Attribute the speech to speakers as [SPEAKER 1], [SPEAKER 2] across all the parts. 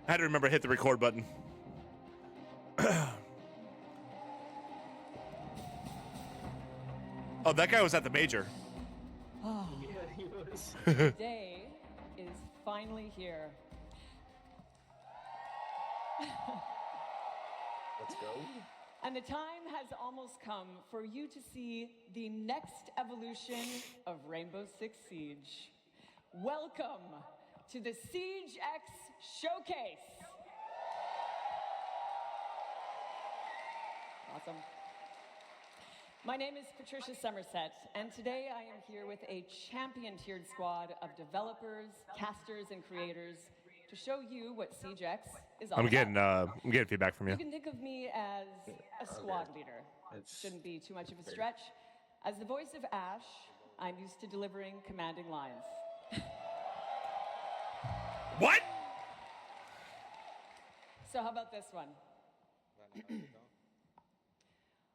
[SPEAKER 1] I had to remember to hit the record button. Oh, that guy was at the major.
[SPEAKER 2] Oh, yeah, he was.
[SPEAKER 3] The day is finally here.
[SPEAKER 2] Let's go.
[SPEAKER 3] And the time has almost come for you to see the next evolution of Rainbow Six Siege. Welcome to the Siege X Showcase. Awesome. My name is Patricia Somerset, and today I am here with a champion-tiered squad of developers, casters, and creators to show you what Siege X is all about.
[SPEAKER 1] I'm getting feedback from you.
[SPEAKER 3] You can think of me as a squad leader. Shouldn't be too much of a stretch. As the voice of Ash, I'm used to delivering commanding lines.
[SPEAKER 1] What?
[SPEAKER 3] So how about this one?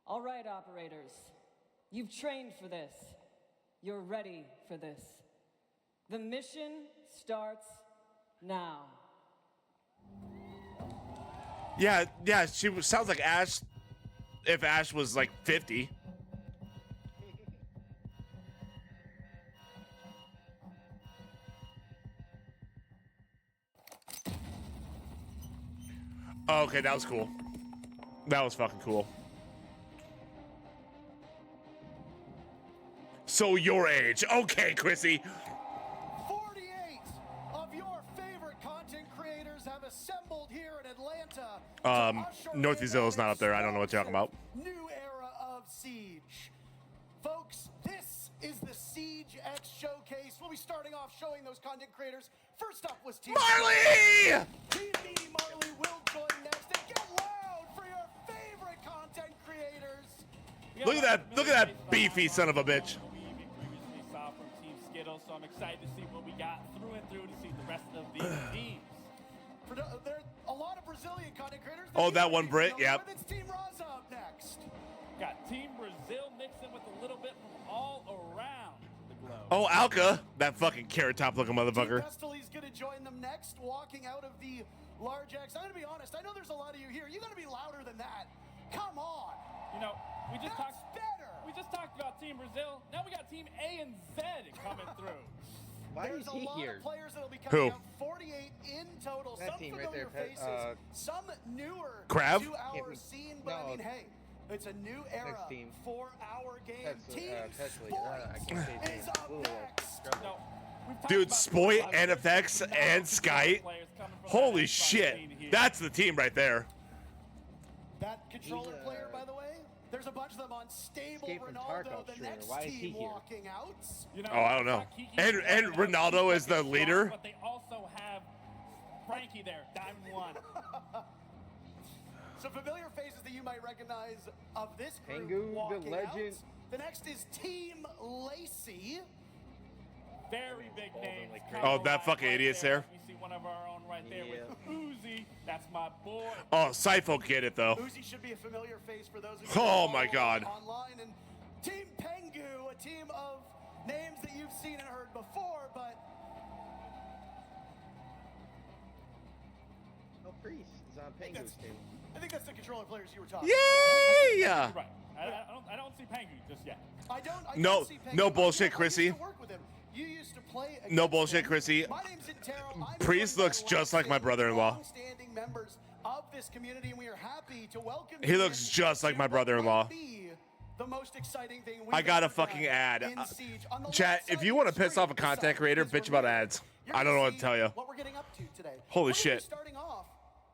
[SPEAKER 3] All right, operators. You've trained for this. You're ready for this. The mission starts now.
[SPEAKER 1] Yeah, she sounds like Ash if Ash was like 50. Oh, okay, that was cool. That was fucking cool. So your age. Okay, Chrissy.
[SPEAKER 4] 48 of your favorite content creators have assembled here in Atlanta.
[SPEAKER 1] Northeast Zillow's not up there. I don't know what you're talking about.
[SPEAKER 4] New era of Siege. Folks, this is the Siege X Showcase. We'll be starting off showing those content creators. First up was Team
[SPEAKER 1] Marley!
[SPEAKER 4] Team Meaty Marley will join next. And get loud for your favorite content creators.
[SPEAKER 1] Look at that beefy son of a bitch.
[SPEAKER 5] We previously saw from Team Skittles, so I'm excited to see what we got through and through to see the rest of these teams.
[SPEAKER 4] There are a lot of Brazilian content creators.
[SPEAKER 1] Oh, that one Brit, yep.
[SPEAKER 4] It's Team Raza up next.
[SPEAKER 5] Got Team Brazil mixing with a little bit from all around the globe.
[SPEAKER 1] Oh, Alka, that fucking carrot top looking motherfucker.
[SPEAKER 4] Team Pestely's gonna join them next, walking out of the large X. I'm gonna be honest, I know there's a lot of you here. You gotta be louder than that. Come on.
[SPEAKER 5] You know, we just
[SPEAKER 4] That's better.
[SPEAKER 5] talked about Team Brazil. Now we got Team A and Z coming through.
[SPEAKER 6] Why
[SPEAKER 4] There's
[SPEAKER 6] is
[SPEAKER 4] a
[SPEAKER 6] he
[SPEAKER 4] lot
[SPEAKER 6] here?
[SPEAKER 4] of players that'll be coming
[SPEAKER 1] Who?
[SPEAKER 4] out. 48 in total.
[SPEAKER 6] That
[SPEAKER 4] Some
[SPEAKER 6] team right
[SPEAKER 4] familiar
[SPEAKER 6] there,
[SPEAKER 4] faces, some newer
[SPEAKER 1] Crab?
[SPEAKER 4] to our scene, but I
[SPEAKER 6] No.
[SPEAKER 4] mean, hey, it's a new era
[SPEAKER 6] team.
[SPEAKER 4] for our game.
[SPEAKER 6] That's,
[SPEAKER 4] Team
[SPEAKER 6] Tesley.
[SPEAKER 4] Sports
[SPEAKER 6] I can't say
[SPEAKER 4] is
[SPEAKER 6] team.
[SPEAKER 4] up
[SPEAKER 6] Ooh.
[SPEAKER 4] next.
[SPEAKER 5] No, we've talked
[SPEAKER 1] Dude,
[SPEAKER 5] about
[SPEAKER 1] Spoit,
[SPEAKER 5] a lot of
[SPEAKER 1] NFX,
[SPEAKER 5] players
[SPEAKER 1] and Skype.
[SPEAKER 5] players coming from
[SPEAKER 1] Holy
[SPEAKER 5] that Xbox
[SPEAKER 1] shit.
[SPEAKER 5] scene here.
[SPEAKER 1] That's the team right there.
[SPEAKER 4] That controller
[SPEAKER 6] He's,
[SPEAKER 4] player, by the way, there's a bunch of them on stable
[SPEAKER 6] Escape from
[SPEAKER 4] Ronaldo,
[SPEAKER 6] Tarkov
[SPEAKER 4] the
[SPEAKER 6] streamer.
[SPEAKER 4] next
[SPEAKER 6] Why is he
[SPEAKER 4] team
[SPEAKER 6] here?
[SPEAKER 4] walking out.
[SPEAKER 5] You know,
[SPEAKER 1] Oh, I don't know.
[SPEAKER 5] Kiki
[SPEAKER 1] And
[SPEAKER 5] walking out,
[SPEAKER 1] Ronaldo is the
[SPEAKER 5] fucking
[SPEAKER 1] leader?
[SPEAKER 5] strong, But they also have Frankie there, Diamond One.
[SPEAKER 4] Some familiar faces that you might recognize of this group
[SPEAKER 6] Pengu, the
[SPEAKER 4] walking
[SPEAKER 6] legend.
[SPEAKER 4] out. The next is Team Lacey.
[SPEAKER 5] Very big names.
[SPEAKER 6] like
[SPEAKER 5] coming
[SPEAKER 1] Oh, that
[SPEAKER 5] alive
[SPEAKER 1] fucking
[SPEAKER 5] right
[SPEAKER 1] idiot's
[SPEAKER 5] there.
[SPEAKER 1] there.
[SPEAKER 5] We see one of our own right there
[SPEAKER 6] Yeah.
[SPEAKER 5] with Uzi. That's my boy.
[SPEAKER 1] Oh, Sypho get it though.
[SPEAKER 4] Uzi should be a familiar face for those of you
[SPEAKER 1] Oh
[SPEAKER 4] who
[SPEAKER 1] my
[SPEAKER 4] follow
[SPEAKER 1] God.
[SPEAKER 4] online. And Team Pengu, a team of names that you've seen and heard before, but
[SPEAKER 6] Oh, Priest is on Penguin's team.
[SPEAKER 4] I think that's the controller players you were talking
[SPEAKER 1] Yay!
[SPEAKER 5] You're right. I don't see Pengu just yet.
[SPEAKER 4] about. I don't
[SPEAKER 1] No-
[SPEAKER 4] see Pengu,
[SPEAKER 1] no
[SPEAKER 4] but
[SPEAKER 1] bullshit,
[SPEAKER 4] you know, I
[SPEAKER 1] Chrissy.
[SPEAKER 4] used to work with him. You used to play against
[SPEAKER 1] No bullshit,
[SPEAKER 4] him.
[SPEAKER 1] Chrissy.
[SPEAKER 4] My name's Intero. I'm
[SPEAKER 1] Priest
[SPEAKER 4] joined by
[SPEAKER 1] looks just like my
[SPEAKER 4] longstanding-
[SPEAKER 1] brother-in-law.
[SPEAKER 4] longstanding members of this community, and we are happy to welcome
[SPEAKER 1] He
[SPEAKER 4] you
[SPEAKER 1] looks
[SPEAKER 4] in
[SPEAKER 1] just like
[SPEAKER 4] to
[SPEAKER 1] my
[SPEAKER 4] what
[SPEAKER 1] brother-in-law.
[SPEAKER 4] might be the most exciting thing we've
[SPEAKER 1] I got a
[SPEAKER 4] ever
[SPEAKER 1] fucking
[SPEAKER 4] done
[SPEAKER 1] ad.
[SPEAKER 4] in Siege. On the
[SPEAKER 1] Chat,
[SPEAKER 4] left
[SPEAKER 1] if
[SPEAKER 4] side
[SPEAKER 1] you
[SPEAKER 4] of
[SPEAKER 1] want to
[SPEAKER 4] the
[SPEAKER 1] piss off a
[SPEAKER 4] screen,
[SPEAKER 1] content
[SPEAKER 4] beside
[SPEAKER 1] creator,
[SPEAKER 4] this
[SPEAKER 1] bitch about
[SPEAKER 4] remote,
[SPEAKER 1] ads.
[SPEAKER 4] you're
[SPEAKER 1] I don't know
[SPEAKER 4] gonna
[SPEAKER 1] what to
[SPEAKER 4] see
[SPEAKER 1] tell you.
[SPEAKER 4] What we're getting up to today.
[SPEAKER 1] Holy
[SPEAKER 4] We're gonna be
[SPEAKER 1] shit.
[SPEAKER 4] starting off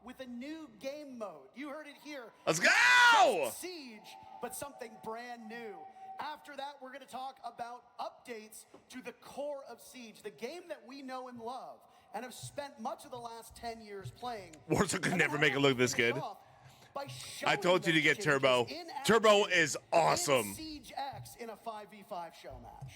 [SPEAKER 4] with a new game mode. You heard it here.
[SPEAKER 1] Let's go!
[SPEAKER 4] Siege, but something brand new. After that, we're going to talk about updates to the core of Siege, the game that we know and love, and have spent much of the last 10 years playing.
[SPEAKER 1] Warzone could
[SPEAKER 4] And
[SPEAKER 1] never
[SPEAKER 4] then
[SPEAKER 1] make it look this
[SPEAKER 4] finish
[SPEAKER 1] good.
[SPEAKER 4] off by
[SPEAKER 1] I
[SPEAKER 4] showing
[SPEAKER 1] told you to
[SPEAKER 4] those
[SPEAKER 1] get
[SPEAKER 4] changes
[SPEAKER 1] Turbo.
[SPEAKER 4] in
[SPEAKER 1] Turbo
[SPEAKER 4] action
[SPEAKER 1] is
[SPEAKER 4] in
[SPEAKER 1] awesome.
[SPEAKER 4] Siege X in a 5v5 show match.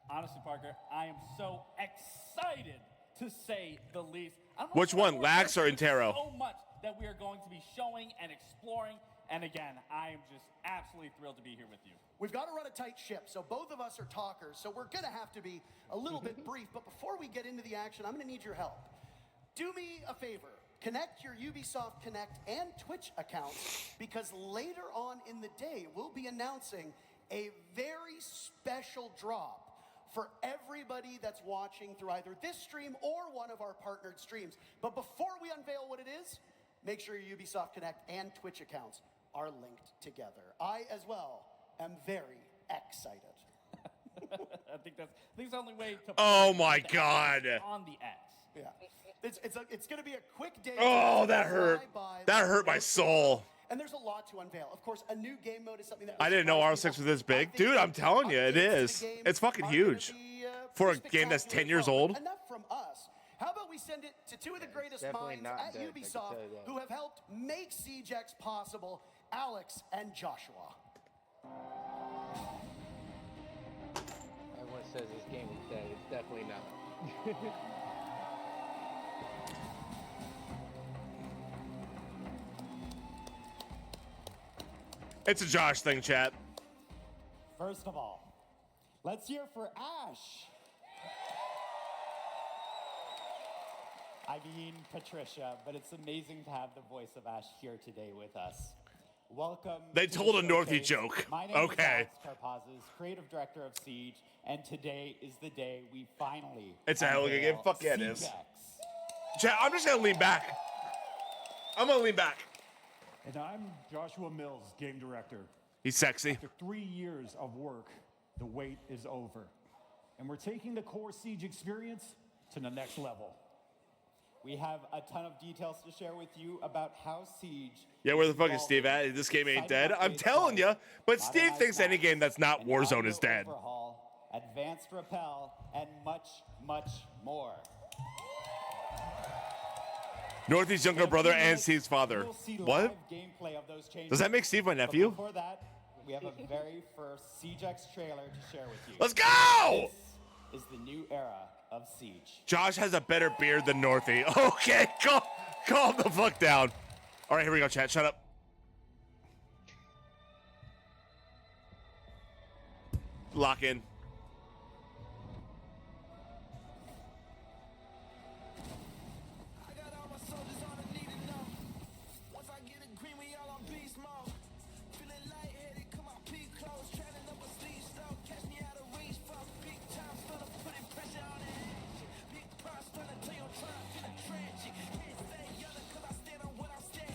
[SPEAKER 5] Honestly, Parker, I am so excited to say the least. I don't know
[SPEAKER 1] Which
[SPEAKER 5] why
[SPEAKER 1] one,
[SPEAKER 5] we're
[SPEAKER 1] Lax or
[SPEAKER 5] going to
[SPEAKER 1] Intero?
[SPEAKER 5] So much that we are going to be showing and exploring. And again, I am just absolutely thrilled to be here with you.
[SPEAKER 4] We've got to run a tight ship, so both of us are talkers, so we're going to have to be a little bit brief. But before we get into the action, I'm going to need your help. Do me a favor. Connect your Ubisoft Connect and Twitch accounts because later on in the day, we'll be announcing a very special drop for everybody that's watching through either this stream or one of our partnered streams. But before we unveil what it is, make sure your Ubisoft Connect and Twitch accounts are linked together. I, as well, am very excited.
[SPEAKER 5] I think that's the only way to.
[SPEAKER 1] Oh
[SPEAKER 5] put
[SPEAKER 1] my
[SPEAKER 5] the X
[SPEAKER 1] God.
[SPEAKER 5] On the X.
[SPEAKER 4] Yeah. It's going to be a quick day.
[SPEAKER 1] Oh, that hurt. That hurt my soul.
[SPEAKER 4] And there's a lot to unveil. Of course, a new game mode is something that
[SPEAKER 1] I didn't know R6 was this big. Dude, I'm telling you, it is. It's fucking huge. For a game that's 10 years old.
[SPEAKER 4] Enough from us. How about we send it to two of the greatest
[SPEAKER 6] definitely
[SPEAKER 4] minds
[SPEAKER 6] not
[SPEAKER 4] at
[SPEAKER 6] dead, I can
[SPEAKER 4] Ubisoft
[SPEAKER 6] tell you that.
[SPEAKER 4] who have helped make Siege X possible, Alex and Joshua.
[SPEAKER 6] Everyone says this game is dead. It's definitely not.
[SPEAKER 1] It's a Josh thing, chat.
[SPEAKER 7] First of all, let's hear for Ash. I mean Patricia, but it's amazing to have the voice of Ash here today with us. Welcome.
[SPEAKER 1] They
[SPEAKER 7] to
[SPEAKER 1] told
[SPEAKER 7] the
[SPEAKER 1] a Northy
[SPEAKER 7] showcase.
[SPEAKER 1] joke.
[SPEAKER 7] My name
[SPEAKER 1] Okay.
[SPEAKER 7] is Alex Karpazis, creative director of Siege, and today is the day we finally.
[SPEAKER 1] It's a hell of a game.
[SPEAKER 7] unveil
[SPEAKER 1] Fuck yeah, it is.
[SPEAKER 7] Siege X.
[SPEAKER 1] Chat, I'm just gonna lean back. I'm gonna lean back.
[SPEAKER 8] And I'm Joshua Mills, game director.
[SPEAKER 1] He's sexy.
[SPEAKER 8] After 3 years of work, the wait is over. And we're taking the core Siege experience to the next level.
[SPEAKER 7] We have a ton of details to share with you about how Siege.
[SPEAKER 1] Yeah, where the fuck is Steve at? This game ain't dead. I'm telling you. But Steve thinks any game that's not Warzone is dead.
[SPEAKER 7] Overhaul, advanced rappel, and much, much more.
[SPEAKER 1] Northy's younger brother and Steve's father.
[SPEAKER 7] You'll see
[SPEAKER 1] What?
[SPEAKER 7] live gameplay of those changes.
[SPEAKER 1] Does that make Steve my
[SPEAKER 7] But
[SPEAKER 1] nephew?
[SPEAKER 7] before that, we have a very first Siege X trailer to share with you.
[SPEAKER 1] Let's go!
[SPEAKER 7] This is the new era of Siege.
[SPEAKER 1] Josh has a better beard than Northy. Okay, calm the fuck down. All right, here we go, chat. Shut up. Lock in.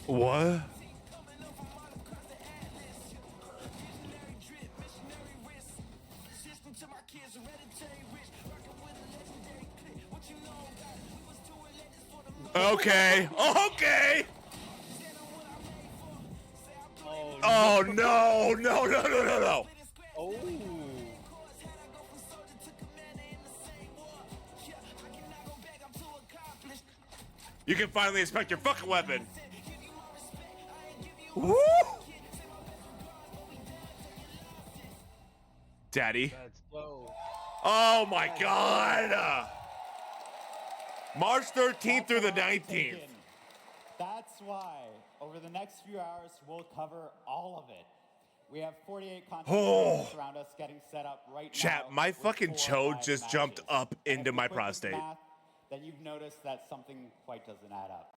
[SPEAKER 1] What? Okay. Okay. Oh no! No! No! No! No! No!
[SPEAKER 6] Oh.
[SPEAKER 1] You can finally inspect your fucking weapon. Woo! Daddy.
[SPEAKER 6] Let's go.
[SPEAKER 1] Oh my God. March 13th through the 19th.
[SPEAKER 7] That's why over the next few hours we'll cover all of it. We have 48 content creators around us getting set up right now.
[SPEAKER 1] Chat, my
[SPEAKER 7] with
[SPEAKER 1] fucking
[SPEAKER 7] 4
[SPEAKER 1] chode
[SPEAKER 7] live
[SPEAKER 1] just
[SPEAKER 7] matches.
[SPEAKER 1] jumped up
[SPEAKER 7] And
[SPEAKER 1] into
[SPEAKER 7] if
[SPEAKER 1] my
[SPEAKER 7] you quick with
[SPEAKER 1] prostate.
[SPEAKER 7] math, then you've noticed that something quite doesn't add up.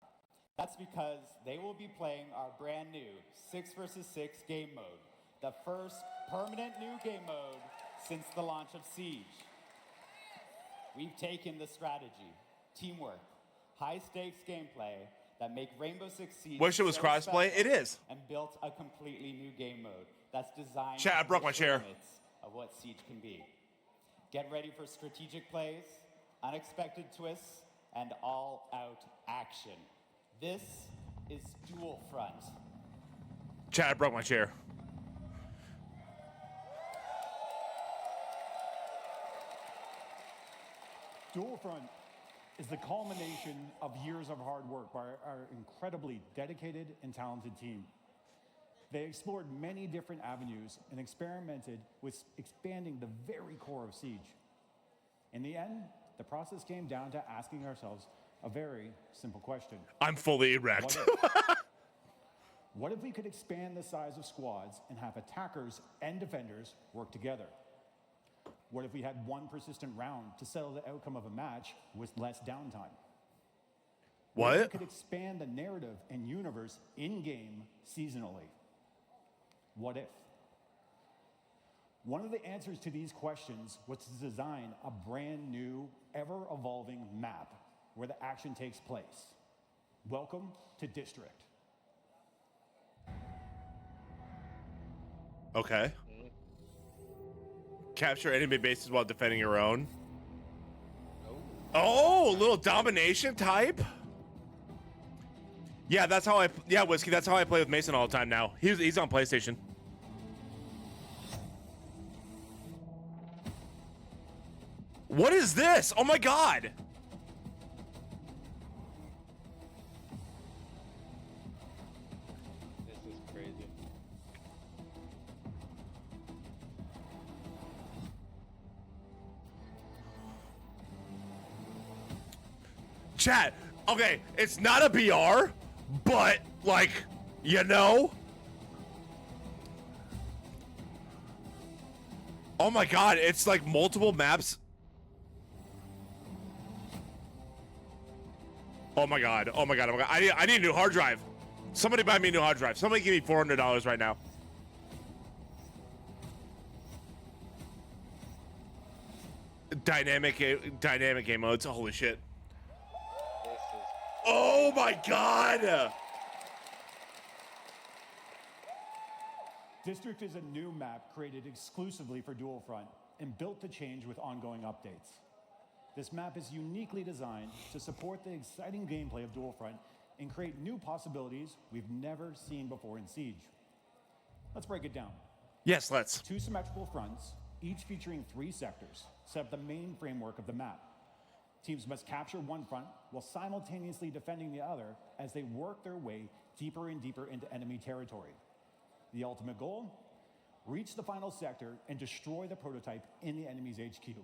[SPEAKER 7] That's because they will be playing our brand new 6 versus 6 game mode, the first permanent new game mode since the launch of Siege. We've taken the strategy, teamwork, high-stakes gameplay that make Rainbow Six Siege
[SPEAKER 1] Wish it was
[SPEAKER 7] so
[SPEAKER 1] crossplay.
[SPEAKER 7] special
[SPEAKER 1] It is.
[SPEAKER 7] and built a completely new game mode that's designed
[SPEAKER 1] Chat, I
[SPEAKER 7] to
[SPEAKER 1] broke my
[SPEAKER 7] push the
[SPEAKER 1] chair.
[SPEAKER 7] limits of what Siege can be. Get ready for strategic plays, unexpected twists, and all-out action. This is Dual Front.
[SPEAKER 1] Chat, I broke my chair.
[SPEAKER 8] Dual Front is the culmination of years of hard work by our incredibly dedicated and talented team. They explored many different avenues and experimented with expanding the very core of Siege. In the end, the process came down to asking ourselves a very simple question.
[SPEAKER 1] I'm fully erect.
[SPEAKER 8] What if we could expand the size of squads and have attackers and defenders work together? What if we had one persistent round to settle the outcome of a match with less downtime? where
[SPEAKER 1] What?
[SPEAKER 8] it could expand the narrative and universe in-game seasonally. What if? One of the answers to these questions was to design a brand new, ever-evolving map where the action takes place. Welcome to District.
[SPEAKER 1] Okay. Capture enemy bases while defending your own. Oh, a little domination type. Yeah, that's how Whiskey, that's how I play with Mason all the time now. He's on PlayStation. What is this? Oh my god.
[SPEAKER 6] This is crazy.
[SPEAKER 1] Chat, okay, it's not a BR, but like, you know? Oh my god, it's like multiple maps. Oh my god, oh my god, oh my god. I need a new hard drive. Somebody buy me a new hard drive. Somebody give me $400 right now. Dynamic game modes, holy shit.
[SPEAKER 6] This is
[SPEAKER 1] Oh my god!
[SPEAKER 8] District is a new map created exclusively for Dual Front and built to change with ongoing updates. This map is uniquely designed to support the exciting gameplay of Dual Front and create new possibilities we've never seen before in Siege. Let's break it down.
[SPEAKER 1] Yes, let's.
[SPEAKER 8] 2 symmetrical fronts, each featuring 3 sectors, set up the main framework of the map. Teams must capture one front while simultaneously defending the other as they work their way deeper and deeper into enemy territory. The ultimate goal? Reach the final sector and destroy the prototype in the enemy's HQ.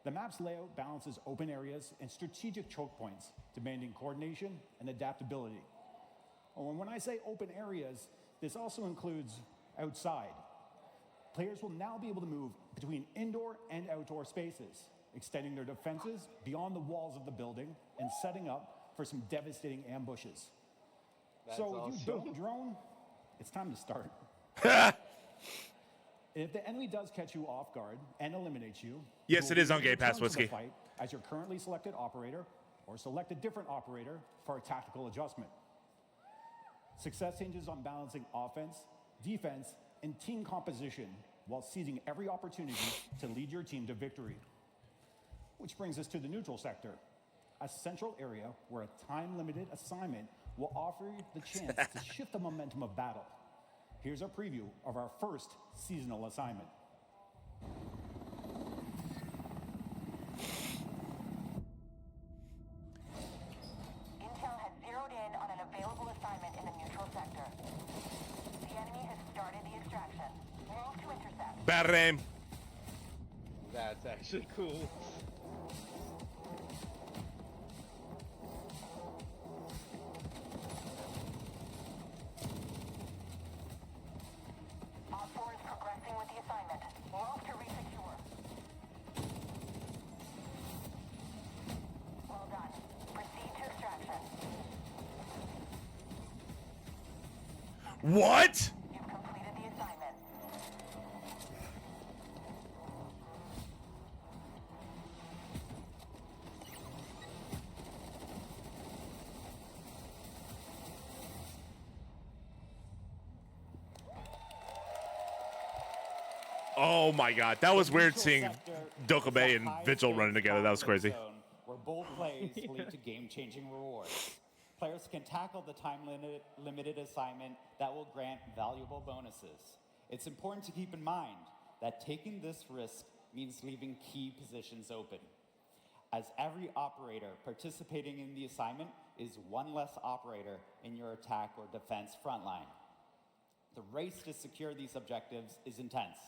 [SPEAKER 8] The map's layout balances open areas and strategic choke points, demanding coordination and adaptability. Oh, and when I say open areas, this also includes outside. Players will now be able to move between indoor and outdoor spaces, extending their defenses beyond the walls of the building and setting up for some devastating ambushes. So if you built a drone, it's time to start. If the enemy does catch you off guard and eliminates you,
[SPEAKER 1] Yes,
[SPEAKER 8] you
[SPEAKER 1] it
[SPEAKER 8] will
[SPEAKER 1] is on
[SPEAKER 8] either
[SPEAKER 1] Game Pass,
[SPEAKER 8] return to the
[SPEAKER 1] Whiskey.
[SPEAKER 8] fight as your currently selected operator, or select a different operator for a tactical adjustment. Success hinges on balancing offense, defense, and team composition while seizing every opportunity to lead your team to victory. Which brings us to the neutral sector, a central area where a time-limited assignment will offer you the chance to shift the momentum of battle. Here's a preview of our first seasonal assignment.
[SPEAKER 9] Intel has zeroed in on an available assignment in the neutral sector. The enemy has started the extraction. Move to intercept.
[SPEAKER 1] Bad name.
[SPEAKER 6] That's actually cool.
[SPEAKER 9] Op 4 is progressing with the assignment. Move to resecure. Well done. Proceed to extraction.
[SPEAKER 1] What?
[SPEAKER 9] You've completed the assignment.
[SPEAKER 1] Oh my god, that was weird seeing Dokkaebi and Vigil running together. That was crazy.
[SPEAKER 7] Where bold plays lead to game-changing rewards. Players can tackle the time-limited assignment that will grant valuable bonuses. It's important to keep in mind that taking this risk means leaving key positions open, as every operator participating in the assignment is one less operator in your attack or defense frontline. The race to secure these objectives is intense,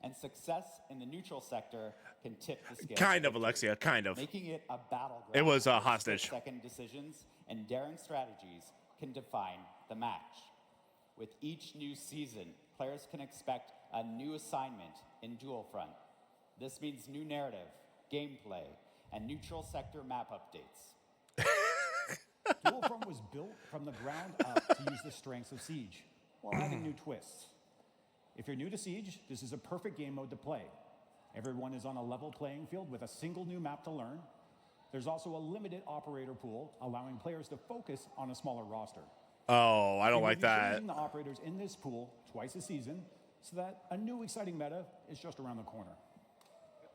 [SPEAKER 7] and success in the neutral sector can tip the scale.
[SPEAKER 1] Kind of, Alexia, kind of.
[SPEAKER 7] Making it a battleground.
[SPEAKER 1] It was a
[SPEAKER 7] where
[SPEAKER 1] hostage.
[SPEAKER 7] split-second decisions and daring strategies can define the match. With each new season, players can expect a new assignment in Dual Front. This means new narrative, gameplay, and neutral sector map updates.
[SPEAKER 8] Dual Front was built from the ground up to use the strengths of Siege, while adding new twists. If you're new to Siege, this is a perfect game mode to play. Everyone is on a level playing field with a single new map to learn. There's also a limited operator pool, allowing players to focus on a smaller roster.
[SPEAKER 1] Oh, I don't like
[SPEAKER 8] We'll be
[SPEAKER 1] that.
[SPEAKER 8] changing the operators in this pool twice a season, so that a new exciting meta is just around the corner.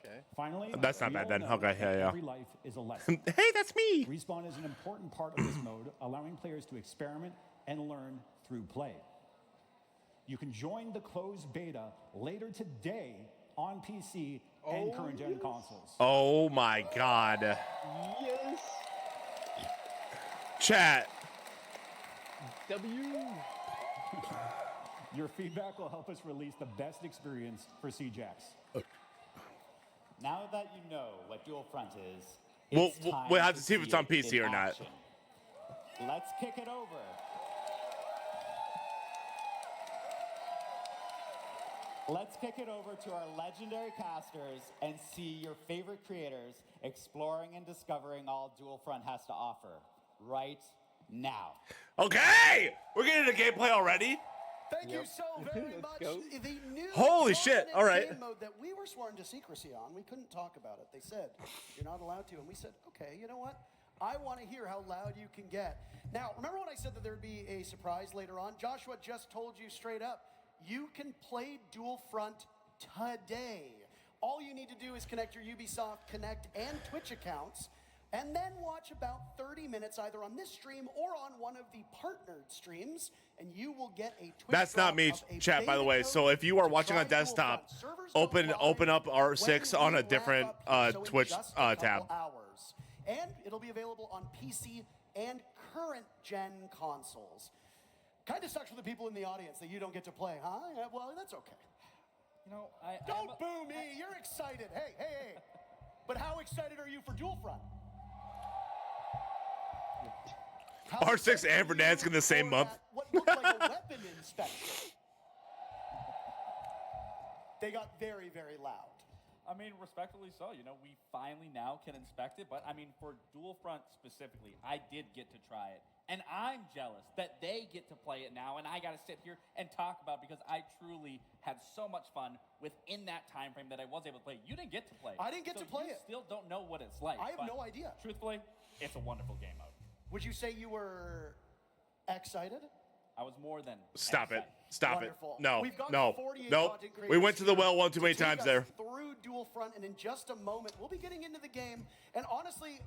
[SPEAKER 6] Okay.
[SPEAKER 8] Finally,
[SPEAKER 1] That's not
[SPEAKER 8] we
[SPEAKER 1] bad
[SPEAKER 8] all
[SPEAKER 1] then.
[SPEAKER 8] know
[SPEAKER 1] Okay,
[SPEAKER 8] that
[SPEAKER 1] yeah.
[SPEAKER 8] every life is a lesson.
[SPEAKER 1] Hey, that's me.
[SPEAKER 8] Respawn is an important part of this mode, allowing players to experiment and learn through play. You can join the closed beta later today on PC and current gen consoles.
[SPEAKER 1] Oh my God.
[SPEAKER 6] Yes.
[SPEAKER 1] Chat.
[SPEAKER 6] W.
[SPEAKER 8] Your feedback will help us release the best experience for Siege-X.
[SPEAKER 7] Now that you know what Dual Front is,
[SPEAKER 1] We'll
[SPEAKER 7] it's time
[SPEAKER 1] have to see if it's on
[SPEAKER 7] it
[SPEAKER 1] PC
[SPEAKER 7] in
[SPEAKER 1] or not.
[SPEAKER 7] action. Let's kick it over. Let's kick it over to our legendary casters and see your favorite creators exploring and discovering all Dual Front has to offer right now.
[SPEAKER 1] Okay, we're getting into gameplay already.
[SPEAKER 4] Thank you so very
[SPEAKER 6] Let's
[SPEAKER 4] much.
[SPEAKER 6] go.
[SPEAKER 4] The new
[SPEAKER 1] Holy shit,
[SPEAKER 4] dominant
[SPEAKER 1] all right.
[SPEAKER 4] game mode that we were sworn to secrecy on. We couldn't talk about it. They said you're not allowed to, and we said, okay, you know what? I want to hear how loud you can get. Now, remember when I said that there'd be a surprise later on? Joshua just told you straight up, you can play Dual Front today. All you need to do is connect your Ubisoft Connect and Twitch accounts, and then watch about 30 minutes either on this stream or on one of the partnered streams, and you will get a Twitch
[SPEAKER 1] That's not
[SPEAKER 4] drop
[SPEAKER 1] me,
[SPEAKER 4] of a
[SPEAKER 1] chat, by the
[SPEAKER 4] beta
[SPEAKER 1] way.
[SPEAKER 4] code
[SPEAKER 1] So if you are
[SPEAKER 4] to
[SPEAKER 1] watching
[SPEAKER 4] try
[SPEAKER 1] on
[SPEAKER 4] Dual
[SPEAKER 1] desktop,
[SPEAKER 4] Front. Servers go
[SPEAKER 1] open
[SPEAKER 4] live
[SPEAKER 1] up R6
[SPEAKER 4] when
[SPEAKER 1] on
[SPEAKER 4] we
[SPEAKER 1] a different
[SPEAKER 4] wrap up, so in
[SPEAKER 1] Twitch
[SPEAKER 4] just a couple
[SPEAKER 1] tab.
[SPEAKER 4] hours. And it'll be available on PC and current gen consoles. Kind of sucks for the people in the audience that you don't get to play, huh? Yeah, well, that's okay.
[SPEAKER 5] You know,
[SPEAKER 4] Don't boo me. You're excited. Hey, hey, hey. But how excited are you for Dual Front? How
[SPEAKER 1] R6
[SPEAKER 4] excited
[SPEAKER 1] and
[SPEAKER 4] are you
[SPEAKER 1] Verdansk in the same
[SPEAKER 4] for
[SPEAKER 1] month.
[SPEAKER 4] that, what looked like a weapon inspection? They got very, very loud.
[SPEAKER 5] I mean, respectfully so. You know, we finally now can inspect it. But I mean, for Dual Front specifically, I did get to try it. And I'm jealous that they get to play it now. And I got to sit here and talk about it because I truly had so much fun within that time frame that I was able to play. You didn't get to play it.
[SPEAKER 4] I didn't get to play
[SPEAKER 5] you
[SPEAKER 4] it.
[SPEAKER 5] Still don't know what it's like.
[SPEAKER 4] I have
[SPEAKER 5] but
[SPEAKER 4] no idea.
[SPEAKER 5] Truthfully, it's a wonderful game mode.
[SPEAKER 4] Would you say you were excited?
[SPEAKER 5] I was more than
[SPEAKER 1] Stop it.
[SPEAKER 5] excited.
[SPEAKER 1] Stop
[SPEAKER 4] Wonderful.
[SPEAKER 1] it. No,
[SPEAKER 4] We've got
[SPEAKER 1] no,
[SPEAKER 4] 48
[SPEAKER 1] nope.
[SPEAKER 4] content creators
[SPEAKER 1] We went to the
[SPEAKER 4] here
[SPEAKER 1] well one too
[SPEAKER 4] to
[SPEAKER 1] many
[SPEAKER 4] take
[SPEAKER 1] times
[SPEAKER 4] us
[SPEAKER 1] there.
[SPEAKER 4] Through Dual Front, and in just a moment, we'll be getting into the game. And honestly,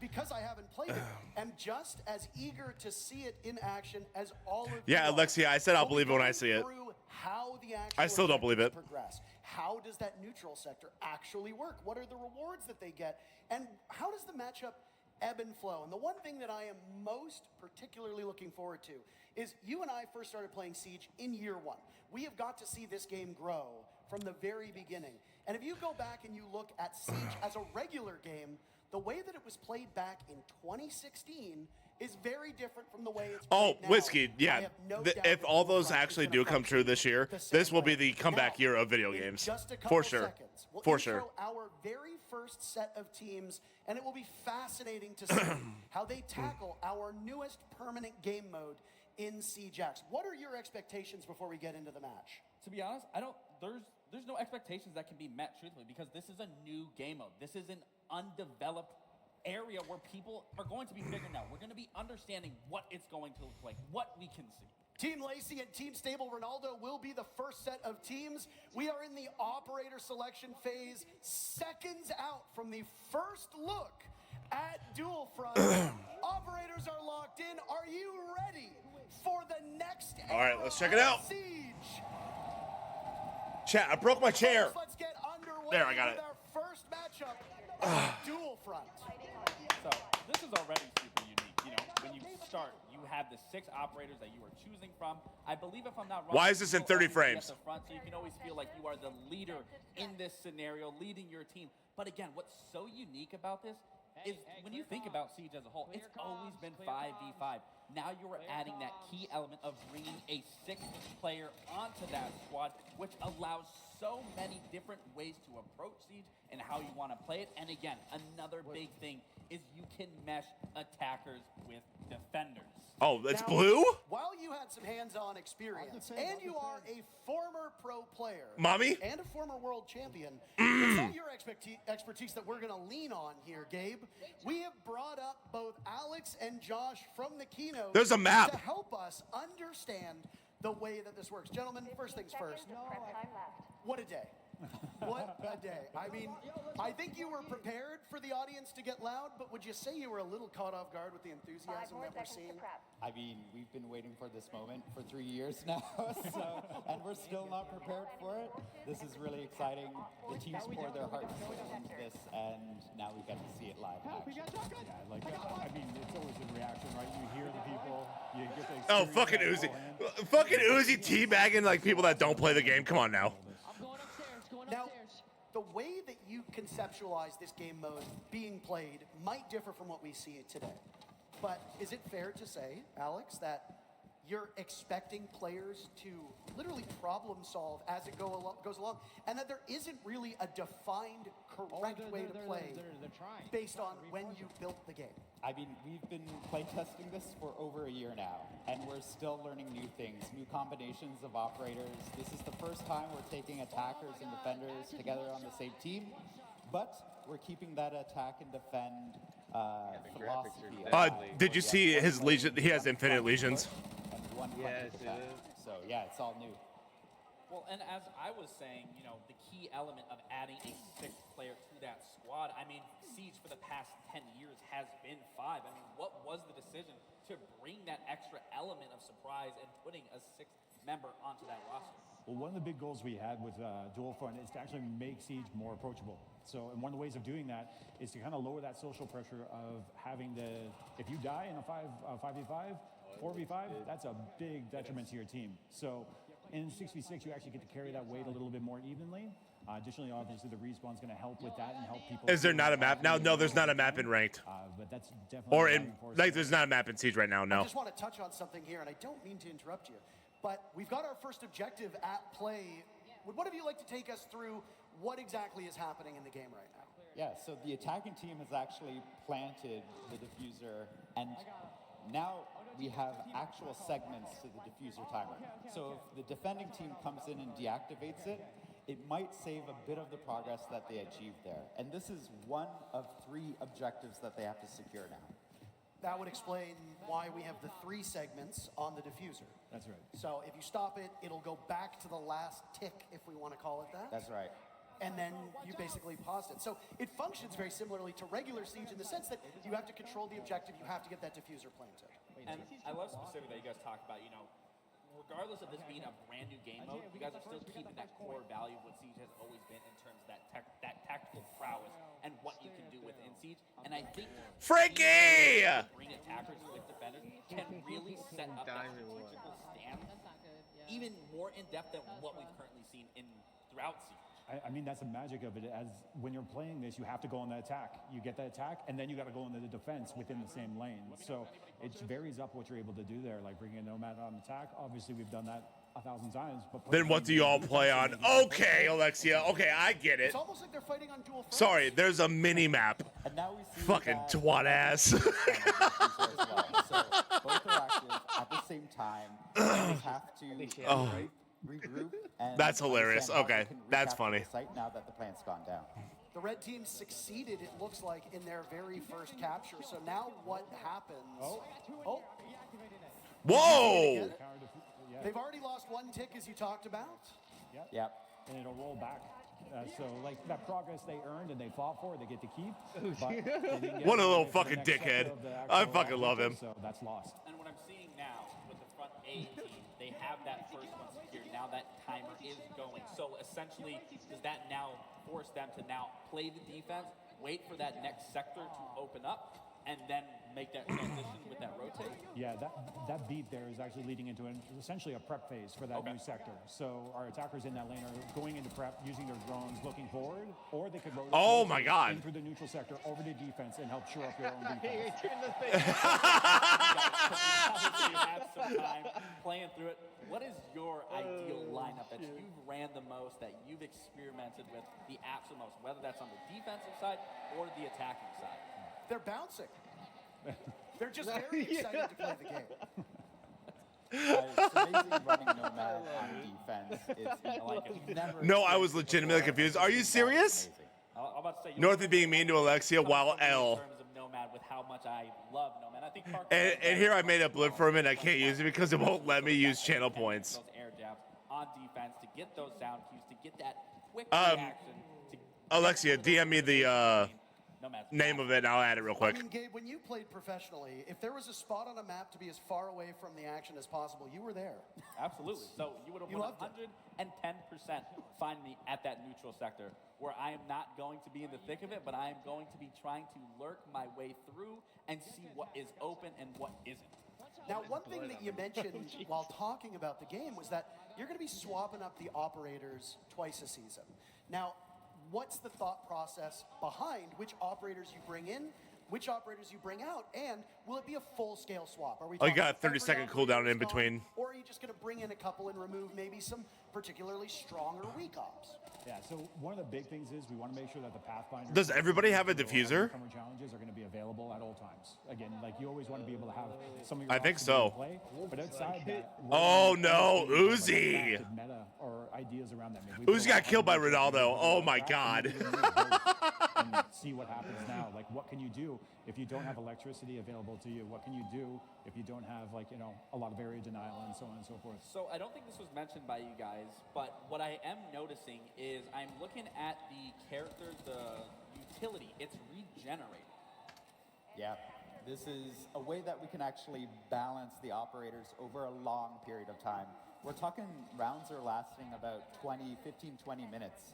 [SPEAKER 4] because I haven't played it, am just as eager to see it in action as all of you.
[SPEAKER 1] Yeah,
[SPEAKER 4] are.
[SPEAKER 1] Alexia, I said I'll
[SPEAKER 4] We'll be
[SPEAKER 1] believe it when I
[SPEAKER 4] going
[SPEAKER 1] see it.
[SPEAKER 4] through how the actual
[SPEAKER 1] I still don't believe it.
[SPEAKER 4] objectives progress. How does that neutral sector actually work? What are the rewards that they get? And how does the matchup ebb and flow? And the one thing that I am most particularly looking forward to is you and I first started playing Siege in year one. We have got to see this game grow from the very beginning. And if you go back and you look at Siege as a regular game, the way that it was played back in 2016 is very different from the way it's played now.
[SPEAKER 1] Whiskey,
[SPEAKER 4] I
[SPEAKER 1] yeah.
[SPEAKER 4] have no doubt
[SPEAKER 1] If
[SPEAKER 4] that
[SPEAKER 1] all
[SPEAKER 4] Dual
[SPEAKER 1] those
[SPEAKER 4] Front is
[SPEAKER 1] actually
[SPEAKER 4] gonna
[SPEAKER 1] do come
[SPEAKER 4] function
[SPEAKER 1] true this year,
[SPEAKER 4] the same
[SPEAKER 1] this will be
[SPEAKER 4] way.
[SPEAKER 1] the comeback
[SPEAKER 4] Now,
[SPEAKER 1] year of video
[SPEAKER 4] in
[SPEAKER 1] games.
[SPEAKER 4] just a couple
[SPEAKER 1] For sure.
[SPEAKER 4] seconds, we'll
[SPEAKER 1] For
[SPEAKER 4] intro
[SPEAKER 1] sure.
[SPEAKER 4] our very first set of teams, and it will be fascinating to see how they tackle our newest permanent game mode in Siege-X. What are your expectations before we get into the match?
[SPEAKER 5] To be honest, there's no expectations that can be met truthfully because this is a new game mode. This is an undeveloped area where people are going to be figuring out. We're going to be understanding what it's going to look like, what we can see.
[SPEAKER 4] Team Lacey and Team Stable Ronaldo will be the first set of teams. We are in the operator selection phase, seconds out from the first look at Dual Front. Operators are locked in. Are you ready for the next
[SPEAKER 1] All right, let's check it out.
[SPEAKER 4] Siege?
[SPEAKER 1] Chat, I broke my chair.
[SPEAKER 4] Folks, let's get underway
[SPEAKER 1] There, I got
[SPEAKER 4] with
[SPEAKER 1] it.
[SPEAKER 4] our first matchup of Dual Front.
[SPEAKER 5] So this is already super unique. You know, when you start, you have the 6 operators that you are choosing from. I believe if I'm not wrong,
[SPEAKER 1] Why is this in
[SPEAKER 5] you'll
[SPEAKER 1] 30
[SPEAKER 5] always be
[SPEAKER 1] frames?
[SPEAKER 5] At the front, so you can always feel like you are the leader in this scenario, leading your team. But again, what's so unique about this is when you think about Siege as a whole, it's always been 5v5. Now you are adding that key element of bringing a 6th player onto that squad, which allows so many different ways to approach Siege and how you want to play it. And again, another big thing is you can mesh attackers with defenders.
[SPEAKER 1] Oh, it's
[SPEAKER 4] Now,
[SPEAKER 1] blue?
[SPEAKER 4] While you had some hands-on experience, and you are a former pro player,
[SPEAKER 1] Mommy?
[SPEAKER 4] and a former world champion, it's not your expertise that we're going to lean on here, Gabe. We have brought up both Alex and Josh from the keynote.
[SPEAKER 1] There's a map.
[SPEAKER 4] To help us understand the way that this works. Gentlemen, first things first. What a day. What a day. I mean, I think you were prepared for the audience to get loud, but would you say you were a little caught off guard with the enthusiasm that we're seeing?
[SPEAKER 7] I mean, we've been waiting for this moment for 3 years now, and we're still not prepared for it. This is really exciting. The teams pour their heart and soul into this, and now we get to see it live in action.
[SPEAKER 8] Yeah, like, I mean, it's always a reaction, right? You hear the people, you get the
[SPEAKER 1] Oh,
[SPEAKER 8] experience
[SPEAKER 1] fucking
[SPEAKER 8] that
[SPEAKER 1] Uzi.
[SPEAKER 8] beforehand.
[SPEAKER 1] Fucking Uzi teabagging like people that don't play the game. Come on now.
[SPEAKER 4] Now, the way that you conceptualize this game mode being played might differ from what we see today. But is it fair to say, Alex, that you're expecting players to literally problem solve as it goes along, and that there isn't really a defined correct way to play based on when you built the game?
[SPEAKER 7] I mean, we've been playtesting this for over a year now, and we're still learning new things, new combinations of operators. This is the first time we're taking attackers and defenders together on the same team, but we're keeping that attack and defend philosophy.
[SPEAKER 1] Did you see his legion? He has infinite legions.
[SPEAKER 7] And one
[SPEAKER 6] Yes,
[SPEAKER 7] punch
[SPEAKER 6] it
[SPEAKER 7] attack.
[SPEAKER 6] is.
[SPEAKER 7] So yeah, it's all new.
[SPEAKER 5] Well, and as I was saying, you know, the key element of adding a sixth player to that squad, I mean, Siege for the past 10 years has been 5. I mean, what was the decision to bring that extra element of surprise and putting a sixth member onto that roster?
[SPEAKER 8] Well, one of the big goals we had with Dual Front is to actually make Siege more approachable. So, and one of the ways of doing that is to kind of lower that social pressure of having to, if you die in a 5v5, 4v5, that's a big detriment to your team. So, in 6v6, you actually get to carry that weight a little bit more evenly. Additionally, obviously, the respawn's going to help with that and help people.
[SPEAKER 1] Is there not a map now? No, there's not a map in ranked.
[SPEAKER 8] But that's definitely
[SPEAKER 1] Or
[SPEAKER 8] a
[SPEAKER 1] in
[SPEAKER 8] driving force.
[SPEAKER 1] like, there's not a map in Siege right now.
[SPEAKER 4] I
[SPEAKER 1] No.
[SPEAKER 4] just want to touch on something here, and I don't mean to interrupt you, but we've got our first objective at play. Would one of you like to take us through what exactly is happening in the game right now?
[SPEAKER 7] Yeah, so the attacking team has actually planted the diffuser, and now we have actual segments to the diffuser timer. So if the defending team comes in and deactivates it, it might save a bit of the progress that they achieved there. And this is one of 3 objectives that they have to secure now.
[SPEAKER 4] That would explain why we have the 3 segments on the diffuser.
[SPEAKER 8] That's right.
[SPEAKER 4] So if you stop it, it'll go back to the last tick, if we want to call it that.
[SPEAKER 7] That's right.
[SPEAKER 4] And then you basically paused it. So it functions very similarly to regular Siege in the sense that you have to control the objective, you have to get that diffuser planted.
[SPEAKER 5] And I love specifically that you guys talk about, you know, regardless of this being a brand new game mode, you guys are still keeping that core value of what Siege has always been in terms of that tactical prowess and what you can do within Siege. And I think
[SPEAKER 1] Frankie!
[SPEAKER 5] bring attackers with defenders can really set up that strategical stand even more in depth than what we've currently seen throughout Siege.
[SPEAKER 8] I mean, that's the magic of it. As when you're playing this, you have to go on the attack. You get the attack, and then you got to go into the defense within the same lane. So it varies up what you're able to do there, like bringing a Nomad on attack. Obviously, we've done that 1,000 times. But
[SPEAKER 1] Then what do you all play on? Okay, Alexia. Okay, I get it.
[SPEAKER 4] It's almost like they're fighting on dual fronts.
[SPEAKER 1] Sorry, there's a mini map.
[SPEAKER 7] And now we see
[SPEAKER 1] Fucking
[SPEAKER 7] that
[SPEAKER 1] twat ass.
[SPEAKER 7] as well. So both are active at the same time. They have to
[SPEAKER 1] Oh.
[SPEAKER 7] regroup. And
[SPEAKER 1] That's hilarious.
[SPEAKER 7] understand how
[SPEAKER 1] Okay,
[SPEAKER 7] they can
[SPEAKER 1] that's
[SPEAKER 7] recapture
[SPEAKER 1] funny.
[SPEAKER 7] the site now that the plant's gone down.
[SPEAKER 4] The red team succeeded, it looks like, in their very first capture. So now what happens? Oh.
[SPEAKER 1] Whoa!
[SPEAKER 4] They've already lost 1 tick, as you talked about.
[SPEAKER 7] Yep.
[SPEAKER 8] And it'll roll back. So, like, that progress they earned and they fought for, they get to keep. But they didn't get
[SPEAKER 1] What a
[SPEAKER 8] it
[SPEAKER 1] little
[SPEAKER 8] for the
[SPEAKER 1] fucking
[SPEAKER 8] next sector
[SPEAKER 1] dickhead.
[SPEAKER 8] of the
[SPEAKER 1] I
[SPEAKER 8] actual
[SPEAKER 1] fucking love him.
[SPEAKER 8] So that's lost.
[SPEAKER 5] And what I'm seeing now with the front A team, they have that first one secured. Now that timer is going. So essentially, does that now force them to now play the defense, wait for that next sector to open up, and then make that transition with that rotate?
[SPEAKER 8] Yeah, that beat there is actually leading into essentially a prep phase for that new sector. So our attackers in that lane are going into prep, using their drones, looking forward, or they could rotate
[SPEAKER 1] Oh my God.
[SPEAKER 8] in through the neutral sector over to defense and help shore up your own
[SPEAKER 6] Hey,
[SPEAKER 8] defense.
[SPEAKER 6] turn this thing.
[SPEAKER 5] Obviously, you have some time playing through it. What is your ideal lineup that you've ran the most, that you've experimented with the absolute most, whether that's on the defensive side or the attacking side?
[SPEAKER 4] They're bouncing. They're just very excited to play the game.
[SPEAKER 7] It's amazing running Nomad on defense.
[SPEAKER 1] No, I was legitimately confused. Are you serious?
[SPEAKER 5] I'm about to say,
[SPEAKER 1] Northy being mean to Alexia while L.
[SPEAKER 5] In terms of Nomad, with how much I love Nomad, I think Parker
[SPEAKER 1] And here I made a blip for him and I can't use it because it won't let me use channel points.
[SPEAKER 5] those air jabs on defense to get those sound cues, to get that quick reaction.
[SPEAKER 1] Alexia, DM me the
[SPEAKER 5] Nomad's
[SPEAKER 1] name of it and I'll add it real
[SPEAKER 4] I
[SPEAKER 1] quick.
[SPEAKER 4] mean, Gabe, when you played professionally, if there was a spot on a map to be as far away from the action as possible, you were there.
[SPEAKER 5] Absolutely. So you would have
[SPEAKER 4] You loved it.
[SPEAKER 5] 110% find me at that neutral sector, where I am not going to be in the thick of it, but I am going to be trying to lurk my way through and see what is open and what isn't.
[SPEAKER 4] Now, one thing that you mentioned while talking about the game was that you're going to be swapping up the operators twice a season. Now, what's the thought process behind which operators you bring in, which operators you bring out, and will it be a full-scale swap? Are we
[SPEAKER 1] Oh, you got a
[SPEAKER 4] talking
[SPEAKER 1] 30-second
[SPEAKER 4] every
[SPEAKER 1] cooldown in
[SPEAKER 4] operator's
[SPEAKER 1] between.
[SPEAKER 4] gone, or are you just going to bring in a couple and remove maybe some particularly strong or weak ops?
[SPEAKER 8] Yeah, so one of the big things is we want to make sure that the Pathfinder...
[SPEAKER 1] Does everybody have a diffuser?
[SPEAKER 8] Summer challenges are going to be available at all times. Again, like you always want to be able to have some of your
[SPEAKER 1] I think
[SPEAKER 8] options in
[SPEAKER 1] so.
[SPEAKER 8] play, but outside that...
[SPEAKER 1] Oh, no, Uzi.
[SPEAKER 8] Meta or ideas around that. Maybe
[SPEAKER 1] Uzi got killed by Ronaldo. Oh, my God.
[SPEAKER 8] And see what happens now. Like, what can you do if you don't have electricity available to you? What can you do if you don't have, like, you know, a lot of area denial and so on and so forth?
[SPEAKER 5] So I don't think this was mentioned by you guys, but what I am noticing is I'm looking at the character, the utility. It's regenerating.
[SPEAKER 7] Yeah, this is a way that we can actually balance the operators over a long period of time. We're talking rounds are lasting about 15, 20 minutes.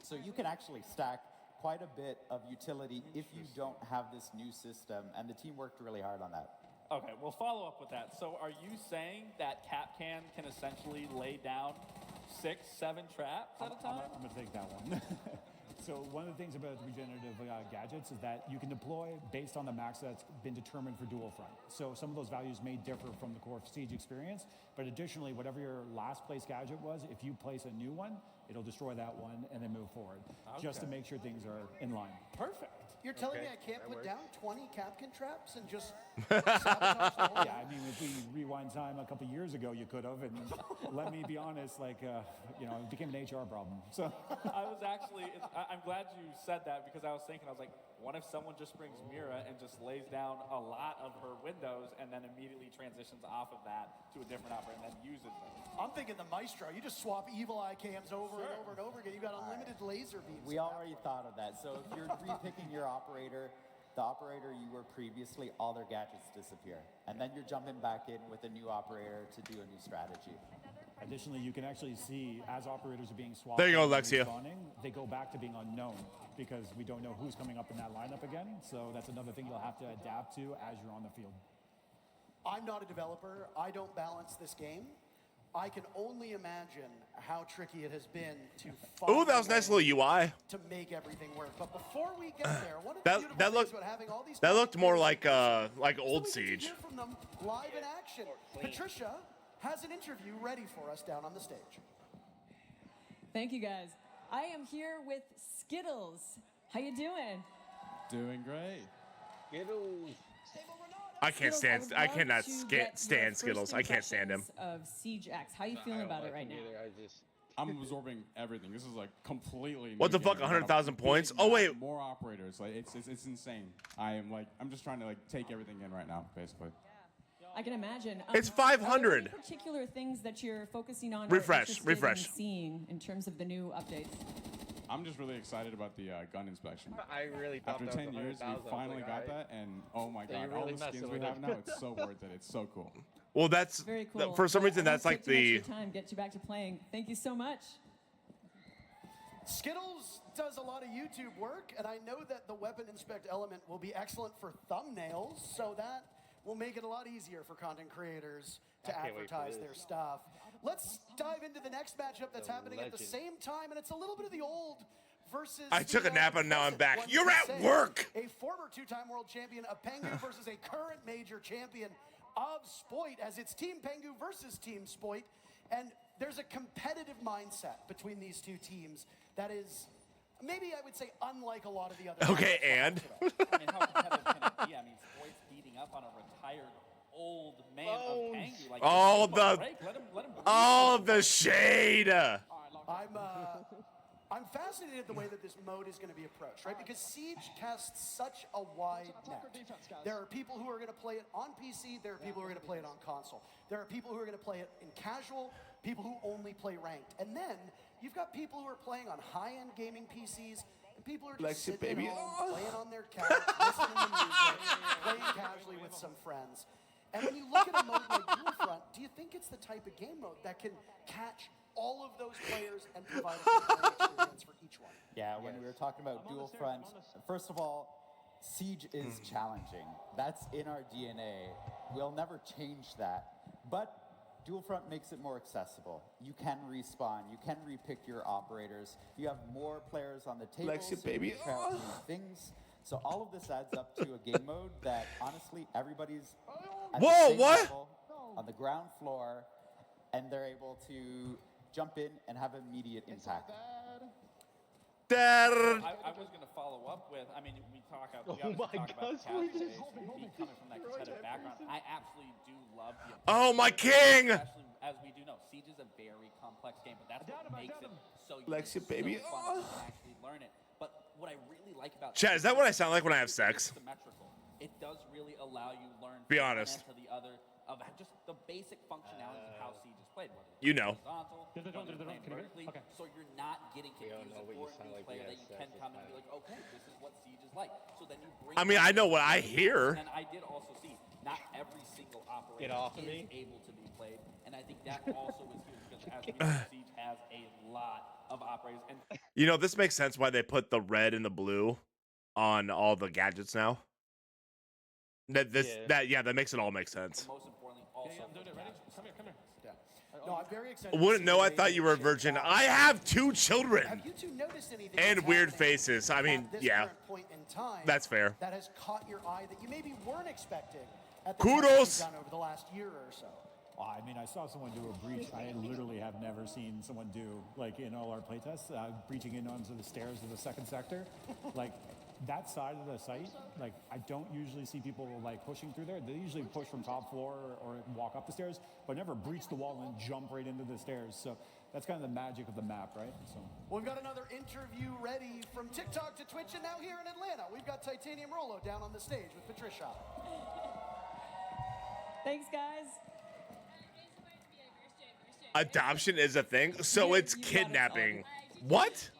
[SPEAKER 7] So you can actually stack quite a bit of utility if you don't have this new system, and the team worked really hard on that.
[SPEAKER 5] Okay, we'll follow up with that. So are you saying that Capcan can essentially lay down 6, 7 traps at a time?
[SPEAKER 8] I'm going to take that one. So one of the things about regenerative gadgets is that you can deploy based on the max that's been determined for dual front. So some of those values may differ from the core Siege experience, but additionally, whatever your last place gadget was, if you place a new one, it'll destroy that one and then move forward, just to make sure things are in line.
[SPEAKER 5] Perfect.
[SPEAKER 4] You're telling me I can't put down 20 Capcan traps and just sabotage the whole
[SPEAKER 8] Yeah, I mean, if we rewind time a couple years ago, you could have, and let me be honest, like, you know, it became an HR problem. So
[SPEAKER 5] I was actually, I'm glad you said that, because I was thinking, I was like, what if someone just brings Mira and just lays down a lot of her windows and then immediately transitions off of that to a different operator and then uses them?
[SPEAKER 4] I'm thinking the Maestro. You just swap evil eye cams over and over and over again. You got unlimited laser beams.
[SPEAKER 7] We already thought of that. So if you're repicking your operator, the operator you were previously, all their gadgets disappear. And then you're jumping back in with a new operator to do a new strategy.
[SPEAKER 8] additionally, you can actually see as operators are being swapped.
[SPEAKER 1] There you go,
[SPEAKER 8] and
[SPEAKER 1] Alexia.
[SPEAKER 8] respawning, they go back to being unknown because we don't know who's coming up in that lineup again. So that's another thing you'll have to adapt to as you're on the field.
[SPEAKER 4] I'm not a developer. I don't balance this game. I can only imagine how tricky it has been to find
[SPEAKER 1] Ooh, that was
[SPEAKER 4] a
[SPEAKER 1] nice
[SPEAKER 4] way
[SPEAKER 1] little UI.
[SPEAKER 4] to make everything work. But before we get there, one of the
[SPEAKER 1] That
[SPEAKER 4] beautiful
[SPEAKER 1] that
[SPEAKER 4] things
[SPEAKER 1] looked
[SPEAKER 4] about having all these
[SPEAKER 1] that looked more like
[SPEAKER 4] so
[SPEAKER 1] old
[SPEAKER 4] we get to
[SPEAKER 1] Siege.
[SPEAKER 4] hear from them live in action. Patricia has an interview ready for us down on the stage.
[SPEAKER 3] Thank you, guys. I am here with Skittles. How you doing?
[SPEAKER 10] Doing great.
[SPEAKER 6] Skittles.
[SPEAKER 1] I can't
[SPEAKER 3] Skittles,
[SPEAKER 1] stand.
[SPEAKER 3] would
[SPEAKER 1] I
[SPEAKER 3] love
[SPEAKER 1] cannot
[SPEAKER 3] to get your
[SPEAKER 1] stand
[SPEAKER 3] first
[SPEAKER 1] Skittles. I can't stand him.
[SPEAKER 3] impressions Of Siege X. How you feeling
[SPEAKER 6] I don't
[SPEAKER 3] about it
[SPEAKER 6] like
[SPEAKER 3] right
[SPEAKER 6] him
[SPEAKER 3] now?
[SPEAKER 6] either. I just
[SPEAKER 10] I'm absorbing everything. This is like completely.
[SPEAKER 1] What
[SPEAKER 10] new
[SPEAKER 1] the fuck,
[SPEAKER 10] game.
[SPEAKER 1] 100,000
[SPEAKER 10] Big
[SPEAKER 1] points?
[SPEAKER 10] map,
[SPEAKER 1] Oh, wait.
[SPEAKER 10] more operators. Like it's insane. I'm just trying to like take everything in right now, basically.
[SPEAKER 3] I can imagine.
[SPEAKER 1] It's
[SPEAKER 3] Are there
[SPEAKER 1] 500.
[SPEAKER 3] any particular things that you're focusing on?
[SPEAKER 1] Refresh,
[SPEAKER 3] or interested
[SPEAKER 1] refresh.
[SPEAKER 3] In seeing in terms of the new updates.
[SPEAKER 10] I'm just really excited about the gun inspection.
[SPEAKER 6] I really thought
[SPEAKER 10] After
[SPEAKER 6] that was
[SPEAKER 10] 10 years, we
[SPEAKER 6] 100,000.
[SPEAKER 10] finally
[SPEAKER 6] Like,
[SPEAKER 10] got that, and oh my
[SPEAKER 6] So you're
[SPEAKER 10] god, all
[SPEAKER 6] really
[SPEAKER 10] the skins
[SPEAKER 6] messing
[SPEAKER 10] we
[SPEAKER 6] with
[SPEAKER 10] have
[SPEAKER 6] it.
[SPEAKER 10] now, it's so worth it. It's so cool.
[SPEAKER 1] Well, that's
[SPEAKER 3] Very cool.
[SPEAKER 1] for some
[SPEAKER 3] Well,
[SPEAKER 1] reason
[SPEAKER 3] I won't
[SPEAKER 1] that's like
[SPEAKER 3] take too much of
[SPEAKER 1] the.
[SPEAKER 3] your time. Get you back to playing. Thank you so much.
[SPEAKER 4] Skittles does a lot of YouTube work, and I know that the weapon inspect element will be excellent for thumbnails, so that will make it a lot easier for content creators to
[SPEAKER 6] I can't wait for
[SPEAKER 4] advertise
[SPEAKER 6] this.
[SPEAKER 4] their stuff. Let's dive into the next matchup that's happening at the
[SPEAKER 6] legend.
[SPEAKER 4] same time, and it's a little bit of the old versus
[SPEAKER 1] I took a
[SPEAKER 4] the
[SPEAKER 1] nap and now I'm
[SPEAKER 4] present,
[SPEAKER 1] back.
[SPEAKER 4] one
[SPEAKER 1] You're
[SPEAKER 4] could
[SPEAKER 1] at
[SPEAKER 4] say.
[SPEAKER 1] work.
[SPEAKER 4] A former two-time world champion of Pengu versus a current major champion of Spoit, as it's Team Pengu versus Team Spoit, and there's a competitive mindset between these two teams that is maybe I would say unlike a lot of the other.
[SPEAKER 1] Okay, and
[SPEAKER 5] I mean, how competitive can it be? I mean, Voigt's beating up on a retired old man of Pangu. Like,
[SPEAKER 1] all
[SPEAKER 5] give him a
[SPEAKER 1] the
[SPEAKER 5] break. Let him breathe.
[SPEAKER 1] all the shade.
[SPEAKER 4] I'm fascinated the way that this mode is going to be approached, right? Because Siege casts such a wide net. There are people who are going to play it on PC. There are people who are going to play it on console. There are people who are going to play it in casual, people who only play ranked. And then you've got people who are playing on high-end gaming PCs, and people who are just sitting at home, playing on their couch, listening to music, playing casually with some friends. And when you look at a mode like Dual Front, do you think it's the type of game mode that can catch all of those players and provide a compelling experience for each one?
[SPEAKER 7] Yeah, when we were talking about Dual Front, first of all, Siege is challenging. That's in our DNA. We'll never change that. But Dual Front makes it more accessible. You can respawn. You can repick your operators. You have more players on the table.
[SPEAKER 1] Bless you,
[SPEAKER 7] so you
[SPEAKER 1] baby.
[SPEAKER 7] can try out new things. So all of this adds up to a game mode that honestly everybody's at the same level, on the ground floor, and they're able to jump in and have immediate impact.
[SPEAKER 5] I was going to follow up with, I mean, we talk about
[SPEAKER 2] Oh my
[SPEAKER 5] casual
[SPEAKER 2] gosh,
[SPEAKER 5] base, me coming from that competitive background. I absolutely do love the
[SPEAKER 1] Oh, my king!
[SPEAKER 5] Especially as we do know, Siege is a very complex game, but that's what makes it so
[SPEAKER 1] Lex, you baby.
[SPEAKER 5] so fun to actually learn it. But what I really like about
[SPEAKER 1] Chat, is that what I sound like when I have sex?
[SPEAKER 5] Symmetrical. It does really allow you to learn
[SPEAKER 1] Be
[SPEAKER 5] from one
[SPEAKER 1] honest.
[SPEAKER 5] end to the other of just the basic functionalities of how Siege is played. Whether it's
[SPEAKER 1] You know.
[SPEAKER 5] horizontal, whether you're playing vertically, so you're not getting confused
[SPEAKER 6] know what you
[SPEAKER 5] or
[SPEAKER 6] sound
[SPEAKER 5] new
[SPEAKER 6] like
[SPEAKER 5] player
[SPEAKER 6] when
[SPEAKER 5] that
[SPEAKER 6] you
[SPEAKER 5] you
[SPEAKER 6] have
[SPEAKER 5] can
[SPEAKER 6] sex
[SPEAKER 5] come
[SPEAKER 6] with
[SPEAKER 5] and be like, okay, this is what Siege is like. So then you bring.
[SPEAKER 1] I mean, I know what I hear.
[SPEAKER 5] And I did also see not every single operator
[SPEAKER 6] Get off of
[SPEAKER 5] is
[SPEAKER 6] me.
[SPEAKER 5] able to be played, and I think that also is huge because as we know, Siege has a lot of operators. And
[SPEAKER 1] You know, this makes sense why they put the red and the blue on all the gadgets now. That makes it all make sense.
[SPEAKER 5] most importantly, also
[SPEAKER 2] I'm doing it. Ready? Come here.
[SPEAKER 4] No, I'm very excited. to
[SPEAKER 1] Wouldn't
[SPEAKER 4] see
[SPEAKER 1] know.
[SPEAKER 4] the
[SPEAKER 1] I
[SPEAKER 4] way
[SPEAKER 1] thought
[SPEAKER 4] they
[SPEAKER 1] you were a
[SPEAKER 4] shape
[SPEAKER 1] virgin.
[SPEAKER 4] out.
[SPEAKER 1] I have 2 children
[SPEAKER 4] Have you two noticed anything
[SPEAKER 1] and
[SPEAKER 4] that's
[SPEAKER 1] weird
[SPEAKER 4] happening
[SPEAKER 1] faces. I mean,
[SPEAKER 4] at this
[SPEAKER 1] yeah,
[SPEAKER 4] current point in time
[SPEAKER 1] that's fair.
[SPEAKER 4] that has caught your eye that you maybe weren't expecting at the time
[SPEAKER 1] Kudos.
[SPEAKER 4] you've done over the last year or so?
[SPEAKER 8] I mean, I saw someone do a breach. I literally have never seen someone do, like in all our playtests, breaching in onto the stairs of the second sector. Like, that side of the site, like, I don't usually see people, like, pushing through there. They usually push from top floor or walk up the stairs, but never breach the wall and jump right into the stairs. So that's kind of the magic of the map, right? So.
[SPEAKER 4] Well, we've got another interview ready from TikTok to Twitch, and now here in Atlanta, we've got Titanium Rolo down on the stage with Patricia.
[SPEAKER 3] Thanks, guys.
[SPEAKER 1] Adoption is a thing, so it's
[SPEAKER 3] You got it
[SPEAKER 1] kidnapping.
[SPEAKER 3] all.
[SPEAKER 1] What?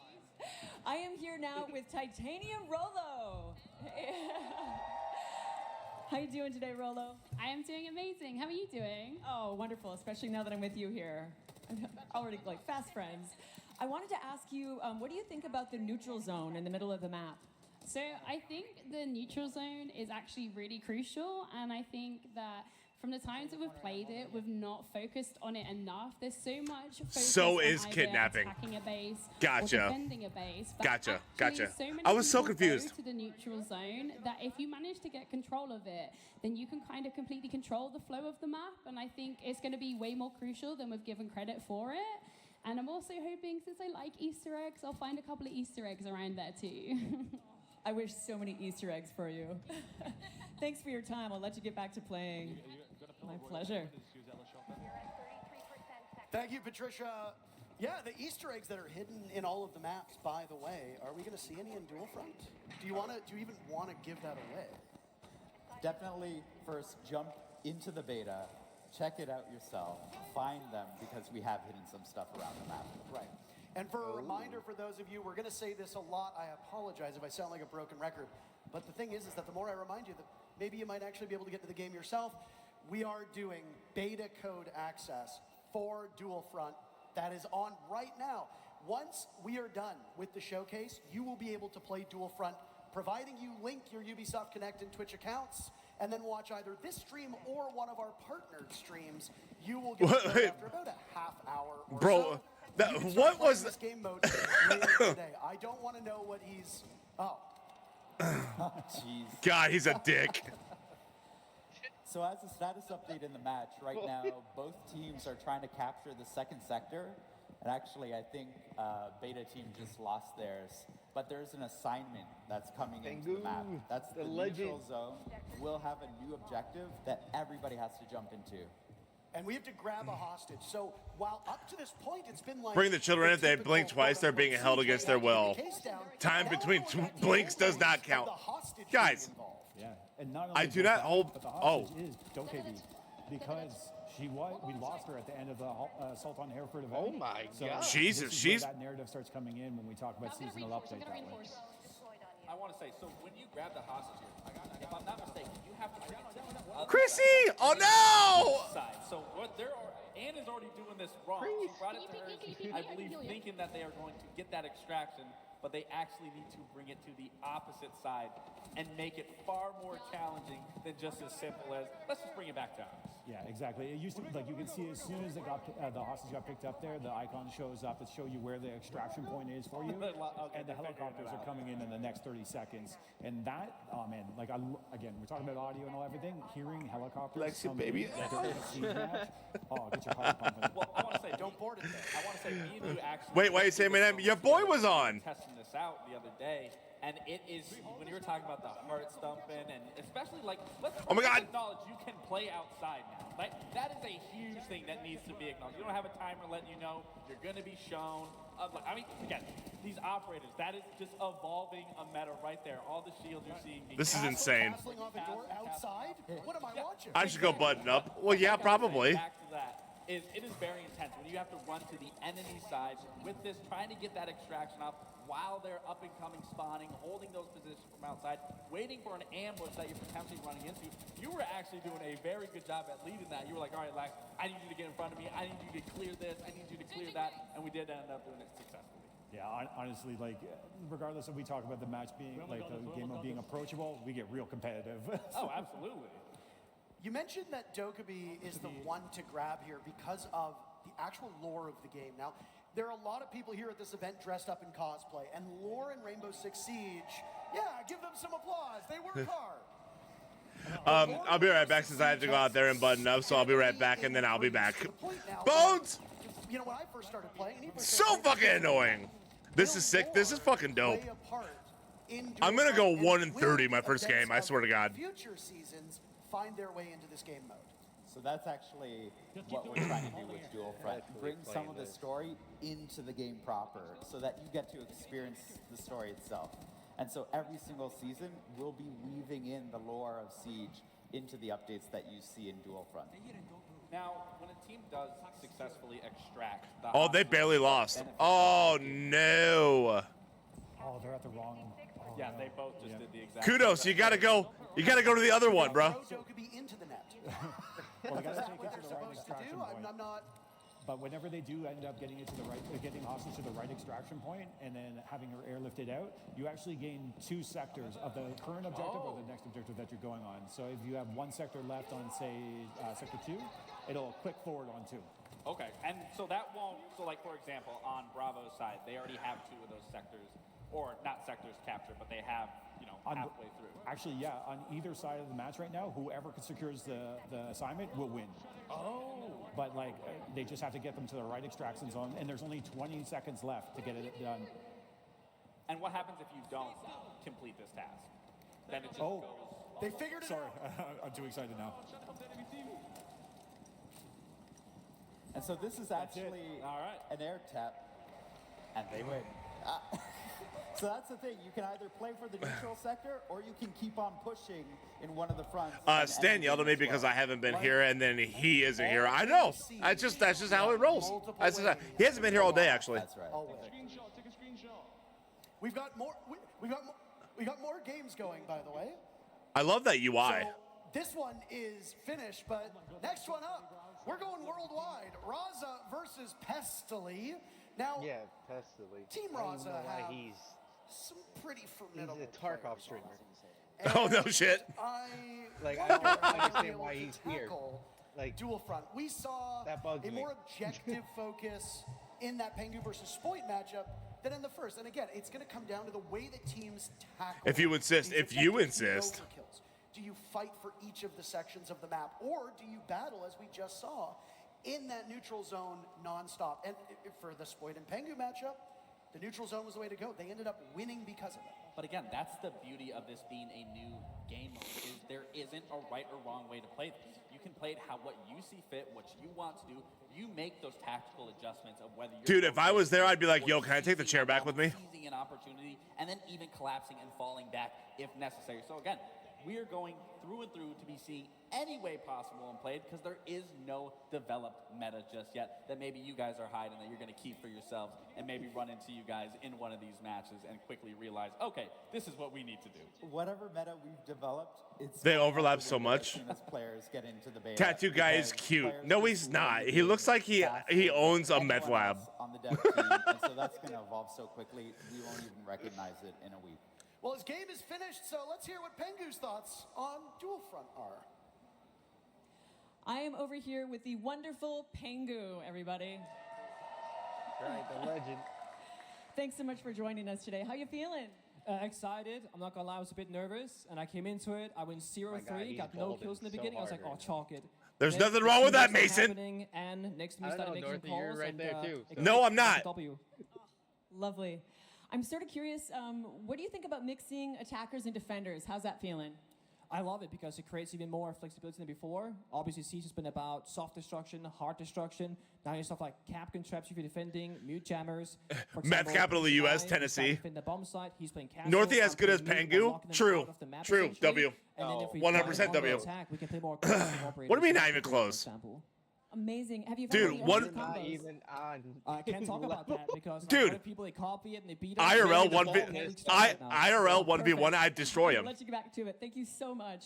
[SPEAKER 3] I am here now with Titanium Rolo. How you doing today, Rolo?
[SPEAKER 11] I am doing amazing. How are you doing?
[SPEAKER 3] Oh, wonderful, especially now that I'm with you here. Already like fast friends. I wanted to ask you, what do you think about the neutral zone in the middle of the map?
[SPEAKER 11] So I think the neutral zone is actually really crucial, and I think that from the times that we've played it, we've not focused on it enough. There's so much focus
[SPEAKER 1] So
[SPEAKER 11] on
[SPEAKER 1] is
[SPEAKER 11] either
[SPEAKER 1] kidnapping.
[SPEAKER 11] attacking a base
[SPEAKER 1] Gotcha.
[SPEAKER 11] or defending a base. But
[SPEAKER 1] Gotcha.
[SPEAKER 11] actually,
[SPEAKER 1] Gotcha.
[SPEAKER 11] So many
[SPEAKER 1] I was so
[SPEAKER 11] people
[SPEAKER 1] confused.
[SPEAKER 11] Go to the neutral zone that if you manage to get control of it, then you can kind of completely control the flow of the map. And I think it's going to be way more crucial than we've given credit for it. And I'm also hoping, since I like Easter eggs, I'll find a couple of Easter eggs around there too.
[SPEAKER 3] I wish so many Easter eggs for you. Thanks for your time. I'll let you get back to playing. My pleasure.
[SPEAKER 4] Thank you, Patricia. Yeah, the Easter eggs that are hidden in all of the maps, by the way, are we going to see any in Dual Front? Do you even want to give that away?
[SPEAKER 7] Definitely first jump into the beta, check it out yourself, find them because we have hidden some stuff around the map.
[SPEAKER 4] Right. And for a reminder for those of you, we're going to say this a lot. I apologize if I sound like a broken record. But the thing is that the more I remind you that maybe you might actually be able to get to the game yourself, we are doing beta code access for Dual Front that is on right now. Once we are done with the showcase, you will be able to play Dual Front, providing you link your Ubisoft Connect and Twitch accounts, and then watch either this stream or one of our partnered streams. You will get to play after about a half hour or
[SPEAKER 1] Bro,
[SPEAKER 4] so. You can start
[SPEAKER 1] what
[SPEAKER 4] playing
[SPEAKER 1] was
[SPEAKER 4] this game mode later today? I don't want to know what he's. Oh.
[SPEAKER 7] Jeez.
[SPEAKER 1] God, he's a dick.
[SPEAKER 7] So as a status update in the match, right now, both teams are trying to capture the second sector, And actually, I think Beta Team just lost theirs. But there's an assignment that's coming into the map. That's the neutral zone. We'll have a new objective that everybody has to jump into.
[SPEAKER 4] And we have to grab a hostage. So while up to this point, it's been like...
[SPEAKER 1] Bring the children in. If they blink twice, they're being held against their will. Time between blinks does not count. Guys.
[SPEAKER 8] Yeah. And not only
[SPEAKER 1] I do not hold...
[SPEAKER 8] But the hostage is Dokkaebi, because we lost her at the end of the Assault on Hereford event.
[SPEAKER 6] Oh my god.
[SPEAKER 1] Jesus,
[SPEAKER 8] this is
[SPEAKER 1] she's...
[SPEAKER 8] where that narrative starts coming in when we talk about seasonal update that way.
[SPEAKER 5] I want to say, so when you grab the hostage here, if I'm not mistaken, you have to bring it to the other
[SPEAKER 1] Chrissy! Oh no!
[SPEAKER 5] side. So what Anne is already doing this wrong. She brought it to her, I believe, thinking that they are going to get that extraction, but they actually need to bring it to the opposite side and make it far more challenging than just as simple as, let's just bring it back to ours.
[SPEAKER 8] Yeah, exactly. It used to, like, you can see as soon as the hostage got picked up there, the icon shows up to show you where the extraction point is for you, and the helicopters are coming in the next 30 seconds. And that, oh man, like, again, we're talking about audio and everything. Hearing helicopters come
[SPEAKER 1] baby.
[SPEAKER 8] in during a siege match, oh, get your heart pumping.
[SPEAKER 5] Well, I want to say, don't board it there. I want to say, me and you actually...
[SPEAKER 1] Wait, why are you saying my name? Your boy was on.
[SPEAKER 5] Testing this out the other day, and it is, when you were talking about the heart stumping, and especially, like, let's
[SPEAKER 1] oh my God.
[SPEAKER 5] acknowledge you can play outside now. Like, that is a huge thing that needs to be acknowledged. You don't have a timer letting you know you're going to be shown. I mean, again, these operators, that is just evolving a meta right there. All the shields you're seeing.
[SPEAKER 1] This is insane.
[SPEAKER 4] Castling off a door outside? What am I watching?
[SPEAKER 1] I should go button up. Well, yeah, probably.
[SPEAKER 5] Back to that. It is very intense when you have to run to the enemy side with this, trying to get that extraction up while they're up and coming, spawning, holding those positions from outside, waiting for an ambush that you're potentially running into. You were actually doing a very good job at leading that. You were like, all right, Lax, I need you to get in front of me. I need you to clear this. I need you to clear that. And we did end up doing it successfully.
[SPEAKER 8] Yeah, honestly, like, regardless if we talk about the match being, like, the game mode being approachable, we get real competitive.
[SPEAKER 5] Oh, absolutely.
[SPEAKER 4] You mentioned that Dokkaebi is the one to grab here because of the actual lore of the game. Now, there are a lot of people here at this event dressed up in cosplay, and lore in Rainbow Six Siege, yeah, give them some applause. They work hard.
[SPEAKER 1] I'll be right back since I have to go out there and button up, so I'll be right back, and then I'll be back. Bones!
[SPEAKER 4] You know, when I first started playing,
[SPEAKER 1] so fucking annoying. This is sick. This is fucking dope. I'm gonna go 1-30 my first game, I swear to God.
[SPEAKER 4] Future seasons find their way into this game mode.
[SPEAKER 7] So that's actually what we're trying to do with Dual Front. Bring some of the story into the game proper so that you get to experience the story itself. And so every single season, we'll be weaving in the lore of Siege into the updates that you see in Dual Front.
[SPEAKER 5] Now, when a team does successfully extract the
[SPEAKER 1] oh, they barely lost. Oh, no.
[SPEAKER 8] Oh, they're at the wrong... Oh,
[SPEAKER 5] yeah,
[SPEAKER 8] no.
[SPEAKER 5] they both just did the exact
[SPEAKER 1] Kudos, you gotta go. You gotta go to the other one, bro.
[SPEAKER 4] Dokkaebi into the net.
[SPEAKER 8] Well, they
[SPEAKER 4] Is
[SPEAKER 8] gotta
[SPEAKER 4] that
[SPEAKER 8] take
[SPEAKER 4] what
[SPEAKER 8] it to
[SPEAKER 4] they're
[SPEAKER 8] the right
[SPEAKER 4] supposed to
[SPEAKER 8] extraction
[SPEAKER 4] do?
[SPEAKER 8] point.
[SPEAKER 4] I'm not...
[SPEAKER 8] But whenever they do end up getting it to the right, getting hostage to the right extraction point, and then having her airlifted out, you actually gain 2 sectors of the current objective or the next objective that you're going on. So if you have 1 sector left on, say, sector 2, it'll click forward on 2.
[SPEAKER 5] Okay, and so that won't, so like, for example, on Bravo's side, they already have 2 of those sectors, or not sectors captured, but they have, you know, halfway through.
[SPEAKER 8] Actually, yeah, on either side of the match right now, whoever secures the assignment will win.
[SPEAKER 5] Oh.
[SPEAKER 8] But, like, they just have to get them to the right extraction zone, and there's only 20 seconds left to get it done.
[SPEAKER 5] And what happens if you don't complete this task? Then it just goes...
[SPEAKER 4] They figured it
[SPEAKER 8] Sorry,
[SPEAKER 4] out.
[SPEAKER 8] I'm too excited now.
[SPEAKER 7] And so this is actually an air tap, and they win. So that's the thing. You can either play for the neutral sector, or you can keep on pushing in one of the fronts.
[SPEAKER 1] Stan yelled at me because I haven't been here, and then he isn't here. I know. That's just how it rolls. He hasn't been here all day, actually.
[SPEAKER 7] That's right.
[SPEAKER 6] Take a screenshot.
[SPEAKER 4] We've got more. We got more games going, by the way.
[SPEAKER 1] I love that UI.
[SPEAKER 4] So this one is finished, but next one up, we're going worldwide. Raza versus Pestily. Now,
[SPEAKER 6] Yeah, Pestily.
[SPEAKER 4] Team
[SPEAKER 6] I don't
[SPEAKER 4] Raza
[SPEAKER 6] know why
[SPEAKER 4] have
[SPEAKER 6] he's
[SPEAKER 4] some pretty formidable
[SPEAKER 6] a Tarkov
[SPEAKER 4] players
[SPEAKER 6] streamer.
[SPEAKER 4] on.
[SPEAKER 1] Oh, no shit.
[SPEAKER 6] Like, I
[SPEAKER 4] wonder
[SPEAKER 6] don't
[SPEAKER 4] how they'll be
[SPEAKER 6] understand
[SPEAKER 4] able
[SPEAKER 6] why
[SPEAKER 4] to
[SPEAKER 6] he's here.
[SPEAKER 4] tackle
[SPEAKER 6] Like,
[SPEAKER 4] Dual Front. We saw
[SPEAKER 6] that bugs
[SPEAKER 4] a
[SPEAKER 6] me.
[SPEAKER 4] more objective focus in that Pengu versus Spoit matchup than in the first. And again, it's going to come down to the way that teams tackle.
[SPEAKER 1] If you insist,
[SPEAKER 4] these
[SPEAKER 1] if you
[SPEAKER 4] objectives.
[SPEAKER 1] insist.
[SPEAKER 4] Overkills. Do you fight for each of the sections of the map, or do you battle, as we just saw, in that neutral zone nonstop. And for the Spoid and Pengu matchup, the neutral zone was the way to go. They ended up winning because of it.
[SPEAKER 5] But again, that's the beauty of this being a new game mode, is there isn't a right or wrong way to play this. You can play it what you see fit, what you want to do. You make those tactical adjustments of whether you're...
[SPEAKER 1] Dude, if I was there, I'd be like, yo, can I take the chair back with me?
[SPEAKER 5] Seizing an opportunity, and then even collapsing and falling back if necessary. So again, we are going through and through to be seeing any way possible and played, because there is no developed meta just yet that maybe you guys are hiding, that you're going to keep for yourselves, and maybe run into you guys in one of these matches and quickly realize, okay, this is what we need to do.
[SPEAKER 7] Whatever meta we've developed,
[SPEAKER 1] they overlap so much.
[SPEAKER 7] Players get into the beta.
[SPEAKER 1] Tattoo guy is cute. No, he's not. He looks like he owns a meth lab.
[SPEAKER 7] On the dev team, and so that's going to evolve so quickly, we won't even recognize it in a week.
[SPEAKER 4] Well, his game is finished, so let's hear what Pengu's thoughts on Dual Front are.
[SPEAKER 3] I am over here with the wonderful Pengu, everybody.
[SPEAKER 2] Right, the legend.
[SPEAKER 3] Thanks so much for joining us today. How you feeling?
[SPEAKER 12] Excited. I'm not gonna lie, I was a bit nervous, and I came into it. I went 0-3, got no kills in the beginning. I was like, oh, chalk it.
[SPEAKER 1] There's nothing wrong with that, Mason.
[SPEAKER 12] And next to me started making calls.
[SPEAKER 2] You're right there too. So.
[SPEAKER 1] No, I'm not.
[SPEAKER 3] Lovely. I'm sort of curious, what do you think about mixing attackers and defenders? How's that feeling?
[SPEAKER 12] I love it because it creates even more flexibility than before. Obviously, Siege has been about soft destruction, hard destruction. Now you have stuff like Capcan traps if you're defending, mute jammers.
[SPEAKER 1] Meth capital of the U.S., Tennessee.
[SPEAKER 12] The bomb site. He's playing
[SPEAKER 1] Northy as good as Pengu? True. True. W.
[SPEAKER 12] And then if we
[SPEAKER 1] 100% W.
[SPEAKER 12] Attack, we can play more
[SPEAKER 1] what do you mean not even close?
[SPEAKER 3] Amazing. Have you
[SPEAKER 1] Dude, one
[SPEAKER 2] not even on.
[SPEAKER 12] I can't talk about that because
[SPEAKER 1] dude,
[SPEAKER 12] people they copy it and they beat it.
[SPEAKER 1] IRL 1v1, I'd destroy him.
[SPEAKER 3] I'll let you get back to it. Thank you so much.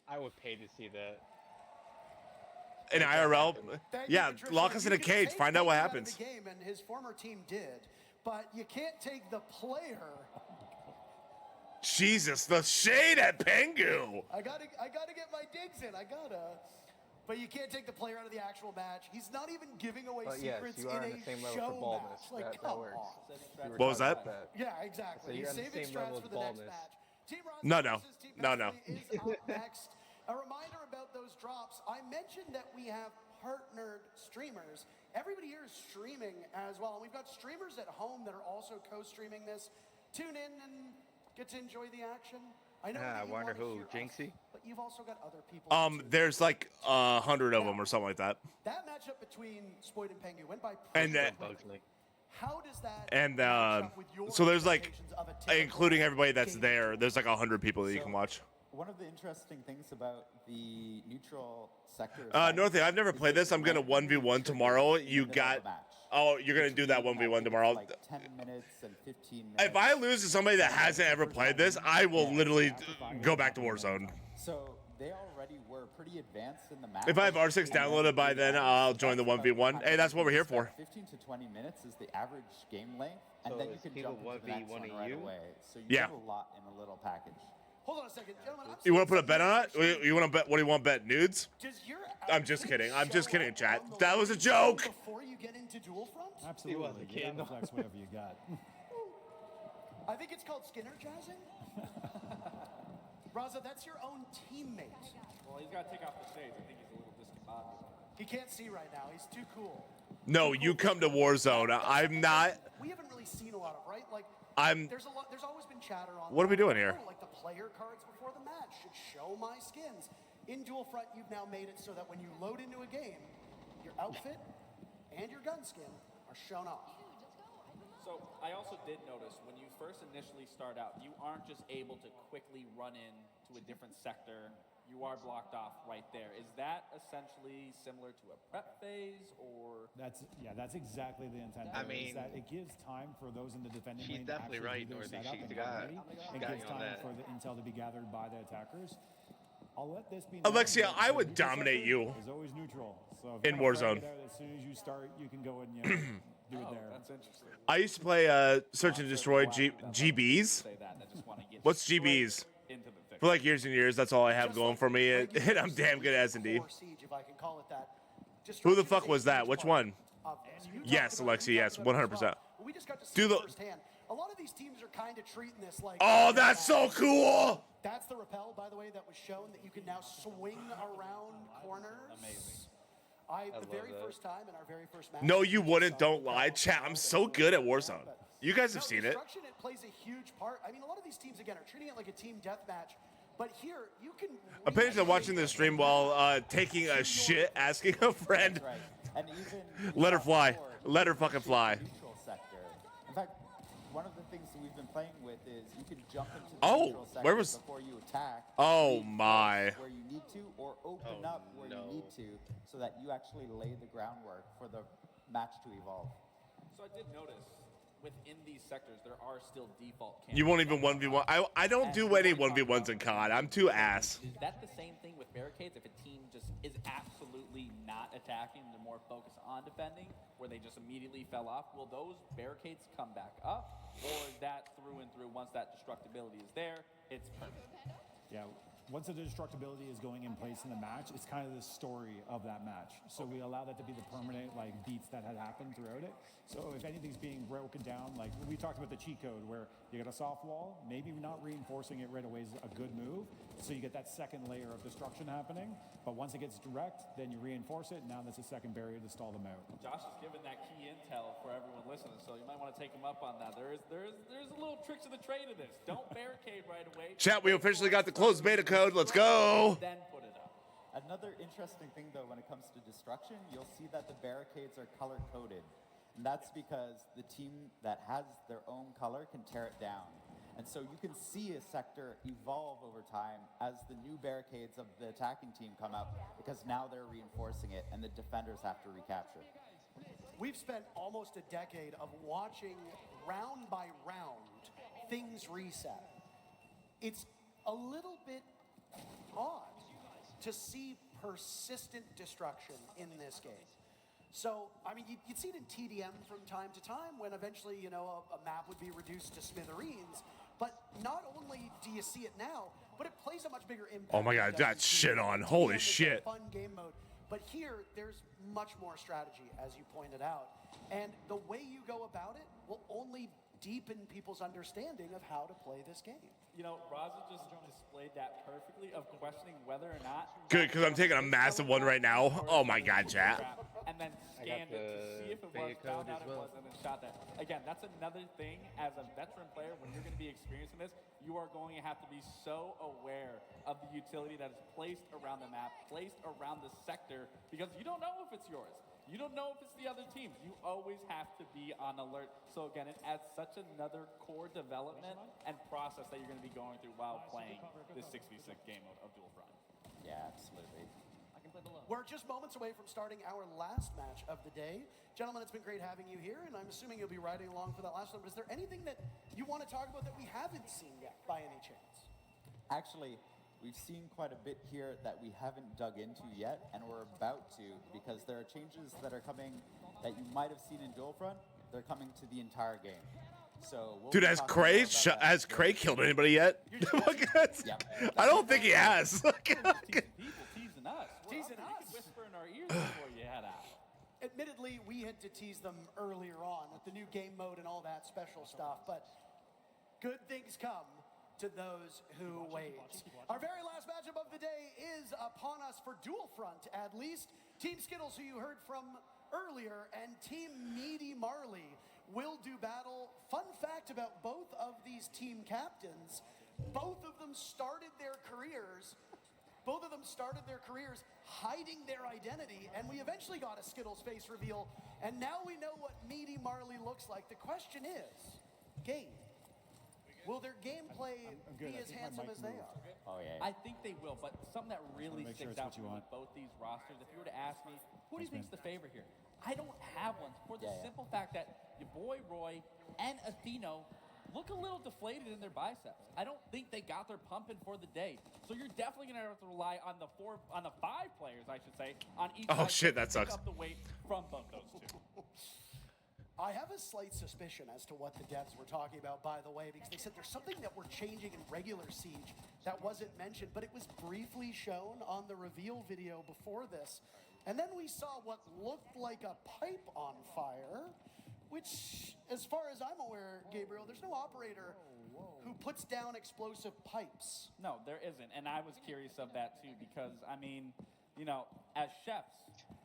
[SPEAKER 2] I would pay to see that.
[SPEAKER 1] In IRL, yeah, lock us in a cage, find out what happens.
[SPEAKER 4] The game, and his former team did, but you can't take the player.
[SPEAKER 1] Jesus, the shade at Pengu.
[SPEAKER 4] I gotta get my digs in. But you can't take the player out of the actual match. He's not even giving away secrets in a show match. Like, come on.
[SPEAKER 1] What was that?
[SPEAKER 4] Yeah, exactly. He's saving strats for the next match. Team
[SPEAKER 1] No.
[SPEAKER 4] is up next. A reminder about those drops. I mentioned that we have partnered streamers. Everybody here is streaming as well. And we've got streamers at home that are also co-streaming this. Tune in and get to enjoy the action. I know
[SPEAKER 2] I wonder who, Jinxie?
[SPEAKER 4] But you've also got other people.
[SPEAKER 1] There's like 100 of them or something like that.
[SPEAKER 4] That matchup between Spoid and Pengu went by.
[SPEAKER 1] And
[SPEAKER 2] bugs me.
[SPEAKER 4] How does that?
[SPEAKER 1] And so there's like, including everybody that's there, there's like 100 people that you can watch.
[SPEAKER 7] One of the interesting things about the neutral sector.
[SPEAKER 1] Northy, I've never played this. I'm gonna 1v1 tomorrow. You got. Oh, you're gonna do that 1v1 tomorrow.
[SPEAKER 7] Like 10 minutes and 15 minutes.
[SPEAKER 1] If I lose to somebody that hasn't ever played this, I will literally go back to Warzone.
[SPEAKER 7] So they already were pretty advanced in the map.
[SPEAKER 1] If I have R6 downloaded by then, I'll join the 1v1. Hey, that's what we're here for.
[SPEAKER 7] 15 to 20 minutes is the average game length, and then you can jump into the next one right away. So you get a lot in a little package.
[SPEAKER 4] Hold on a second, gentlemen.
[SPEAKER 1] You want to put a bet on it? You want to bet? What do you want to bet? Nudes? I'm just kidding. I'm just kidding, chat. That was a joke.
[SPEAKER 4] Before you get into Dual Front?
[SPEAKER 8] Absolutely. You gotta flex whatever you got.
[SPEAKER 4] I think it's called Skinner jazzing. Raza, that's your own teammate.
[SPEAKER 5] Well, he's got to take off the shades. I think he's a little discombobulated.
[SPEAKER 4] He can't see right now. He's too cool.
[SPEAKER 1] No, you come to Warzone. I'm not.
[SPEAKER 4] We haven't really seen a lot of, right? Like, there's always been chatter on.
[SPEAKER 1] What are we doing here?
[SPEAKER 4] Like the player cards before the match should show my skins. In Dual Front, you've now made it so that when you load into a game, your outfit and your gun skin are shown off.
[SPEAKER 5] So I also did notice when you first initially start out, you aren't just able to quickly run in to a different sector. You are blocked off right there. Is that essentially similar to a prep phase, or?
[SPEAKER 8] That's exactly the intent.
[SPEAKER 2] I mean,
[SPEAKER 8] that it gives time for those in the defending lane
[SPEAKER 2] she's definitely right, Northy. She's got
[SPEAKER 8] it gives time for the intel to be gathered by the attackers. I'll let this be.
[SPEAKER 1] Alexia, I would dominate you.
[SPEAKER 8] Is always neutral. So
[SPEAKER 1] in Warzone.
[SPEAKER 8] As soon as you start, you can go and do it there.
[SPEAKER 5] That's interesting.
[SPEAKER 1] I used to play Search and Destroy GBs. What's GBs? For like years and years, that's all I have going for me, and I'm damn good at S&D. Who the fuck was that? Which one? Yes, Alexia, yes, 100%. Do the.
[SPEAKER 4] A lot of these teams are kind of treating this like.
[SPEAKER 1] Oh, that's so cool!
[SPEAKER 4] That's the rappel, by the way, that was shown that you can now swing around corners.
[SPEAKER 5] Amazing.
[SPEAKER 4] The
[SPEAKER 2] love
[SPEAKER 4] very
[SPEAKER 2] that.
[SPEAKER 4] first time in our very first match.
[SPEAKER 1] No, you
[SPEAKER 4] we
[SPEAKER 1] wouldn't.
[SPEAKER 4] saw
[SPEAKER 1] Don't
[SPEAKER 4] the
[SPEAKER 1] lie.
[SPEAKER 4] Battle
[SPEAKER 1] Chat, I'm
[SPEAKER 4] Royale
[SPEAKER 1] so
[SPEAKER 4] and
[SPEAKER 1] good at
[SPEAKER 4] Fortnite,
[SPEAKER 1] Warzone.
[SPEAKER 4] but-
[SPEAKER 1] You guys have
[SPEAKER 4] No,
[SPEAKER 1] seen it.
[SPEAKER 4] destruction, it plays a huge part. I mean, a lot of these teams, again, are treating it like a team deathmatch. But here, you can...
[SPEAKER 1] Apparently, I'm watching the stream while taking a shit, asking a friend.
[SPEAKER 7] That's right. And even
[SPEAKER 1] Let her fly.
[SPEAKER 7] before,
[SPEAKER 1] Let her
[SPEAKER 7] you can
[SPEAKER 1] fucking
[SPEAKER 7] shape
[SPEAKER 1] fly.
[SPEAKER 7] the neutral sector. In fact, one of the things that we've been playing with is you can jump into the
[SPEAKER 1] Oh,
[SPEAKER 7] neutral sector
[SPEAKER 1] where was-
[SPEAKER 7] before you attack.
[SPEAKER 1] Oh,
[SPEAKER 7] reinforce
[SPEAKER 1] my.
[SPEAKER 7] Where you need to, or open
[SPEAKER 2] Oh,
[SPEAKER 7] up where
[SPEAKER 2] no.
[SPEAKER 7] you need to, so that you actually lay the groundwork for the match to evolve.
[SPEAKER 5] So I did notice within these sectors there are still default cameras.
[SPEAKER 1] You won't even 1v1. I don't do any 1v1s in COD. I'm too ass.
[SPEAKER 5] Is that the same thing with barricades? If a team just is absolutely not attacking, they're more focused on defending, where they just immediately fell off, will those barricades come back up? Or is that through and through, once that destructibility is there, it's permanent?
[SPEAKER 8] Yeah, once the destructibility is going in place in the match, it's kind of the story of that match. So we allow that to be the permanent like beats that had happened throughout it. So if anything's being broken down, like we talked about the cheat code where you get a soft wall, maybe not reinforcing it right away is a good move. So you get that second layer of destruction happening. But once it gets direct, then you reinforce it. And now that's a second barrier to stall them out.
[SPEAKER 5] Josh is giving that key intel for everyone listening, so you might want to take him up on that. There's a little tricks of the trade of this. Don't barricade right away.
[SPEAKER 1] Chat, we officially got the closed beta code. Let's go.
[SPEAKER 5] Then put it up.
[SPEAKER 7] Another interesting thing, though, when it comes to destruction, you'll see that the barricades are color-coded. And that's because the team that has their own color can tear it down. And so you can see a sector evolve over time as the new barricades of the attacking team come out, because now they're reinforcing it and the defenders have to recapture.
[SPEAKER 4] We've spent almost a decade of watching round by round things reset. It's a little bit odd to see persistent destruction in this game. So, I mean, you'd see it in TDM from time to time when eventually, you know, a map would be reduced to smithereens. But not only do you see it now, but it plays a much bigger impact.
[SPEAKER 1] Oh my God,
[SPEAKER 4] than
[SPEAKER 1] that's
[SPEAKER 4] WCC.
[SPEAKER 1] shit on.
[SPEAKER 4] TDM
[SPEAKER 1] Holy
[SPEAKER 4] is a
[SPEAKER 1] shit.
[SPEAKER 4] Fun game mode. But here, there's much more strategy, as you pointed out. And the way you go about it will only deepen people's understanding of how to play this game.
[SPEAKER 5] You know, Raza just displayed that perfectly of questioning whether or not...
[SPEAKER 1] Good, because I'm taking a massive one right now. Oh my God, chat.
[SPEAKER 5] And then scanned it to see if it was, found out it was, and then shot that. Again, that's another thing as a veteran player, when you're going to be experiencing this, you are going to have to be so aware of the utility that is placed around the map, placed around the sector, because you don't know if it's yours. You don't know if it's the other teams. You always have to be on alert. So again, it adds such another core development and process that you're going to be going through while playing this 6v6 game of Dual Front.
[SPEAKER 7] Yeah, absolutely.
[SPEAKER 4] We're just moments away from starting our last match of the day. Gentlemen, it's been great having you here, and I'm assuming you'll be riding along for that last one. But is there anything that you want to talk about that we haven't seen yet, by any chance?
[SPEAKER 7] Actually, we've seen quite a bit here that we haven't dug into yet, and we're about to, because there are changes that are coming that you might have seen in Dual Front. They're coming to the entire game. So we'll
[SPEAKER 1] Dude,
[SPEAKER 7] be
[SPEAKER 1] has
[SPEAKER 7] talking more
[SPEAKER 1] Cray
[SPEAKER 7] about that
[SPEAKER 1] has Cray killed anybody yet? I don't think he has.
[SPEAKER 5] People teasing us.
[SPEAKER 4] Teasing us.
[SPEAKER 5] You could whisper in our ears before you head out.
[SPEAKER 4] Admittedly, we had to tease them earlier on with the new game mode and all that special stuff, but good things come to those who wait. Our very last matchup of the day is upon us for Dual Front, at least. Team Skittles, who you heard from earlier, and Team Meaty Marley will do battle. Fun fact about both of these team captains, both of them started their careers hiding their identity, and we eventually got a Skittles face reveal, and now we know what Meaty Marley looks like. The question is, Gabe, will their gameplay be as handsome as they are?
[SPEAKER 7] Oh, yeah.
[SPEAKER 5] I think they will, but something that really
[SPEAKER 8] make sure
[SPEAKER 5] sticks
[SPEAKER 8] it's
[SPEAKER 5] out
[SPEAKER 8] what you
[SPEAKER 5] to me
[SPEAKER 8] want.
[SPEAKER 5] with both these rosters, if you were to ask me, who do you
[SPEAKER 8] Thanks,
[SPEAKER 5] think's the favorite here? I don't have one, for the simple fact that your boy Roy and Atheno look a little deflated in their biceps. I don't think they got their pumping for the day. So you're definitely going to have to rely on the five players, I should say, on each
[SPEAKER 1] Oh,
[SPEAKER 5] side
[SPEAKER 1] shit,
[SPEAKER 5] to
[SPEAKER 1] that
[SPEAKER 5] pick
[SPEAKER 1] sucks.
[SPEAKER 5] up the weight from both those two.
[SPEAKER 4] I have a slight suspicion as to what the devs were talking about, by the way, because they said there's something that we're changing in regular Siege that wasn't mentioned, but it was briefly shown on the reveal video before this. And then we saw what looked like a pipe on fire, which, as far as I'm aware, Gabriel, there's no operator who puts down explosive pipes.
[SPEAKER 5] No, there isn't. And I was curious of that too because, I mean, you know, as chefs,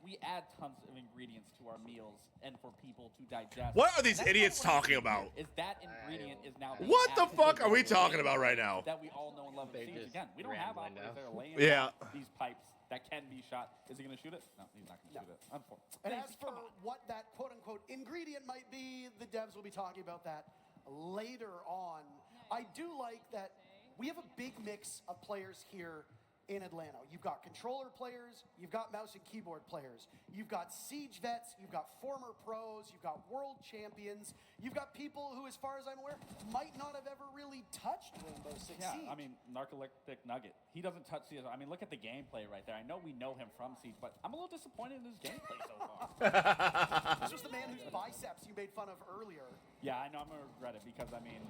[SPEAKER 5] we add tons of ingredients to our meals and for people to digest.
[SPEAKER 1] What are these idiots talking about?
[SPEAKER 5] Is that ingredient is now being
[SPEAKER 1] What the
[SPEAKER 5] added to
[SPEAKER 1] fuck
[SPEAKER 5] the
[SPEAKER 1] are we
[SPEAKER 5] ingredients
[SPEAKER 1] talking about right now?
[SPEAKER 5] that we all know and love
[SPEAKER 2] They
[SPEAKER 5] in Siege.
[SPEAKER 2] just
[SPEAKER 5] Again, we don't have
[SPEAKER 2] rambling
[SPEAKER 5] operators that are laying
[SPEAKER 1] Yeah.
[SPEAKER 5] down these pipes that can be shot. Is he going to shoot it? No, he's not going to shoot it. Unfortunately.
[SPEAKER 4] And as for what that quote-unquote ingredient might be, the devs will be talking about that later on. I do like that we have a big mix of players here in Atlanta. You've got controller players, you've got mouse and keyboard players, you've got Siege vets, you've got former pros, you've got world champions, you've got people who, as far as I'm aware, might not have ever really touched Rainbow Six
[SPEAKER 5] Yeah,
[SPEAKER 4] Siege.
[SPEAKER 5] I mean, Narcoleptic Nugget. He doesn't touch Siege. I mean, look at the gameplay right there. I know we know him from Siege, but I'm a little disappointed in his gameplay so far.
[SPEAKER 4] This was the man whose biceps you made fun of earlier.
[SPEAKER 5] Yeah, I know. I'm going to regret it because, I mean,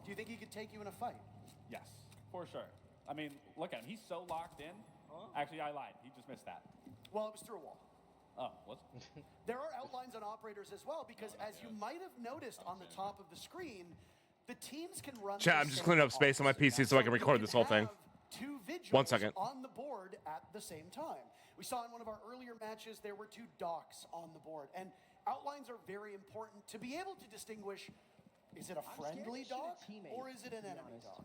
[SPEAKER 4] Do you think he could take you in a fight?
[SPEAKER 5] yes, for sure. I mean, look at him. He's so locked in. Actually, I lied. He just missed that.
[SPEAKER 4] Well, it was through a wall.
[SPEAKER 5] Oh, what?
[SPEAKER 4] There are outlines on operators as well, because as you might have noticed on the top of the screen, the teams can run.
[SPEAKER 1] Chat,
[SPEAKER 4] the
[SPEAKER 1] I'm just
[SPEAKER 4] same
[SPEAKER 1] cleaning up space on my
[SPEAKER 4] ops.
[SPEAKER 1] PC so I can record this whole thing.
[SPEAKER 4] Have two vigils
[SPEAKER 1] 1 second.
[SPEAKER 4] on the board at the same time. We saw in one of our earlier matches there were two docks on the board, and outlines are very important to be able to distinguish: is it a friendly dock or is it an enemy dock?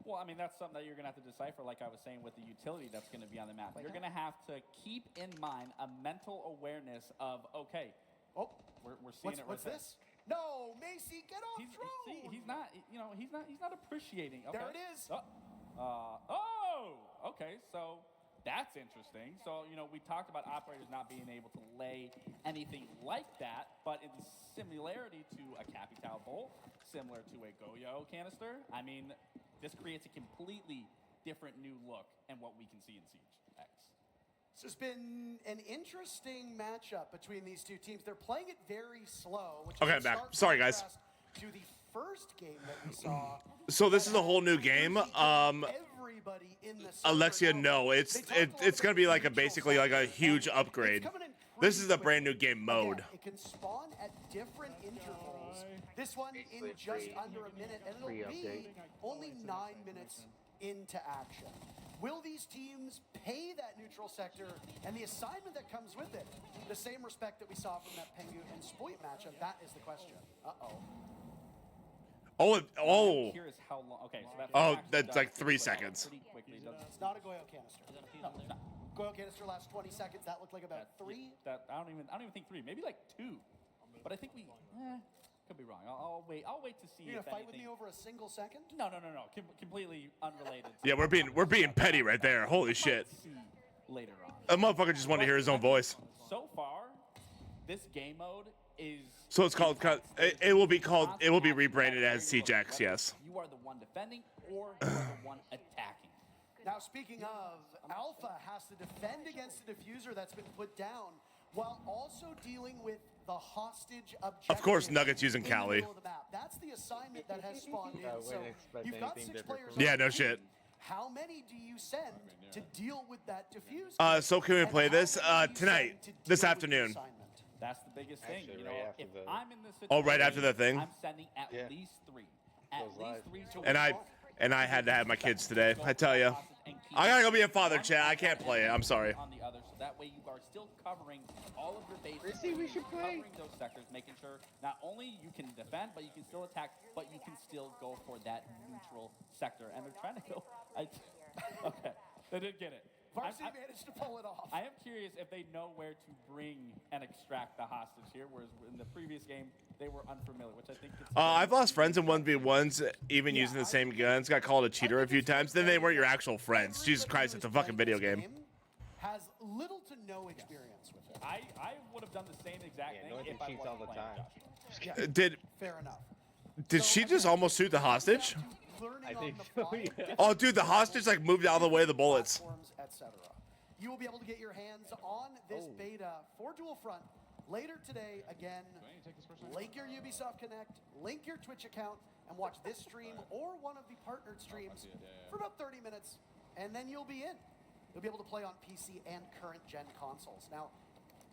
[SPEAKER 5] Well, I mean, that's something that you're going to have to decipher, like I was saying, with the utility that's going to be on the map. You're going to have to keep in mind a mental awareness of, okay, we're seeing it right
[SPEAKER 4] What's
[SPEAKER 5] there.
[SPEAKER 4] this? No, Macy, get off
[SPEAKER 5] He's,
[SPEAKER 4] drone!
[SPEAKER 5] see, he's not, you know, he's not appreciating. Okay.
[SPEAKER 4] There it is.
[SPEAKER 5] Okay, so that's interesting. So, you know, we talked about operators not being able to lay anything like that, but in similarity to a Capital Bolt, similar to a Goyo canister, I mean, this creates a completely different new look and what we can see in Siege X.
[SPEAKER 4] This has been an interesting matchup between these two teams. They're playing it very slow. Which
[SPEAKER 1] Okay,
[SPEAKER 4] is
[SPEAKER 1] I'm back.
[SPEAKER 4] stark
[SPEAKER 1] Sorry, guys.
[SPEAKER 4] contrast to the first game that we saw.
[SPEAKER 1] So this is a whole new game.
[SPEAKER 4] Everybody in the
[SPEAKER 1] Alexia, no, it's gonna be like basically like a huge upgrade. This is a brand new game mode.
[SPEAKER 4] It can spawn at different intervals. This one in just under a minute, and it'll be only 9 minutes into action. Will these teams pay that neutral sector and the assignment that comes with it the same respect that we saw from that Pengu and Spoit matchup? That is the question.
[SPEAKER 1] Oh.
[SPEAKER 5] Curious how long. Okay, so that
[SPEAKER 1] Oh,
[SPEAKER 5] actually
[SPEAKER 1] that's
[SPEAKER 5] does
[SPEAKER 1] like
[SPEAKER 5] pretty
[SPEAKER 1] 3
[SPEAKER 5] quick,
[SPEAKER 1] seconds.
[SPEAKER 5] pretty quickly, doesn't it?
[SPEAKER 4] It's not a Goyo canister.
[SPEAKER 5] No, it's not.
[SPEAKER 4] Goyo canister lasts 20 seconds. That looked like about 3.
[SPEAKER 5] That I don't even think 3, maybe like 2. But I think we could be wrong. I'll wait to see.
[SPEAKER 4] You're
[SPEAKER 5] if
[SPEAKER 4] gonna fight with
[SPEAKER 5] anything-
[SPEAKER 4] me over a single second?
[SPEAKER 5] No. Completely unrelated.
[SPEAKER 1] Yeah, we're being petty right there. Holy shit.
[SPEAKER 5] See later on.
[SPEAKER 1] A motherfucker just wanted to hear his own voice.
[SPEAKER 5] So far, this game mode is.
[SPEAKER 1] So it's called. It will be rebranded as Siege X. Yes.
[SPEAKER 5] You are the one defending, or you are the one attacking.
[SPEAKER 4] Now, speaking of, Alpha has to defend against the diffuser that's been put down, while also dealing with the hostage objective.
[SPEAKER 1] Of course, Nuggets using
[SPEAKER 4] in the
[SPEAKER 1] Cali.
[SPEAKER 4] middle of the map. That's the assignment that has spawned in. So you've got 6 players.
[SPEAKER 1] Yeah,
[SPEAKER 4] on
[SPEAKER 1] no
[SPEAKER 4] the
[SPEAKER 1] shit.
[SPEAKER 4] team. How many do you send to deal with that diffuser?
[SPEAKER 1] So can we
[SPEAKER 4] And
[SPEAKER 1] play
[SPEAKER 4] how
[SPEAKER 1] this
[SPEAKER 4] many do you
[SPEAKER 1] tonight,
[SPEAKER 4] send to deal
[SPEAKER 1] this
[SPEAKER 4] with the
[SPEAKER 1] afternoon?
[SPEAKER 4] assignment?
[SPEAKER 5] That's the biggest thing.
[SPEAKER 2] Actually,
[SPEAKER 5] You know,
[SPEAKER 2] right after
[SPEAKER 5] if
[SPEAKER 2] the-
[SPEAKER 5] I'm in this situation,
[SPEAKER 1] Oh, right after the thing?
[SPEAKER 5] I'm sending at least 3. At
[SPEAKER 2] Goes
[SPEAKER 5] least
[SPEAKER 2] live.
[SPEAKER 5] 3 to
[SPEAKER 1] And I had to have my kids today. I tell you, I gotta go be a father, chat. I can't play it. I'm sorry.
[SPEAKER 5] On the other, so that way you are still covering all of your bases.
[SPEAKER 2] Rissy, we should play.
[SPEAKER 5] Covering those sectors, making sure not only you can defend, but you can still attack, but you can still go for that neutral sector. And they're trying to go. Okay, they did get it.
[SPEAKER 4] Varsity managed to pull it off.
[SPEAKER 5] I am curious if they know where to bring and extract the hostage here, whereas in the previous game they were unfamiliar, which I think it's.
[SPEAKER 1] I've lost friends in 1v1s, even using the same guns. Got called a cheater a few times. Then they weren't your actual friends. Jesus Christ, it's a fucking video game.
[SPEAKER 4] Has little to no experience with it.
[SPEAKER 5] I would have done the same exact
[SPEAKER 2] Yeah,
[SPEAKER 5] thing
[SPEAKER 2] Northern
[SPEAKER 5] if I
[SPEAKER 2] cheats
[SPEAKER 5] wasn't
[SPEAKER 2] all the
[SPEAKER 5] playing
[SPEAKER 2] time.
[SPEAKER 5] Josh.
[SPEAKER 4] Fair enough.
[SPEAKER 1] Did she just almost shoot the hostage?
[SPEAKER 2] I think so, yeah.
[SPEAKER 1] Oh, dude, the hostage like moved out of the way of the bullets.
[SPEAKER 4] Etc. You will be able to get your hands on this beta for Dual Front later today. Again, link your Ubisoft Connect, link your Twitch account, and watch this stream or one of the partnered streams for about 30 minutes, and then you'll be in. You'll be able to play on PC and current gen consoles. Now,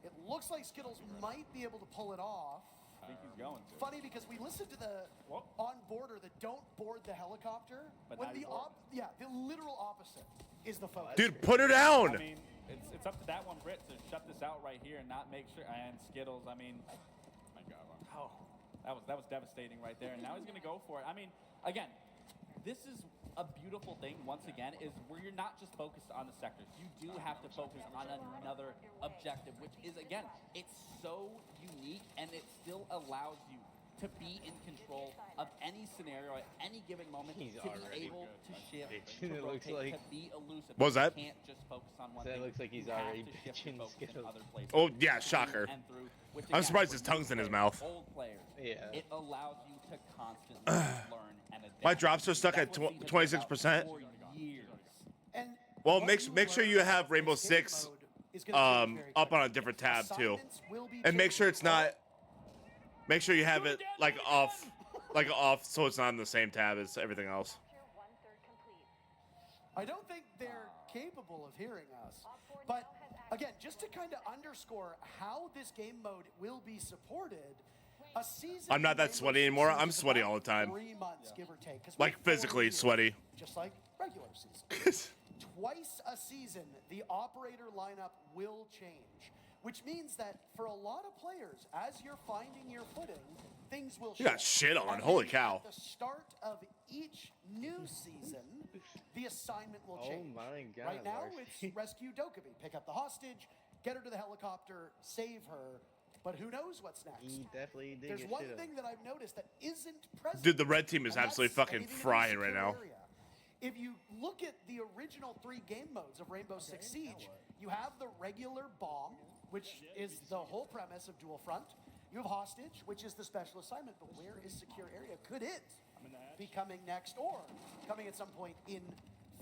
[SPEAKER 4] it looks like Skittles might be able to pull it off.
[SPEAKER 5] I think he's going to.
[SPEAKER 4] Funny because we listened to the on-boarder that don't board the helicopter.
[SPEAKER 5] But
[SPEAKER 4] when
[SPEAKER 5] now you
[SPEAKER 4] the
[SPEAKER 5] board.
[SPEAKER 4] the literal opposite is the focus.
[SPEAKER 1] Dude, put her down.
[SPEAKER 5] I mean, it's up to that one Brit to shut this out right here and not make sure. And Skittles, I mean, my God, oh, that was devastating right there. And now he's gonna go for it. I mean, again, this is a beautiful thing. Once again, is where you're not just focused on the sectors. You do have to focus on another objective, which is again, it's so unique and it still allows you to be in control of any scenario at any given moment, to be able to shift, to
[SPEAKER 6] It looks
[SPEAKER 5] rotate,
[SPEAKER 6] like-
[SPEAKER 5] to be elusive.
[SPEAKER 1] What was that?
[SPEAKER 5] You can't just focus on one
[SPEAKER 6] That
[SPEAKER 5] thing.
[SPEAKER 6] looks like he's
[SPEAKER 5] You have
[SPEAKER 6] already
[SPEAKER 5] to shift
[SPEAKER 6] bitching
[SPEAKER 5] your focus in
[SPEAKER 6] Skittles.
[SPEAKER 5] other places.
[SPEAKER 1] Oh, yeah,
[SPEAKER 5] Through
[SPEAKER 1] shocker.
[SPEAKER 5] and through, which,
[SPEAKER 1] I'm
[SPEAKER 5] again,
[SPEAKER 1] surprised
[SPEAKER 5] when
[SPEAKER 1] his
[SPEAKER 5] you
[SPEAKER 1] tongue's in his
[SPEAKER 5] play
[SPEAKER 1] mouth.
[SPEAKER 5] Old players,
[SPEAKER 6] Yeah.
[SPEAKER 5] it allows you to constantly learn and adapt.
[SPEAKER 1] My drops are stuck
[SPEAKER 5] That's
[SPEAKER 1] at
[SPEAKER 5] what Siege has been
[SPEAKER 1] 26%.
[SPEAKER 5] about for years.
[SPEAKER 4] And
[SPEAKER 1] Well,
[SPEAKER 4] what
[SPEAKER 1] make sure you
[SPEAKER 4] learn
[SPEAKER 1] have
[SPEAKER 4] about
[SPEAKER 1] Rainbow
[SPEAKER 4] this game
[SPEAKER 1] Six
[SPEAKER 4] mode is gonna change very
[SPEAKER 1] up on a
[SPEAKER 4] quickly.
[SPEAKER 1] different tab too,
[SPEAKER 4] Assignments will be
[SPEAKER 1] and make sure it's
[SPEAKER 4] changing.
[SPEAKER 1] not. Make sure you have it like off, so it's not on the same tab as everything else.
[SPEAKER 4] I don't think they're capable of hearing us. But again, just to kind of underscore how this game mode will be supported, a season.
[SPEAKER 1] I'm not
[SPEAKER 4] in
[SPEAKER 1] that
[SPEAKER 4] Rainbow
[SPEAKER 1] sweaty
[SPEAKER 4] Six
[SPEAKER 1] anymore.
[SPEAKER 4] Siege
[SPEAKER 1] I'm
[SPEAKER 4] is
[SPEAKER 1] sweaty
[SPEAKER 4] about
[SPEAKER 1] all the time.
[SPEAKER 4] 3 months, give or take. 'cause
[SPEAKER 1] Like
[SPEAKER 4] we're 4
[SPEAKER 1] physically
[SPEAKER 4] years,
[SPEAKER 1] sweaty.
[SPEAKER 4] Just like regular season. Twice a season, the operator lineup will change, which means that for a lot of players, as you're finding your footing, things will
[SPEAKER 1] You got
[SPEAKER 4] shift.
[SPEAKER 1] shit on.
[SPEAKER 4] And
[SPEAKER 1] Holy
[SPEAKER 4] then
[SPEAKER 1] cow.
[SPEAKER 4] At the start of each new season, the assignment will
[SPEAKER 6] Oh
[SPEAKER 4] change.
[SPEAKER 6] my God,
[SPEAKER 4] Right now,
[SPEAKER 6] Larcy.
[SPEAKER 4] it's rescue Dokkaebi, pick up the hostage, get her to the helicopter, save her. But who knows what's next?
[SPEAKER 6] He definitely did
[SPEAKER 4] There's
[SPEAKER 6] get
[SPEAKER 4] one
[SPEAKER 6] shit on.
[SPEAKER 4] thing that I've noticed that isn't present.
[SPEAKER 1] Dude, the red team is
[SPEAKER 4] and
[SPEAKER 1] absolutely
[SPEAKER 4] that's
[SPEAKER 1] fucking
[SPEAKER 4] anything to do with
[SPEAKER 1] frying right
[SPEAKER 4] secure
[SPEAKER 1] now.
[SPEAKER 4] area. If you look at the original 3 game modes of Rainbow Six Siege, you have the regular bomb, which is the whole premise of Dual Front. You have hostage, which is the special assignment. But where is secure area? Could it be coming next or coming at some point in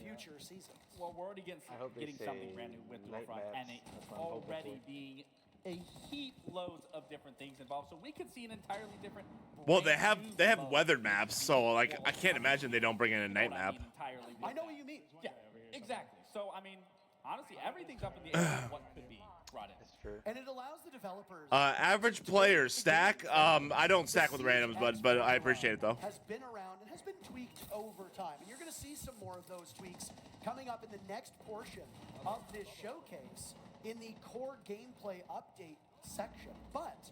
[SPEAKER 4] future seasons?
[SPEAKER 5] Well, we're already getting
[SPEAKER 6] I hope they
[SPEAKER 5] getting something
[SPEAKER 6] say
[SPEAKER 5] brand new with Dual
[SPEAKER 6] night
[SPEAKER 5] Front,
[SPEAKER 6] maps.
[SPEAKER 5] and it
[SPEAKER 6] That's what I'm hoping
[SPEAKER 5] already
[SPEAKER 6] for.
[SPEAKER 5] being a heap loads of different things involved. So we could see an entirely different.
[SPEAKER 1] Well, they
[SPEAKER 5] brand
[SPEAKER 1] have
[SPEAKER 5] new mode.
[SPEAKER 1] weathered maps, so like I can't imagine they don't bring in a
[SPEAKER 5] You know
[SPEAKER 1] night
[SPEAKER 5] what
[SPEAKER 1] map.
[SPEAKER 5] I mean entirely with
[SPEAKER 4] I know
[SPEAKER 5] that.
[SPEAKER 4] what you mean.
[SPEAKER 5] Yeah, exactly. So I mean, honestly, everything's up in the air. What could be brought in?
[SPEAKER 6] That's true.
[SPEAKER 4] And it allows the developers.
[SPEAKER 1] Average players stack. I don't stack with randoms, but I appreciate it though.
[SPEAKER 4] Has been around and has been tweaked over time. And you're going to see some more of those tweaks coming up in the next portion of this showcase in the core gameplay update section. But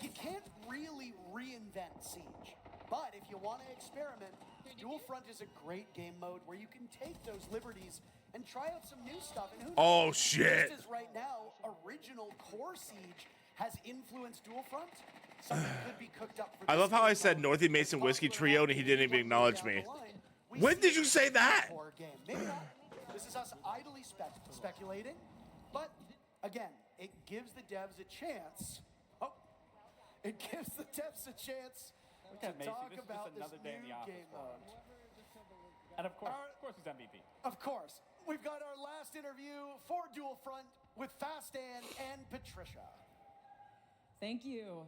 [SPEAKER 4] you can't really reinvent Siege. But if you want to experiment, Dual Front is a great game mode where you can take those liberties and try out some new stuff. And who knows,
[SPEAKER 1] Oh shit!
[SPEAKER 4] just as right now, original core Siege has influenced Dual Front. Something could be cooked up for
[SPEAKER 1] I
[SPEAKER 4] this
[SPEAKER 1] love how I
[SPEAKER 4] game
[SPEAKER 1] said
[SPEAKER 4] mode.
[SPEAKER 1] Northy Mason Whiskey Trio and he didn't even acknowledge me. When did you say that?
[SPEAKER 4] Core game. Maybe not. This is us idly speculating, but again, it gives the devs a chance. Oh, it gives the devs a chance
[SPEAKER 5] Look
[SPEAKER 4] to
[SPEAKER 5] at Macy.
[SPEAKER 4] talk
[SPEAKER 5] This is just
[SPEAKER 4] about this
[SPEAKER 5] another day in
[SPEAKER 4] new
[SPEAKER 5] the office
[SPEAKER 4] game
[SPEAKER 5] for him.
[SPEAKER 4] mode.
[SPEAKER 5] And of course, he's MVP.
[SPEAKER 4] Of course, we've got our last interview for Dual Front with Fastan and Patricia.
[SPEAKER 3] Thank you.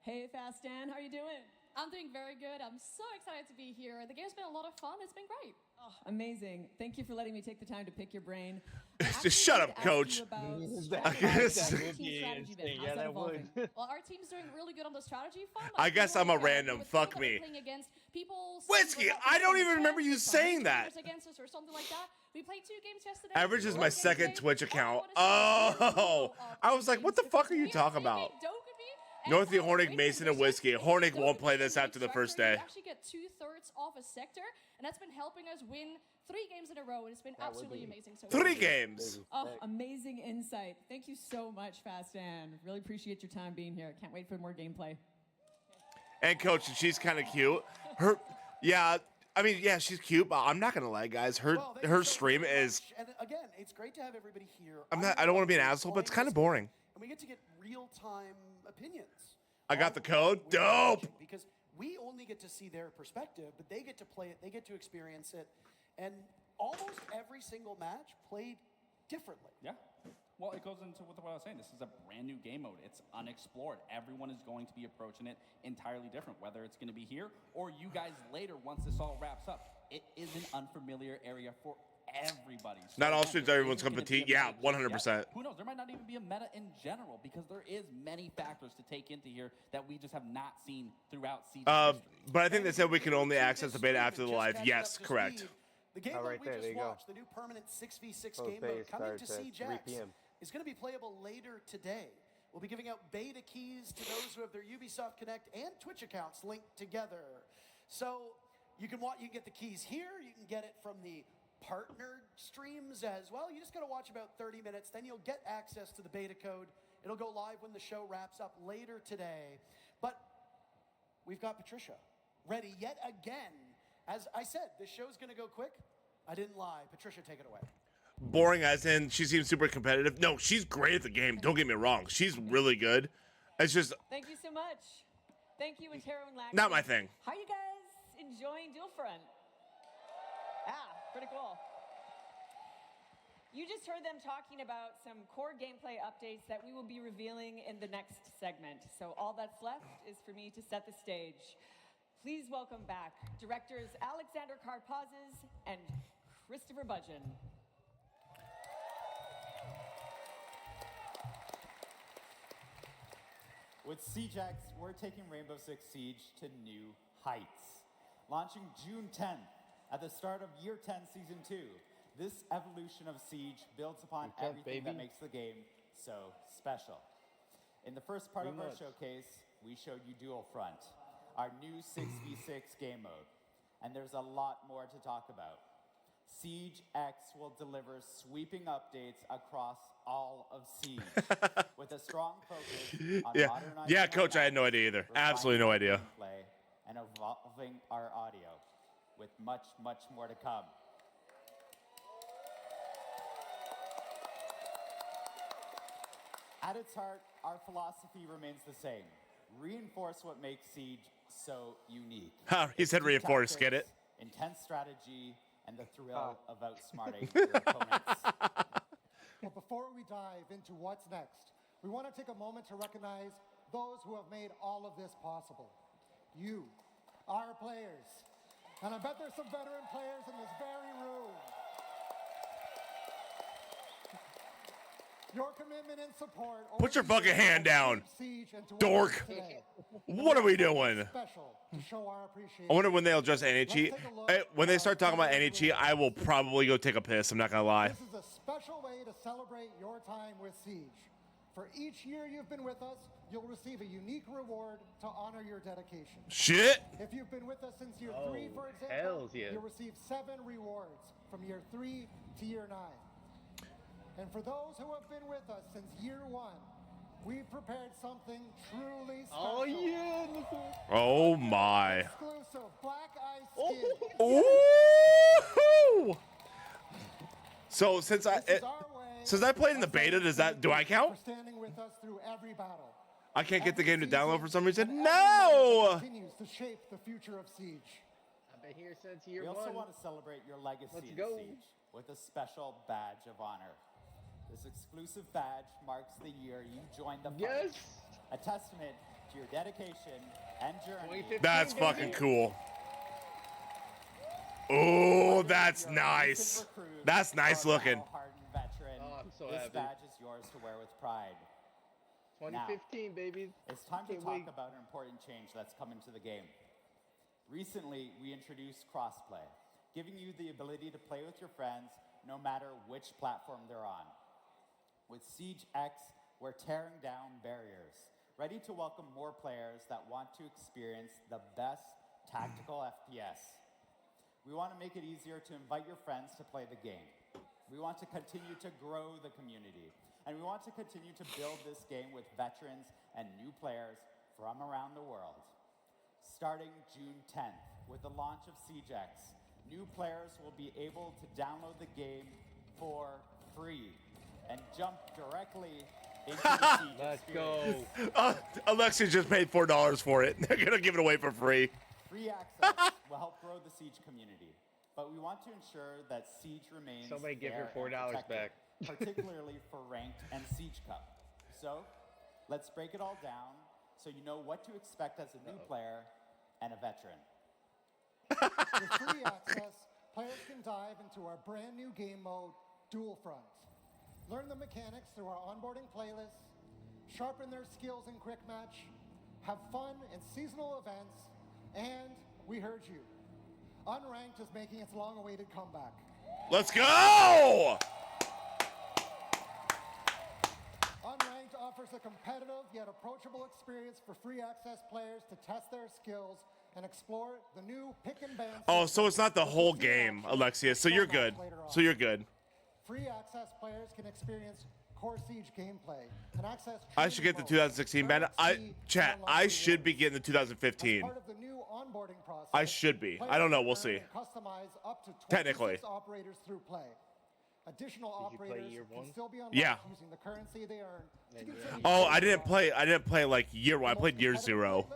[SPEAKER 3] Hey, Fastan, how are you doing?
[SPEAKER 11] I'm doing very good. I'm so excited to be here. The game's been a lot of fun. It's been great.
[SPEAKER 3] Oh, amazing. Thank you for letting me take the time to pick your brain.
[SPEAKER 1] Just shut up, coach.
[SPEAKER 11] That
[SPEAKER 6] would be insane. Yeah, that would.
[SPEAKER 11] Well, our team's doing really good on the strategy front.
[SPEAKER 1] I guess I'm a random. Fuck me. Whiskey, I don't even remember you saying that.
[SPEAKER 11] Against us or something like that. We played 2 games yesterday.
[SPEAKER 1] Average is my
[SPEAKER 11] One game
[SPEAKER 1] second
[SPEAKER 11] today.
[SPEAKER 1] Twitch account.
[SPEAKER 11] All I wanna say is
[SPEAKER 1] Oh, I was like, what the fuck are you talking about? Northy, Hornick, Mason, and Whiskey. Hornick won't play this after the first day.
[SPEAKER 11] We actually get 2/3 off a sector, and that's been helping us win 3 games in a row, and it's been absolutely amazing. So
[SPEAKER 1] 3 games.
[SPEAKER 3] Oh, amazing insight. Thank you so much, Fastan. Really appreciate your time being here. Can't wait for more gameplay.
[SPEAKER 1] And coach, she's kind of cute. Her, yeah. I mean, yeah, she's cute, but I'm not gonna lie, guys. Her
[SPEAKER 4] Well, thank
[SPEAKER 1] her
[SPEAKER 4] you so
[SPEAKER 1] stream
[SPEAKER 4] very
[SPEAKER 1] is.
[SPEAKER 4] much. And again, it's great to have everybody here.
[SPEAKER 1] I don't want to be an asshole, but it's kind of boring.
[SPEAKER 4] And we get to get real-time opinions.
[SPEAKER 1] I got the
[SPEAKER 4] on
[SPEAKER 1] code.
[SPEAKER 4] what we're
[SPEAKER 1] Dope.
[SPEAKER 4] watching, because we only get to see their perspective, but they get to play it, they get to experience it, and almost every single match played differently.
[SPEAKER 5] Yeah. Well, it goes into what I was saying. This is a brand new game mode. It's unexplored. Everyone is going to be approaching it entirely different, whether it's going to be here or you guys later once this all wraps up. It is an unfamiliar area for everybody. So
[SPEAKER 1] Not all
[SPEAKER 5] again,
[SPEAKER 1] streams,
[SPEAKER 5] there
[SPEAKER 1] everyone's
[SPEAKER 5] isn't gonna
[SPEAKER 1] compete.
[SPEAKER 5] be a
[SPEAKER 1] Yeah,
[SPEAKER 5] meta just
[SPEAKER 1] 100%.
[SPEAKER 5] yet. Who knows? There might not even be a meta in general because there is many factors to take into here that we just have not seen throughout Siege history.
[SPEAKER 1] But I think they said we can only access the beta after the live. Yes, correct.
[SPEAKER 4] The game
[SPEAKER 2] right
[SPEAKER 4] that we
[SPEAKER 2] there, there
[SPEAKER 4] just
[SPEAKER 2] you go.
[SPEAKER 4] watched, the new permanent 6v6
[SPEAKER 2] Both
[SPEAKER 4] game
[SPEAKER 2] days
[SPEAKER 4] mode coming to
[SPEAKER 2] starts at
[SPEAKER 4] Siege
[SPEAKER 2] 3
[SPEAKER 4] X
[SPEAKER 2] p.m.
[SPEAKER 4] is going to be playable later today. We'll be giving out beta keys to those who have their Ubisoft Connect and Twitch accounts linked together. So you can get the keys here. You can get it from the partnered streams as well. You just got to watch about 30 minutes. Then you'll get access to the beta code. It'll go live when the show wraps up later today. But we've got Patricia ready yet again. As I said, this show's going to go quick. I didn't lie. Patricia, take it away.
[SPEAKER 1] Boring as in she seems super competitive. No, she's great at the game. Don't get me wrong. She's really good. It's just
[SPEAKER 3] Thank you so much. Thank you, Otero and Lax.
[SPEAKER 1] not my thing.
[SPEAKER 3] How you guys enjoying Dual Front? Pretty cool. You just heard them talking about some core gameplay updates that we will be revealing in the next segment. So all that's left is for me to set the stage. Please welcome back directors Alexander Karpazes and Christopher Budgeon.
[SPEAKER 7] With Siege X, we're taking Rainbow Six Siege to new heights. Launching June 10th at the start of Year 10 Season 2, this evolution of Siege builds upon everything that makes the game so special. In the first part of our showcase, we showed you Dual Front, our new 6v6 game mode. And there's a lot more to talk about. Siege X will deliver sweeping updates across all of Siege with a strong focus on modernizing
[SPEAKER 1] Yeah,
[SPEAKER 7] our
[SPEAKER 1] coach, I had no
[SPEAKER 7] maps,
[SPEAKER 1] idea either.
[SPEAKER 7] refining
[SPEAKER 1] Absolutely no
[SPEAKER 7] our
[SPEAKER 1] idea.
[SPEAKER 7] gameplay, and evolving our audio with much, much more to come. At its heart, our philosophy remains the same. Reinforce what makes Siege so unique.
[SPEAKER 1] He said reinforce, get it?
[SPEAKER 7] Intense strategy and the thrill of outsmarting your opponents.
[SPEAKER 13] But before we dive into what's next, we want to take a moment to recognize those who have made all of this possible. You, our players. And I bet there's some veteran players in this very room. Your commitment and support.
[SPEAKER 1] Put your fucking hand down, dork. What are we doing? I wonder when they'll address NHE. When they start talking about NHE, I will probably go take a piss. I'm not gonna lie.
[SPEAKER 13] This is a special way to celebrate your time with Siege. For each year you've been with us, you'll receive a unique reward to honor your dedication.
[SPEAKER 1] Shit.
[SPEAKER 13] If you've been with us since year 3, for example, you'll receive 7 rewards from year 3 to year 9. And for those who have been with us since year 1, we've prepared something truly special.
[SPEAKER 2] Oh yeah!
[SPEAKER 1] Oh my.
[SPEAKER 13] Exclusive black ice skin.
[SPEAKER 1] Ooh! So since I played in the beta, do I count?
[SPEAKER 13] For standing with us through every battle.
[SPEAKER 1] I can't get the game to download for some reason. No.
[SPEAKER 13] Continues to shape the future of Siege.
[SPEAKER 2] I've been here since year 1.
[SPEAKER 7] We also want to celebrate your legacy in Siege with a special badge of honor. This exclusive badge marks the year you joined the fight. A testament to your dedication and journey.
[SPEAKER 1] That's fucking cool. Oh, that's nice. That's nice looking.
[SPEAKER 7] Veteran,
[SPEAKER 2] I'm so
[SPEAKER 7] this
[SPEAKER 2] happy.
[SPEAKER 7] badge is yours to wear with pride.
[SPEAKER 2] 2015, baby.
[SPEAKER 7] It's time to talk about an important change that's come into the game. Recently, we introduced crossplay, giving you the ability to play with your friends no matter which platform they're on. With Siege X, we're tearing down barriers, ready to welcome more players that want to experience the best tactical FPS. We want to make it easier to invite your friends to play the game. We want to continue to grow the community, and we want to continue to build this game with veterans and new players from around the world. Starting June 10th, with the launch of Siege X, new players will be able to download the game for free and jump directly into the Siege experience.
[SPEAKER 2] Go.
[SPEAKER 1] Alexia just paid $4 for it. They're gonna give it away for free.
[SPEAKER 7] Free access will help grow the Siege community, but we want to ensure that Siege remains
[SPEAKER 2] Somebody give her
[SPEAKER 7] fair and
[SPEAKER 2] $4
[SPEAKER 7] protected,
[SPEAKER 2] back.
[SPEAKER 7] particularly for Ranked and Siege Cup. So, let's break it all down so you know what to expect as a new player and a veteran.
[SPEAKER 13] With free access, players can dive into our brand new game mode, Dual Front. Learn the mechanics through our onboarding playlists, sharpen their skills in quick match, have fun in seasonal events, and we heard you. Unranked is making its long-awaited comeback.
[SPEAKER 1] Let's go!
[SPEAKER 13] Unranked offers a competitive yet approachable experience for free access players to test their skills and explore the new pick and ban.
[SPEAKER 1] Oh, so it's not the whole game, Alexia. So you're good. So you're good.
[SPEAKER 13] Free access players can experience core Siege gameplay and access.
[SPEAKER 1] I should get the 2016 ban. I should be getting the 2015.
[SPEAKER 13] Part of the new onboarding process,
[SPEAKER 1] I should be. I don't know. We'll see.
[SPEAKER 13] Customize up to 26
[SPEAKER 1] Technically.
[SPEAKER 13] operators through play. Additional operators can still be unlocked
[SPEAKER 1] Yeah.
[SPEAKER 13] using the currency they earn. To continue
[SPEAKER 1] Oh, I didn't play like year one. I played year zero.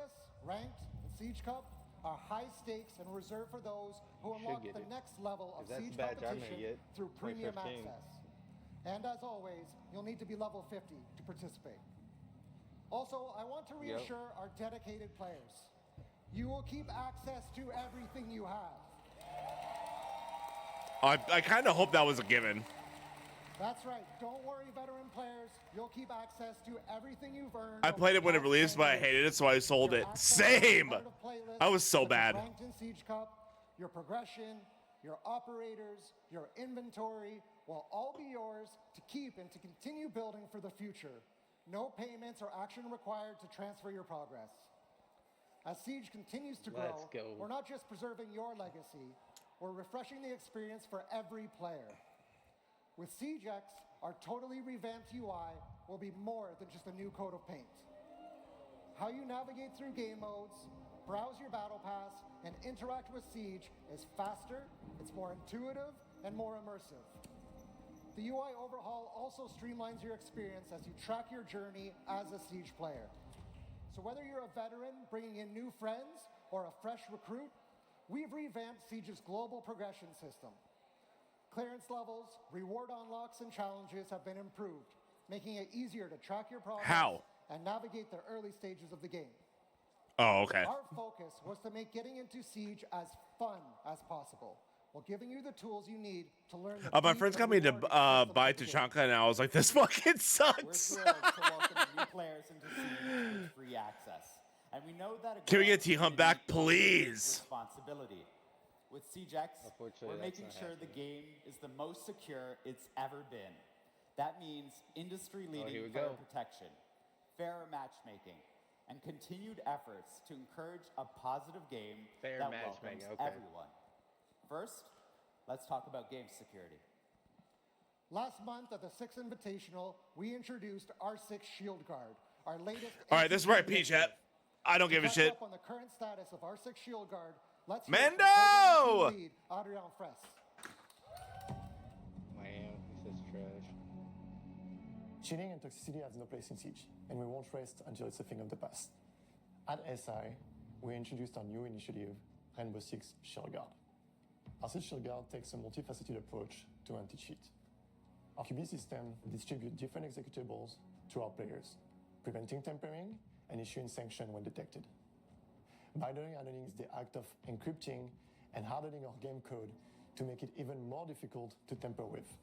[SPEAKER 13] Ranked and Siege Cup are high stakes and reserved for those who unlock the next level of Siege competition through premium access. And as always, you'll need to be level 50 to participate. Also, I want to reassure our dedicated players. You will keep access to everything you have.
[SPEAKER 1] I kind of hope that was a given.
[SPEAKER 13] That's right. Don't worry, veteran players. You'll keep access to everything you've earned.
[SPEAKER 1] I played it when it released, but I hated it, so I sold it. Same! I was so bad.
[SPEAKER 13] Ranked in Siege Cup, your progression, your operators, your inventory will all be yours to keep and to continue building for the future. No payments or action required to transfer your progress. As Siege continues to grow, we're not just preserving your legacy, we're refreshing the experience for every player. With SiegeX, our totally revamped UI will be more than just a new coat of paint. How you navigate through game modes, browse your battle pass, and interact with Siege is faster, it's more intuitive, and more immersive. The UI overhaul also streamlines your experience as you track your journey as a Siege player. So whether you're a veteran bringing in new friends or a fresh recruit, we've revamped Siege's global progression system. Clearance levels, reward unlocks, and challenges have been improved, making it easier to track your progress and navigate the early stages of the game.
[SPEAKER 1] Oh, okay.
[SPEAKER 13] Our focus was to make getting into Siege as fun as possible, while giving you the tools you need to learn the
[SPEAKER 1] My friends got me to buy Tachanka, and I was like, this fucking sucks.
[SPEAKER 7] We're thrilled to welcome new players into Siege with free access. And we know that
[SPEAKER 1] Can we get T-Hump back, please?
[SPEAKER 7] Responsibility. With SiegeX, we're making sure the game is the most secure it's ever been. That means industry-leading player protection, fairer matchmaking, and continued efforts to encourage a positive game that welcomes everyone. First, let's talk about game security.
[SPEAKER 13] Last month at the 6th Invitational, we introduced R6 Shield Guard, our latest.
[SPEAKER 1] All right, this is where I peach at. I don't give a shit.
[SPEAKER 13] Up on the current status of R6 Shield Guard, let's
[SPEAKER 1] Mendo!
[SPEAKER 13] lead Adrian Fress.
[SPEAKER 2] Man, this is trash.
[SPEAKER 14] Cheating and toxicity has no place in Siege, and we won't rest until it's a thing of the past. At SI, we introduced our new initiative, Rainbow Six Shield Guard. Our Siege Shield Guard takes a multifaceted approach to anti-cheat. Our QB system distributes different executables to our players, preventing tampering and issuing sanctions when detected. Binary hardening is the act of encrypting and hardening our game code to make it even more difficult to tamper with.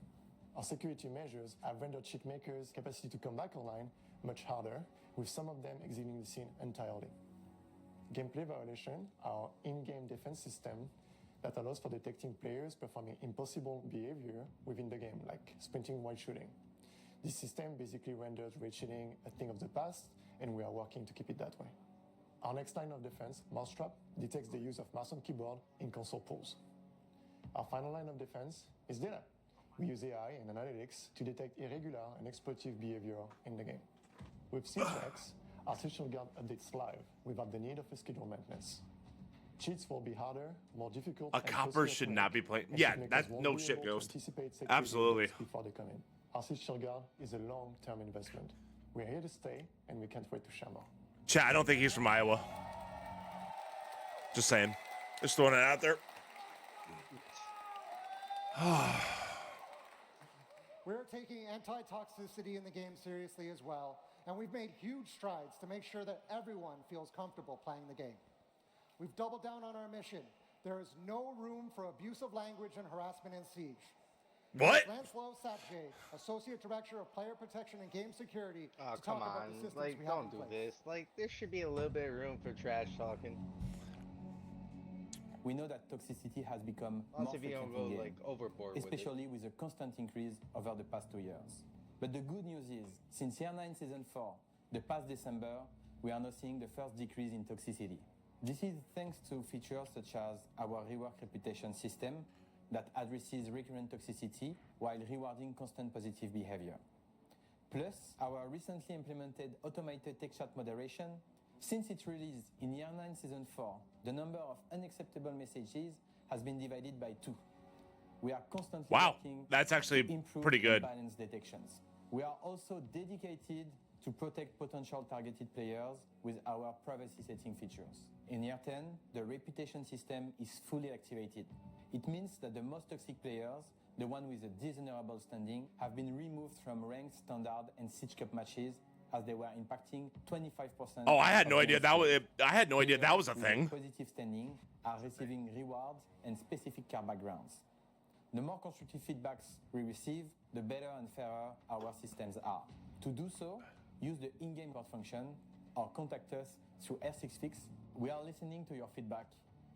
[SPEAKER 14] Our security measures have rendered cheat makers' capacity to come back online much harder, with some of them exiting the scene entirely. Gameplay violation, our in-game defense system that allows for detecting players performing impossible behavior within the game, like sprinting while shooting. This system basically renders raid cheating a thing of the past, and we are working to keep it that way. Our next line of defense, Mousetrap, detects the use of mouse and keyboard in console pools. Our final line of defense is data. We use AI and analytics to detect irregular and exploitative behavior in the game. With SiegeX, our Siege Shield Guard updates live without the need of a scheduled maintenance. Cheats will be harder, more difficult.
[SPEAKER 1] A copper should not be playing. Yeah, that's no shit, Ghost. Absolutely.
[SPEAKER 14] Before they come in. Our Siege Shield Guard is a long-term investment. We're here to stay, and we can't wait to share more.
[SPEAKER 1] Chat, I don't think he's from Iowa. Just saying. Just throwing it out there.
[SPEAKER 13] We're taking anti-toxicity in the game seriously as well, and we've made huge strides to make sure that everyone feels comfortable playing the game. We've doubled down on our mission There is no room for abusive language and harassment in Siege.
[SPEAKER 1] What?
[SPEAKER 13] Lancelot Satjay, Associate Director of Player Protection and Game Security,
[SPEAKER 2] Oh,
[SPEAKER 13] to
[SPEAKER 2] come
[SPEAKER 13] talk about
[SPEAKER 2] on.
[SPEAKER 13] the systems
[SPEAKER 2] Like,
[SPEAKER 13] we have
[SPEAKER 2] don't
[SPEAKER 13] in
[SPEAKER 2] do
[SPEAKER 13] place.
[SPEAKER 2] this. Like, there should be a little bit of room for trash talking.
[SPEAKER 15] We know that toxicity has become
[SPEAKER 2] Unless
[SPEAKER 15] more
[SPEAKER 2] if you don't
[SPEAKER 15] frequent
[SPEAKER 2] go,
[SPEAKER 15] in
[SPEAKER 2] like,
[SPEAKER 15] game,
[SPEAKER 2] overboard with it.
[SPEAKER 15] especially with a constant increase over the past 2 years. But the good news is, since Year 9 Season 4, the past December, we are now seeing the first decrease in toxicity. This is thanks to features such as our rework reputation system that addresses recurrent toxicity while rewarding constant positive behavior. Plus, our recently implemented automated text chat moderation. Since its release in Year 9 Season 4, the number of unacceptable messages has been divided by 2. We are constantly working
[SPEAKER 1] that's actually
[SPEAKER 15] to improve
[SPEAKER 1] pretty good.
[SPEAKER 15] balance detections. We are also dedicated to protect potential targeted players with our privacy setting features. In Year 10, the reputation system is fully activated. It means that the most toxic players, the one with a dishonorable standing, have been removed from ranked, standard, and Siege Cup matches as they were impacting 25%.
[SPEAKER 1] Oh, I had no
[SPEAKER 15] of
[SPEAKER 1] idea
[SPEAKER 15] games
[SPEAKER 1] that was.
[SPEAKER 15] played.
[SPEAKER 1] I had no idea that was a
[SPEAKER 15] Players
[SPEAKER 1] thing.
[SPEAKER 15] with positive standing are receiving rewards and specific car backgrounds. The more constructive feedbacks we receive, the better and fairer our systems are. To do so, use the in-game code function or contact us through R6Fix. We are listening to your feedback,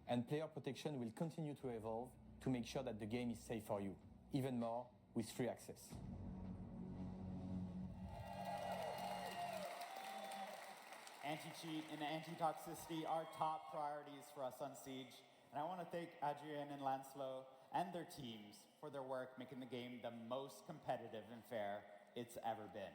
[SPEAKER 15] and player protection will continue to evolve to make sure that the game is safe for you, even more with free access.
[SPEAKER 7] Anti-cheat and anti-toxicity are top priorities for us on Siege. And I want to thank Adrian and Lancelot and their teams for their work making the game the most competitive and fair it's ever been.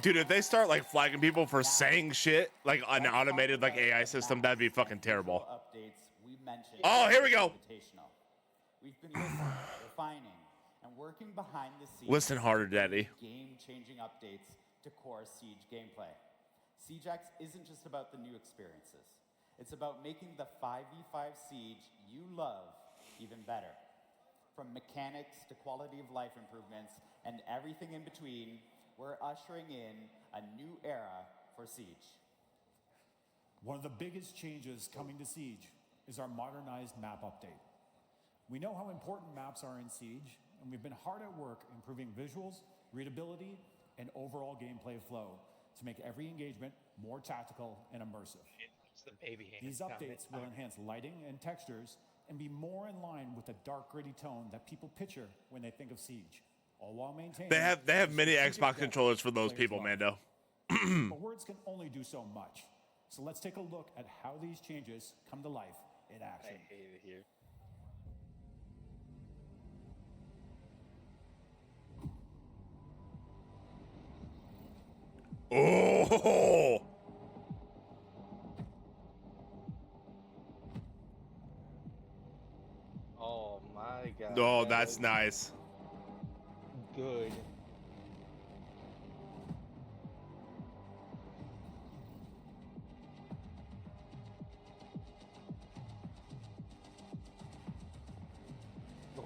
[SPEAKER 1] Dude, if they start like flagging people for saying shit like an automated like AI system, that'd be fucking terrible.
[SPEAKER 7] Updates we mentioned.
[SPEAKER 1] Oh, here we go.
[SPEAKER 7] We've been listening, refining, and working behind the scenes.
[SPEAKER 1] Listen harder, Daddy.
[SPEAKER 7] Game-changing updates to core Siege gameplay. SiegeX isn't just about the new experiences. It's about making the 5v5 Siege you love even better. From mechanics to quality of life improvements and everything in between, we're ushering in a new era for Siege.
[SPEAKER 8] One of the biggest changes coming to Siege is our modernized map update. We know how important maps are in Siege, and we've been hard at work improving visuals, readability, and overall gameplay flow to make every engagement more tactical and immersive.
[SPEAKER 6] It's the baby hand.
[SPEAKER 8] These updates will enhance lighting and textures and be more in line with the dark, gritty tone that people picture when they think of Siege, all while maintaining...
[SPEAKER 1] They have many Xbox controllers for those people, Mando.
[SPEAKER 8] But words can only do so much. So let's take a look at how these changes come to life in action.
[SPEAKER 2] I hate it here.
[SPEAKER 1] Oh!
[SPEAKER 2] Oh my god.
[SPEAKER 1] Oh, that's nice.
[SPEAKER 2] Good.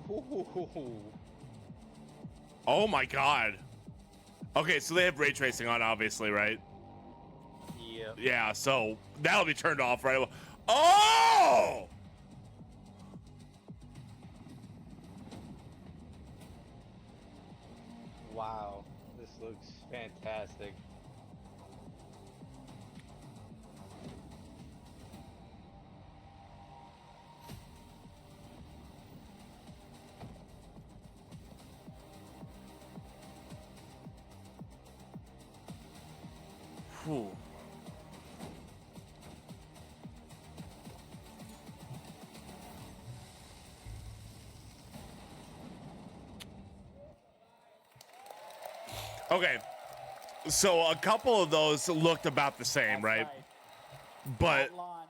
[SPEAKER 2] Ooh.
[SPEAKER 1] Oh my god. Okay, so they have ray tracing on, obviously, right?
[SPEAKER 2] Yep.
[SPEAKER 1] Yeah, so that'll be turned off right away. Oh!
[SPEAKER 2] Wow, this looks fantastic.
[SPEAKER 1] Whew. Okay, so a couple of those looked about the same, right? But
[SPEAKER 7] At launch,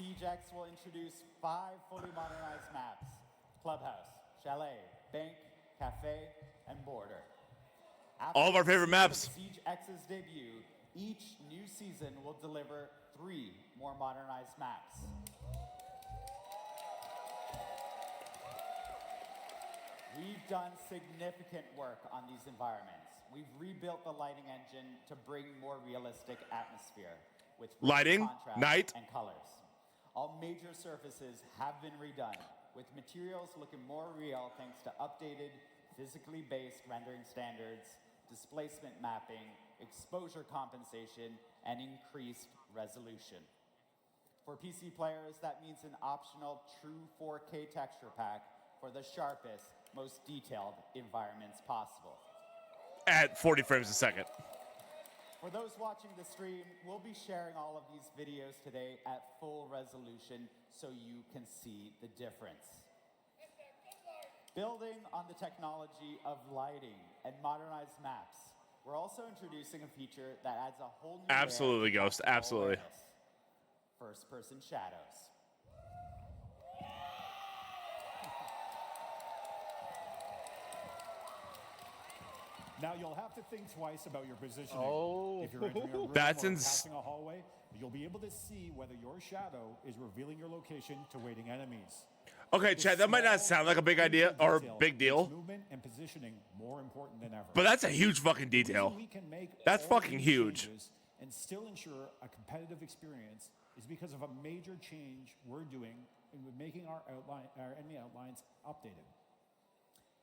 [SPEAKER 7] SiegeX will introduce 5 fully modernized maps: Clubhouse, Chalet, Bank, Cafe, and Border. After
[SPEAKER 1] all of our favorite
[SPEAKER 7] the
[SPEAKER 1] maps.
[SPEAKER 7] SiegeX's debut, each new season will deliver 3 more modernized maps. We've done significant work on these environments. We've rebuilt the lighting engine to bring more realistic atmosphere. with
[SPEAKER 1] Lighting,
[SPEAKER 7] contrast
[SPEAKER 1] night.
[SPEAKER 7] and colors. All major surfaces have been redone, with materials looking more real thanks to updated, physically based rendering standards, displacement mapping, exposure compensation, and increased resolution. For PC players, that means an optional true 4K texture pack for the sharpest, most detailed environments possible.
[SPEAKER 1] At 40 frames a second.
[SPEAKER 7] For those watching the stream, we'll be sharing all of these videos today at full resolution so you can see the difference. Building on the technology of lighting and modernized maps, we're also introducing a feature that adds a whole new
[SPEAKER 1] Absolutely,
[SPEAKER 7] layer of
[SPEAKER 1] Ghost. Absolutely.
[SPEAKER 7] awareness. First-person shadows.
[SPEAKER 8] Now you'll have to think twice about your positioning.
[SPEAKER 6] Oh.
[SPEAKER 8] If you're entering a room
[SPEAKER 1] That's
[SPEAKER 8] or
[SPEAKER 1] ins-
[SPEAKER 8] passing a hallway, you'll be able to see whether your shadow is revealing your location to waiting enemies.
[SPEAKER 1] Okay, Chad, that might not sound like a big idea or a big deal,
[SPEAKER 8] Movement and positioning more important than ever.
[SPEAKER 1] but that's a huge fucking
[SPEAKER 8] The reason
[SPEAKER 1] detail.
[SPEAKER 8] we can make
[SPEAKER 1] That's
[SPEAKER 8] all
[SPEAKER 1] fucking
[SPEAKER 8] these
[SPEAKER 1] huge.
[SPEAKER 8] changes and still ensure a competitive experience is because of a major change we're doing in making our enemy outlines updated.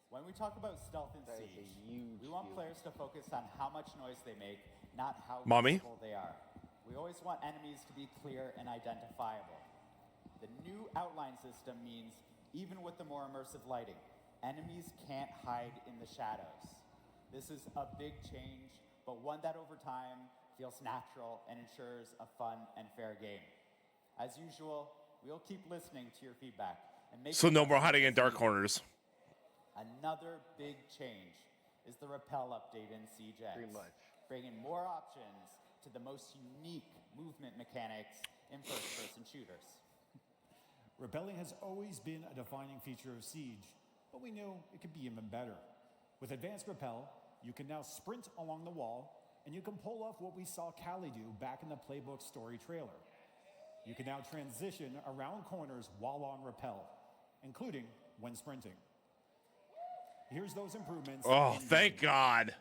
[SPEAKER 7] When we talk about stealth in Siege, we want players to focus on how much noise they make, not how
[SPEAKER 1] Mommy?
[SPEAKER 7] visible they are. We always want enemies to be clear and identifiable. The new outline system means, even with the more immersive lighting, enemies can't hide in the shadows. This is a big change, but one that over time feels natural and ensures a fun and fair game. As usual, we'll keep listening to your feedback and make
[SPEAKER 1] So no more hiding in dark corners.
[SPEAKER 7] Another big change is the rappel update in Siege X.
[SPEAKER 6] Pretty much.
[SPEAKER 7] Bringing more options to the most unique movement mechanics in first-person shooters.
[SPEAKER 8] Rappelling has always been a defining feature of Siege, but we knew it could be even better. With advanced rappel, you can now sprint along the wall, and you can pull off what we saw Callie do back in the Playbook story trailer. You can now transition around corners while on rappel, including when sprinting. Here's those improvements.
[SPEAKER 1] Oh, thank God.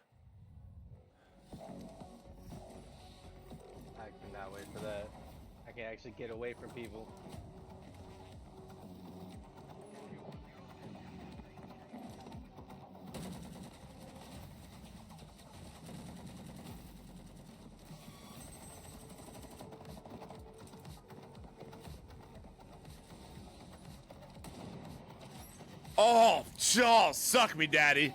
[SPEAKER 6] I cannot wait for that. I can actually get away from people.
[SPEAKER 1] Oh, suck me, daddy.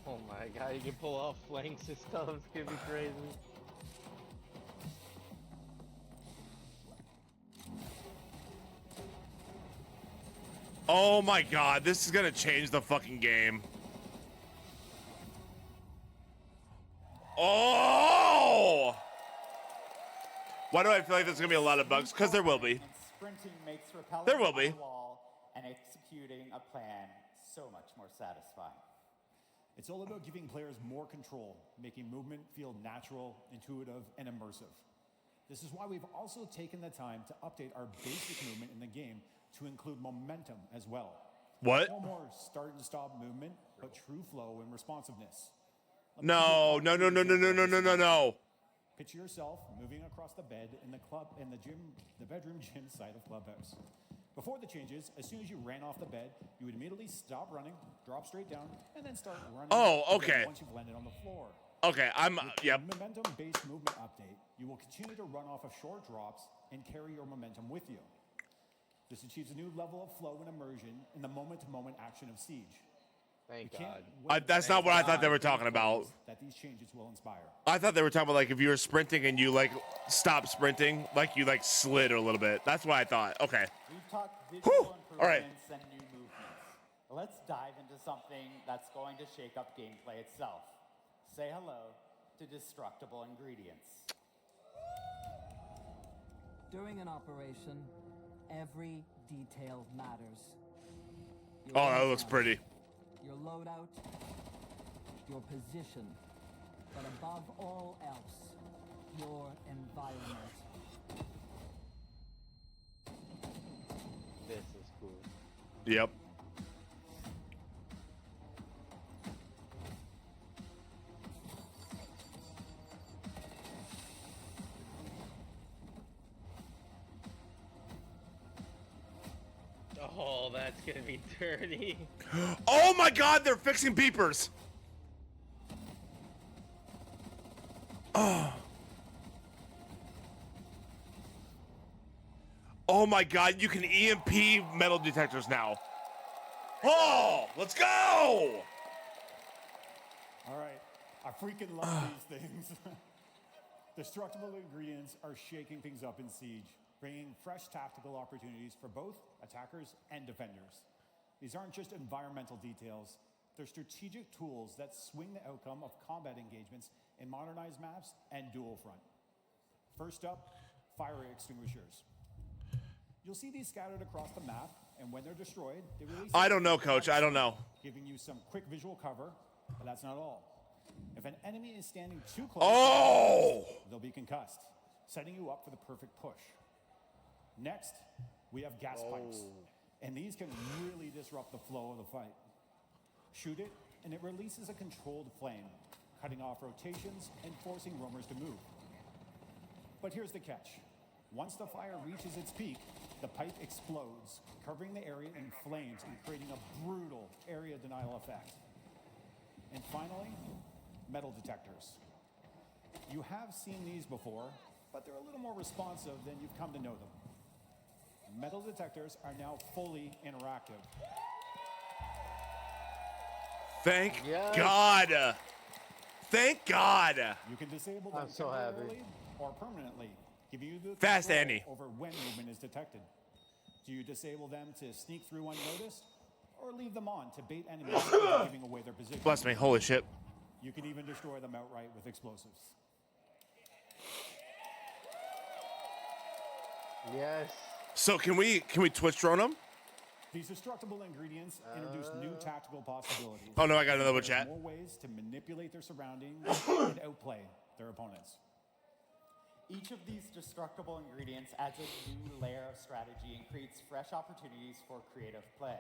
[SPEAKER 6] Oh my god, you can pull off flanks and stuff. It's gonna be crazy.
[SPEAKER 1] Oh my God, this is gonna change the fucking game. Oh! Why do I feel like there's gonna be a lot of bugs? Because there will be.
[SPEAKER 7] And sprinting makes rappelling
[SPEAKER 1] There will
[SPEAKER 7] on
[SPEAKER 1] be.
[SPEAKER 7] the wall and executing a plan so much more satisfying.
[SPEAKER 8] It's all about giving players more control, making movement feel natural, intuitive, and immersive. This is why we've also taken the time to update our basic movement in the game to include momentum as well.
[SPEAKER 1] What?
[SPEAKER 8] No more start and stop movement, but true flow and responsiveness.
[SPEAKER 1] No.
[SPEAKER 8] Picture yourself moving across the bed in the bedroom gym side of Clubhouse. Before the changes, as soon as you ran off the bed, you would immediately stop running, drop straight down, and then start running.
[SPEAKER 1] Oh,
[SPEAKER 8] again
[SPEAKER 1] okay.
[SPEAKER 8] Once you've landed on the floor.
[SPEAKER 1] Okay, yep.
[SPEAKER 8] With the momentum-based movement update, you will continue to run off of short drops and carry your momentum with you. This achieves a new level of flow and immersion in the moment-to-moment action of Siege.
[SPEAKER 6] Thank
[SPEAKER 8] We can't
[SPEAKER 6] God.
[SPEAKER 8] wait
[SPEAKER 1] That's
[SPEAKER 8] for
[SPEAKER 1] not what I
[SPEAKER 8] the
[SPEAKER 1] thought they were talking about.
[SPEAKER 8] that these changes will inspire.
[SPEAKER 1] I thought they were talking about like if you were sprinting and you like stopped sprinting, like you like slid a little bit. That's what I thought. Okay.
[SPEAKER 7] We've talked
[SPEAKER 1] Whew.
[SPEAKER 7] visual
[SPEAKER 1] All right.
[SPEAKER 7] improvements and new movements. Let's dive into something that's going to shake up gameplay itself. Say hello to destructible ingredients.
[SPEAKER 16] During an operation, every detail matters.
[SPEAKER 1] Oh, that looks pretty.
[SPEAKER 16] Your loadout, your position, but above all else, your environment.
[SPEAKER 6] This is cool.
[SPEAKER 1] Yep.
[SPEAKER 6] Oh, that's gonna be dirty.
[SPEAKER 1] Oh my God, they're fixing beepers. Oh. Oh my God, you can EMP metal detectors now. Oh, let's go!
[SPEAKER 8] All right, I freaking love these things. Destructible ingredients are shaking things up in Siege, bringing fresh tactical opportunities for both attackers and defenders. These aren't just environmental details, they're strategic tools that swing the outcome of combat engagements in modernized maps and dual front. First up, fire extinguishers. You'll see these scattered across the map, and when they're destroyed, they release...
[SPEAKER 1] I don't know, Coach. I don't know.
[SPEAKER 8] Giving you some quick visual cover, but that's not all. If an enemy is standing too close, they'll be concussed, setting you up for the perfect push. Next, we have gas pipes, and these can really disrupt the flow of the fight. Shoot it, and it releases a controlled flame, cutting off rotations and forcing roamers to move. But here's the catch. Once the fire reaches its peak, the pipe explodes, covering the area in flames and creating a brutal area denial effect. And finally, metal detectors. You have seen these before, but they're a little more responsive than you've come to know them. Metal detectors are now fully interactive.
[SPEAKER 1] Thank God. Thank God.
[SPEAKER 8] You can disable them
[SPEAKER 6] I'm so happy.
[SPEAKER 8] temporarily or permanently, giving you the
[SPEAKER 1] Fast
[SPEAKER 8] control
[SPEAKER 1] Andy.
[SPEAKER 8] over when movement is detected. Do you disable them to sneak through unnoticed, or leave them on to bait enemies without giving away their position?
[SPEAKER 1] Bless me. Holy shit.
[SPEAKER 8] You can even destroy them outright with explosives.
[SPEAKER 6] Yes.
[SPEAKER 1] So can we Twitch drone them?
[SPEAKER 8] These destructible ingredients introduce new tactical possibilities.
[SPEAKER 1] Oh no, I got another
[SPEAKER 8] There's
[SPEAKER 1] chat.
[SPEAKER 8] more ways to manipulate their surroundings and outplay their opponents.
[SPEAKER 7] Each of these destructible ingredients adds a new layer of strategy and creates fresh opportunities for creative play.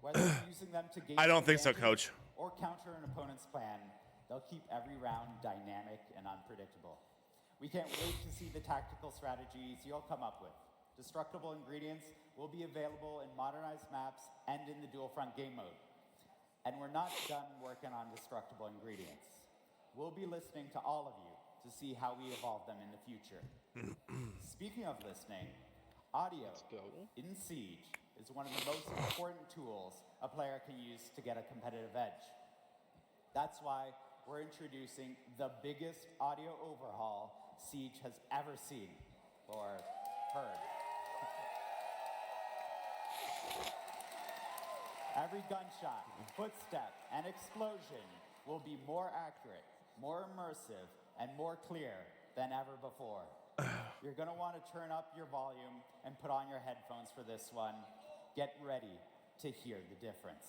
[SPEAKER 7] Whether you're using them to gain
[SPEAKER 1] I don't think so,
[SPEAKER 7] advantage
[SPEAKER 1] Coach.
[SPEAKER 7] or counter an opponent's plan, they'll keep every round dynamic and unpredictable. We can't wait to see the tactical strategies you'll come up with. Destructible ingredients will be available in modernized maps and in the dual front game mode. And we're not done working on destructible ingredients. We'll be listening to all of you to see how we evolve them in the future. Speaking of listening, audio in Siege is one of the most important tools a player can use to get a competitive edge. That's why we're introducing the biggest audio overhaul Siege has ever seen or heard. Every gunshot, footstep, and explosion will be more accurate, more immersive, and more clear than ever before. You're gonna want to turn up your volume and put on your headphones for this one. Get ready to hear the difference.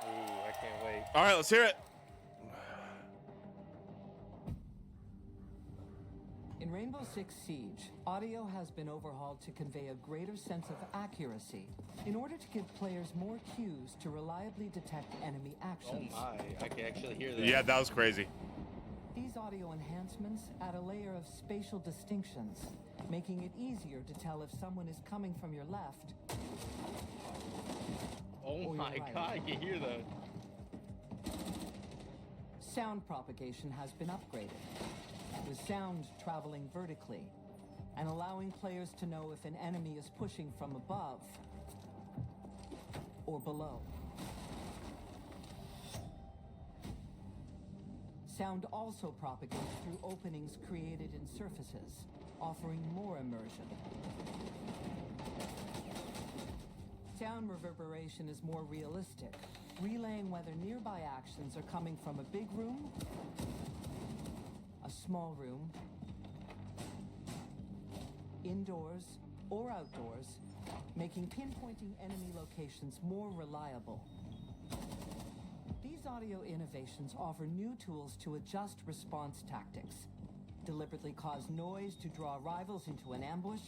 [SPEAKER 6] Ooh, I can't wait.
[SPEAKER 1] All right, let's hear it.
[SPEAKER 16] In Rainbow Six Siege, audio has been overhauled to convey a greater sense of accuracy in order to give players more cues to reliably detect enemy actions.
[SPEAKER 6] Oh my, I can actually hear that.
[SPEAKER 1] Yeah, that was crazy.
[SPEAKER 16] These audio enhancements add a layer of spatial distinctions, making it easier to tell if someone is coming from your left.
[SPEAKER 6] Oh my
[SPEAKER 16] right.
[SPEAKER 6] God, I can hear that.
[SPEAKER 16] Sound propagation has been upgraded, with sound traveling vertically and allowing players to know if an enemy is pushing from above or below. Sound also propagates through openings created in surfaces, offering more immersion. Sound reverberation is more realistic, relaying whether nearby actions are coming from a big room, a small room, indoors, or outdoors, making pinpointing enemy locations more reliable. These audio innovations offer new tools to adjust response tactics, deliberately cause noise to draw rivals into an ambush,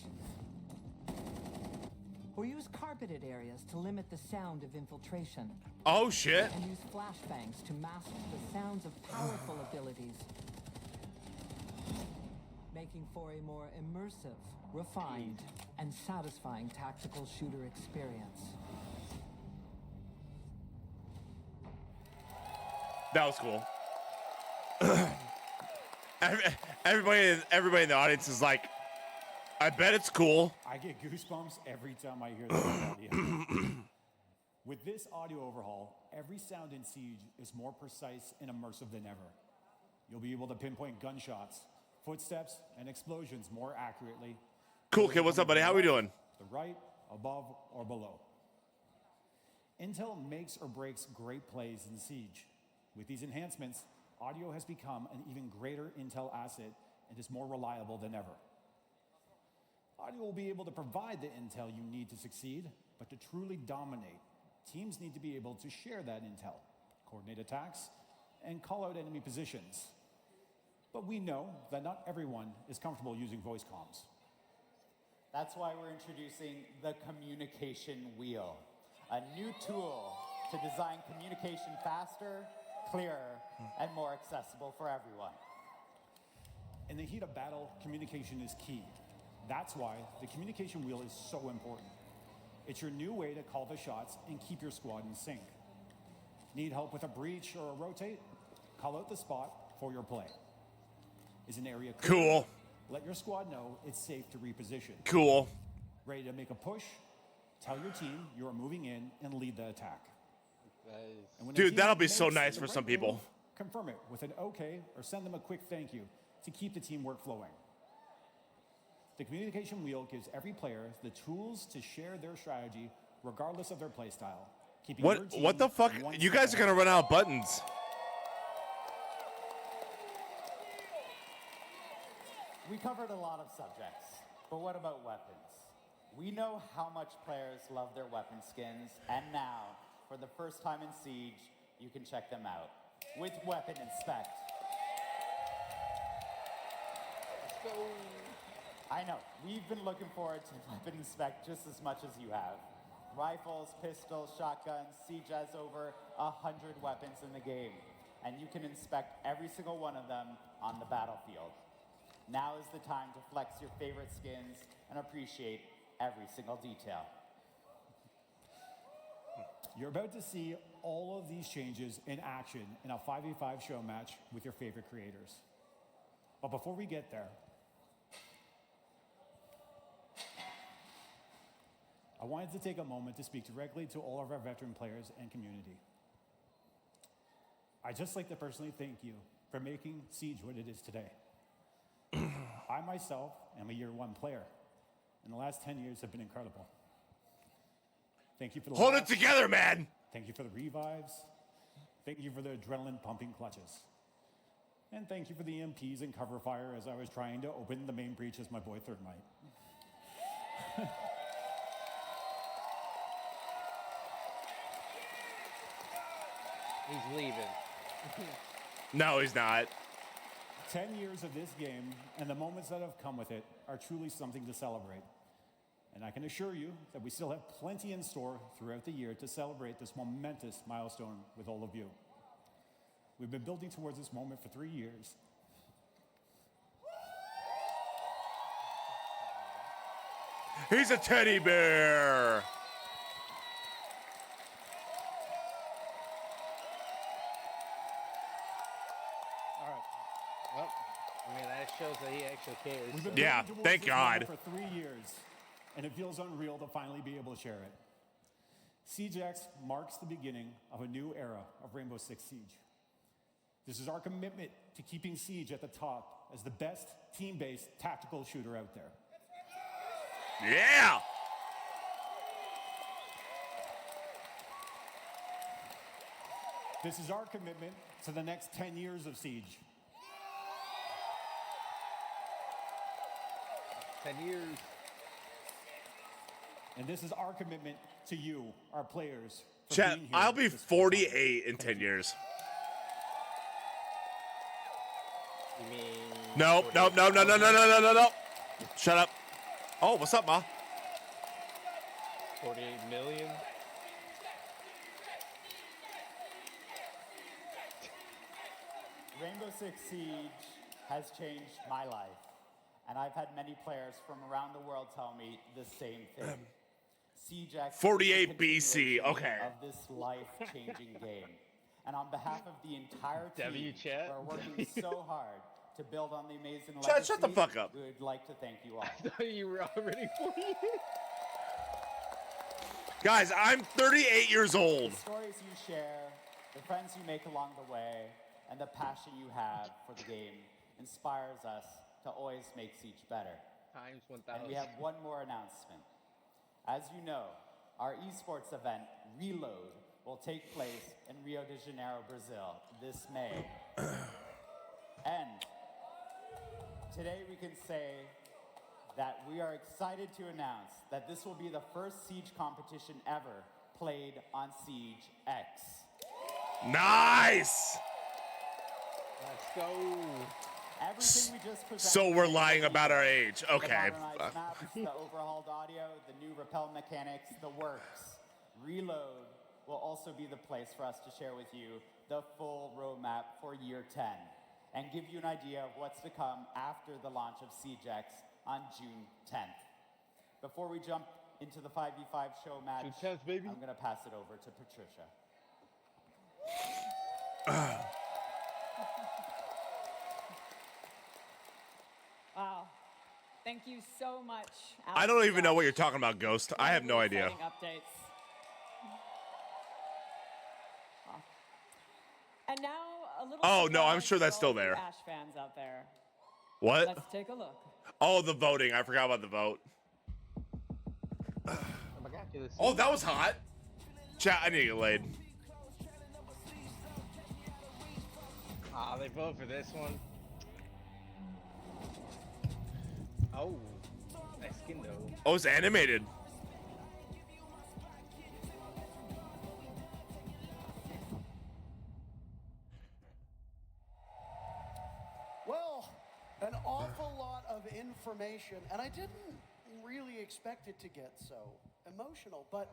[SPEAKER 16] or use carpeted areas to limit the sound of infiltration.
[SPEAKER 1] Oh shit.
[SPEAKER 16] And use flashbangs to mask the sounds of powerful abilities, making for a more immersive, refined, and satisfying tactical shooter experience.
[SPEAKER 1] That was cool. Everybody in the audience is like, I bet it's cool.
[SPEAKER 8] I get goosebumps every time I hear that audio. With this audio overhaul, every sound in Siege is more precise and immersive than ever. You'll be able to pinpoint gunshots, footsteps, and explosions more accurately.
[SPEAKER 1] Cool kid, what's up, buddy? How we doing?
[SPEAKER 8] The right, above, or below. Intel makes or breaks great plays in Siege. With these enhancements, audio has become an even greater Intel asset and is more reliable than ever. Audio will be able to provide the intel you need to succeed, but to truly dominate, teams need to be able to share that intel, coordinate attacks, and call out enemy positions. But we know that not everyone is comfortable using voice comms.
[SPEAKER 7] That's why we're introducing the communication wheel, a new tool to design communication faster, clearer, and more accessible for everyone.
[SPEAKER 8] In the heat of battle, communication is key. That's why the communication wheel is so important. It's your new way to call the shots and keep your squad in sync. Need help with a breach or a rotate? Call out the spot for your play. Is an area clear?
[SPEAKER 1] Cool.
[SPEAKER 8] Let your squad know it's safe to reposition.
[SPEAKER 1] Cool.
[SPEAKER 8] Ready to make a push? Tell your team you are moving in and lead the attack. And when a
[SPEAKER 1] Dude,
[SPEAKER 8] team
[SPEAKER 1] that'll be
[SPEAKER 8] makes
[SPEAKER 1] so nice
[SPEAKER 8] the
[SPEAKER 1] for
[SPEAKER 8] right
[SPEAKER 1] some people.
[SPEAKER 8] move, confirm it with an okay or send them a quick thank you to keep the teamwork flowing. The communication wheel gives every player the tools to share their strategy regardless of their playstyle.
[SPEAKER 1] What the fuck? You guys are gonna run out of buttons.
[SPEAKER 7] We covered a lot of subjects, but what about weapons? We know how much players love their weapon skins, and now, for the first time in Siege, you can check them out with Weapon Inspect. Let's go. I know, we've been looking forward to Weapon Inspect just as much as you have. Rifles, pistols, shotguns, Siege has over 100 weapons in the game, and you can inspect every single one of them on the battlefield. Now is the time to flex your favorite skins and appreciate every single detail.
[SPEAKER 8] You're about to see all of these changes in action in a 5v5 show match with your favorite creators. But before we get there, I wanted to take a moment to speak directly to all of our veteran players and community. I'd just like to personally thank you for making Siege what it is today. I myself am a year one player, and the last 10 years have been incredible. Thank you for the
[SPEAKER 1] Hold it together, man.
[SPEAKER 8] Thank you for the revives. Thank you for the adrenaline pumping clutches. And thank you for the EMPs and cover fire as I was trying to open the main breach as my boy Thermite.
[SPEAKER 6] He's leaving.
[SPEAKER 1] No, he's not.
[SPEAKER 8] 10 years of this game and the moments that have come with it are truly something to celebrate. And I can assure you that we still have plenty in store throughout the year to celebrate this momentous milestone with all of you. We've been building towards this moment for 3 years.
[SPEAKER 1] He's a teddy bear.
[SPEAKER 6] Well, I mean, that shows that he actually cares.
[SPEAKER 8] We've been
[SPEAKER 1] Yeah,
[SPEAKER 8] building towards
[SPEAKER 1] thank
[SPEAKER 8] this
[SPEAKER 1] God.
[SPEAKER 8] moment for 3 years, and it feels unreal to finally be able to share it. Siege X marks the beginning of a new era of Rainbow Six Siege. This is our commitment to keeping Siege at the top as the best team-based tactical shooter out there.
[SPEAKER 1] Yeah.
[SPEAKER 8] This is our commitment to the next 10 years of Siege.
[SPEAKER 6] 10 years.
[SPEAKER 8] And this is our commitment to you, our players. for
[SPEAKER 1] Chat,
[SPEAKER 8] being here
[SPEAKER 1] I'll be
[SPEAKER 8] this
[SPEAKER 1] 48 in 10 years.
[SPEAKER 6] You mean...
[SPEAKER 1] Nope, nope, no, no, no, no, no, no, no, no. Shut up. Oh, what's up, Ma?
[SPEAKER 6] 48 million?
[SPEAKER 7] Rainbow Six Siege has changed my life, And I've had many players from around the world tell me the same thing. Siege X is
[SPEAKER 1] 48
[SPEAKER 7] the
[SPEAKER 1] BC,
[SPEAKER 7] continuation
[SPEAKER 1] okay.
[SPEAKER 7] of this life-changing game. And on behalf of the entire team, we're working so hard to build on the amazing legacy.
[SPEAKER 1] Chat, shut the fuck up.
[SPEAKER 7] We would like to thank you all.
[SPEAKER 6] I thought you were already 48.
[SPEAKER 1] Guys, I'm 38 years old.
[SPEAKER 7] The stories you share, the friends you make along the way, and the passion you have for the game inspires us to always make Siege better.
[SPEAKER 6] Times 1,000.
[SPEAKER 7] And we have one more announcement. As you know, our esports event, Reload, will take place in Rio de Janeiro, Brazil, this May. And today we can say that we are excited to announce that this will be the first Siege competition ever played on Siege X.
[SPEAKER 1] Nice!
[SPEAKER 6] Let's go.
[SPEAKER 7] Everything we just presented.
[SPEAKER 1] So we're lying about our age.
[SPEAKER 7] The
[SPEAKER 1] Okay.
[SPEAKER 7] modernized maps, the overhauled audio, the new rappel mechanics, the works. Reload will also be the place for us to share with you the full roadmap for year 10 and give you an idea of what's to come after the launch of Siege X on June 10th. Before we jump into the 5v5 show match,
[SPEAKER 6] June 10th, baby.
[SPEAKER 7] I'm going to pass it over to Patricia.
[SPEAKER 3] Wow. Thank you so much.
[SPEAKER 1] I don't even know what you're talking about, Ghost. I have no idea.
[SPEAKER 3] Exciting updates. Wow. And now a little.
[SPEAKER 1] Oh, no, I'm
[SPEAKER 3] surprise
[SPEAKER 1] sure that's
[SPEAKER 3] for all
[SPEAKER 1] still
[SPEAKER 3] you
[SPEAKER 1] there.
[SPEAKER 3] Ash fans out there.
[SPEAKER 1] What?
[SPEAKER 3] Let's take a look.
[SPEAKER 1] Oh, the voting. I forgot about the vote. Oh, that was hot. Chat, I need to get laid.
[SPEAKER 6] Ah, they vote for this one. Oh, nice skin though.
[SPEAKER 1] Oh, it's animated.
[SPEAKER 4] Well, an awful lot of information, and I didn't really expect it to get so emotional. But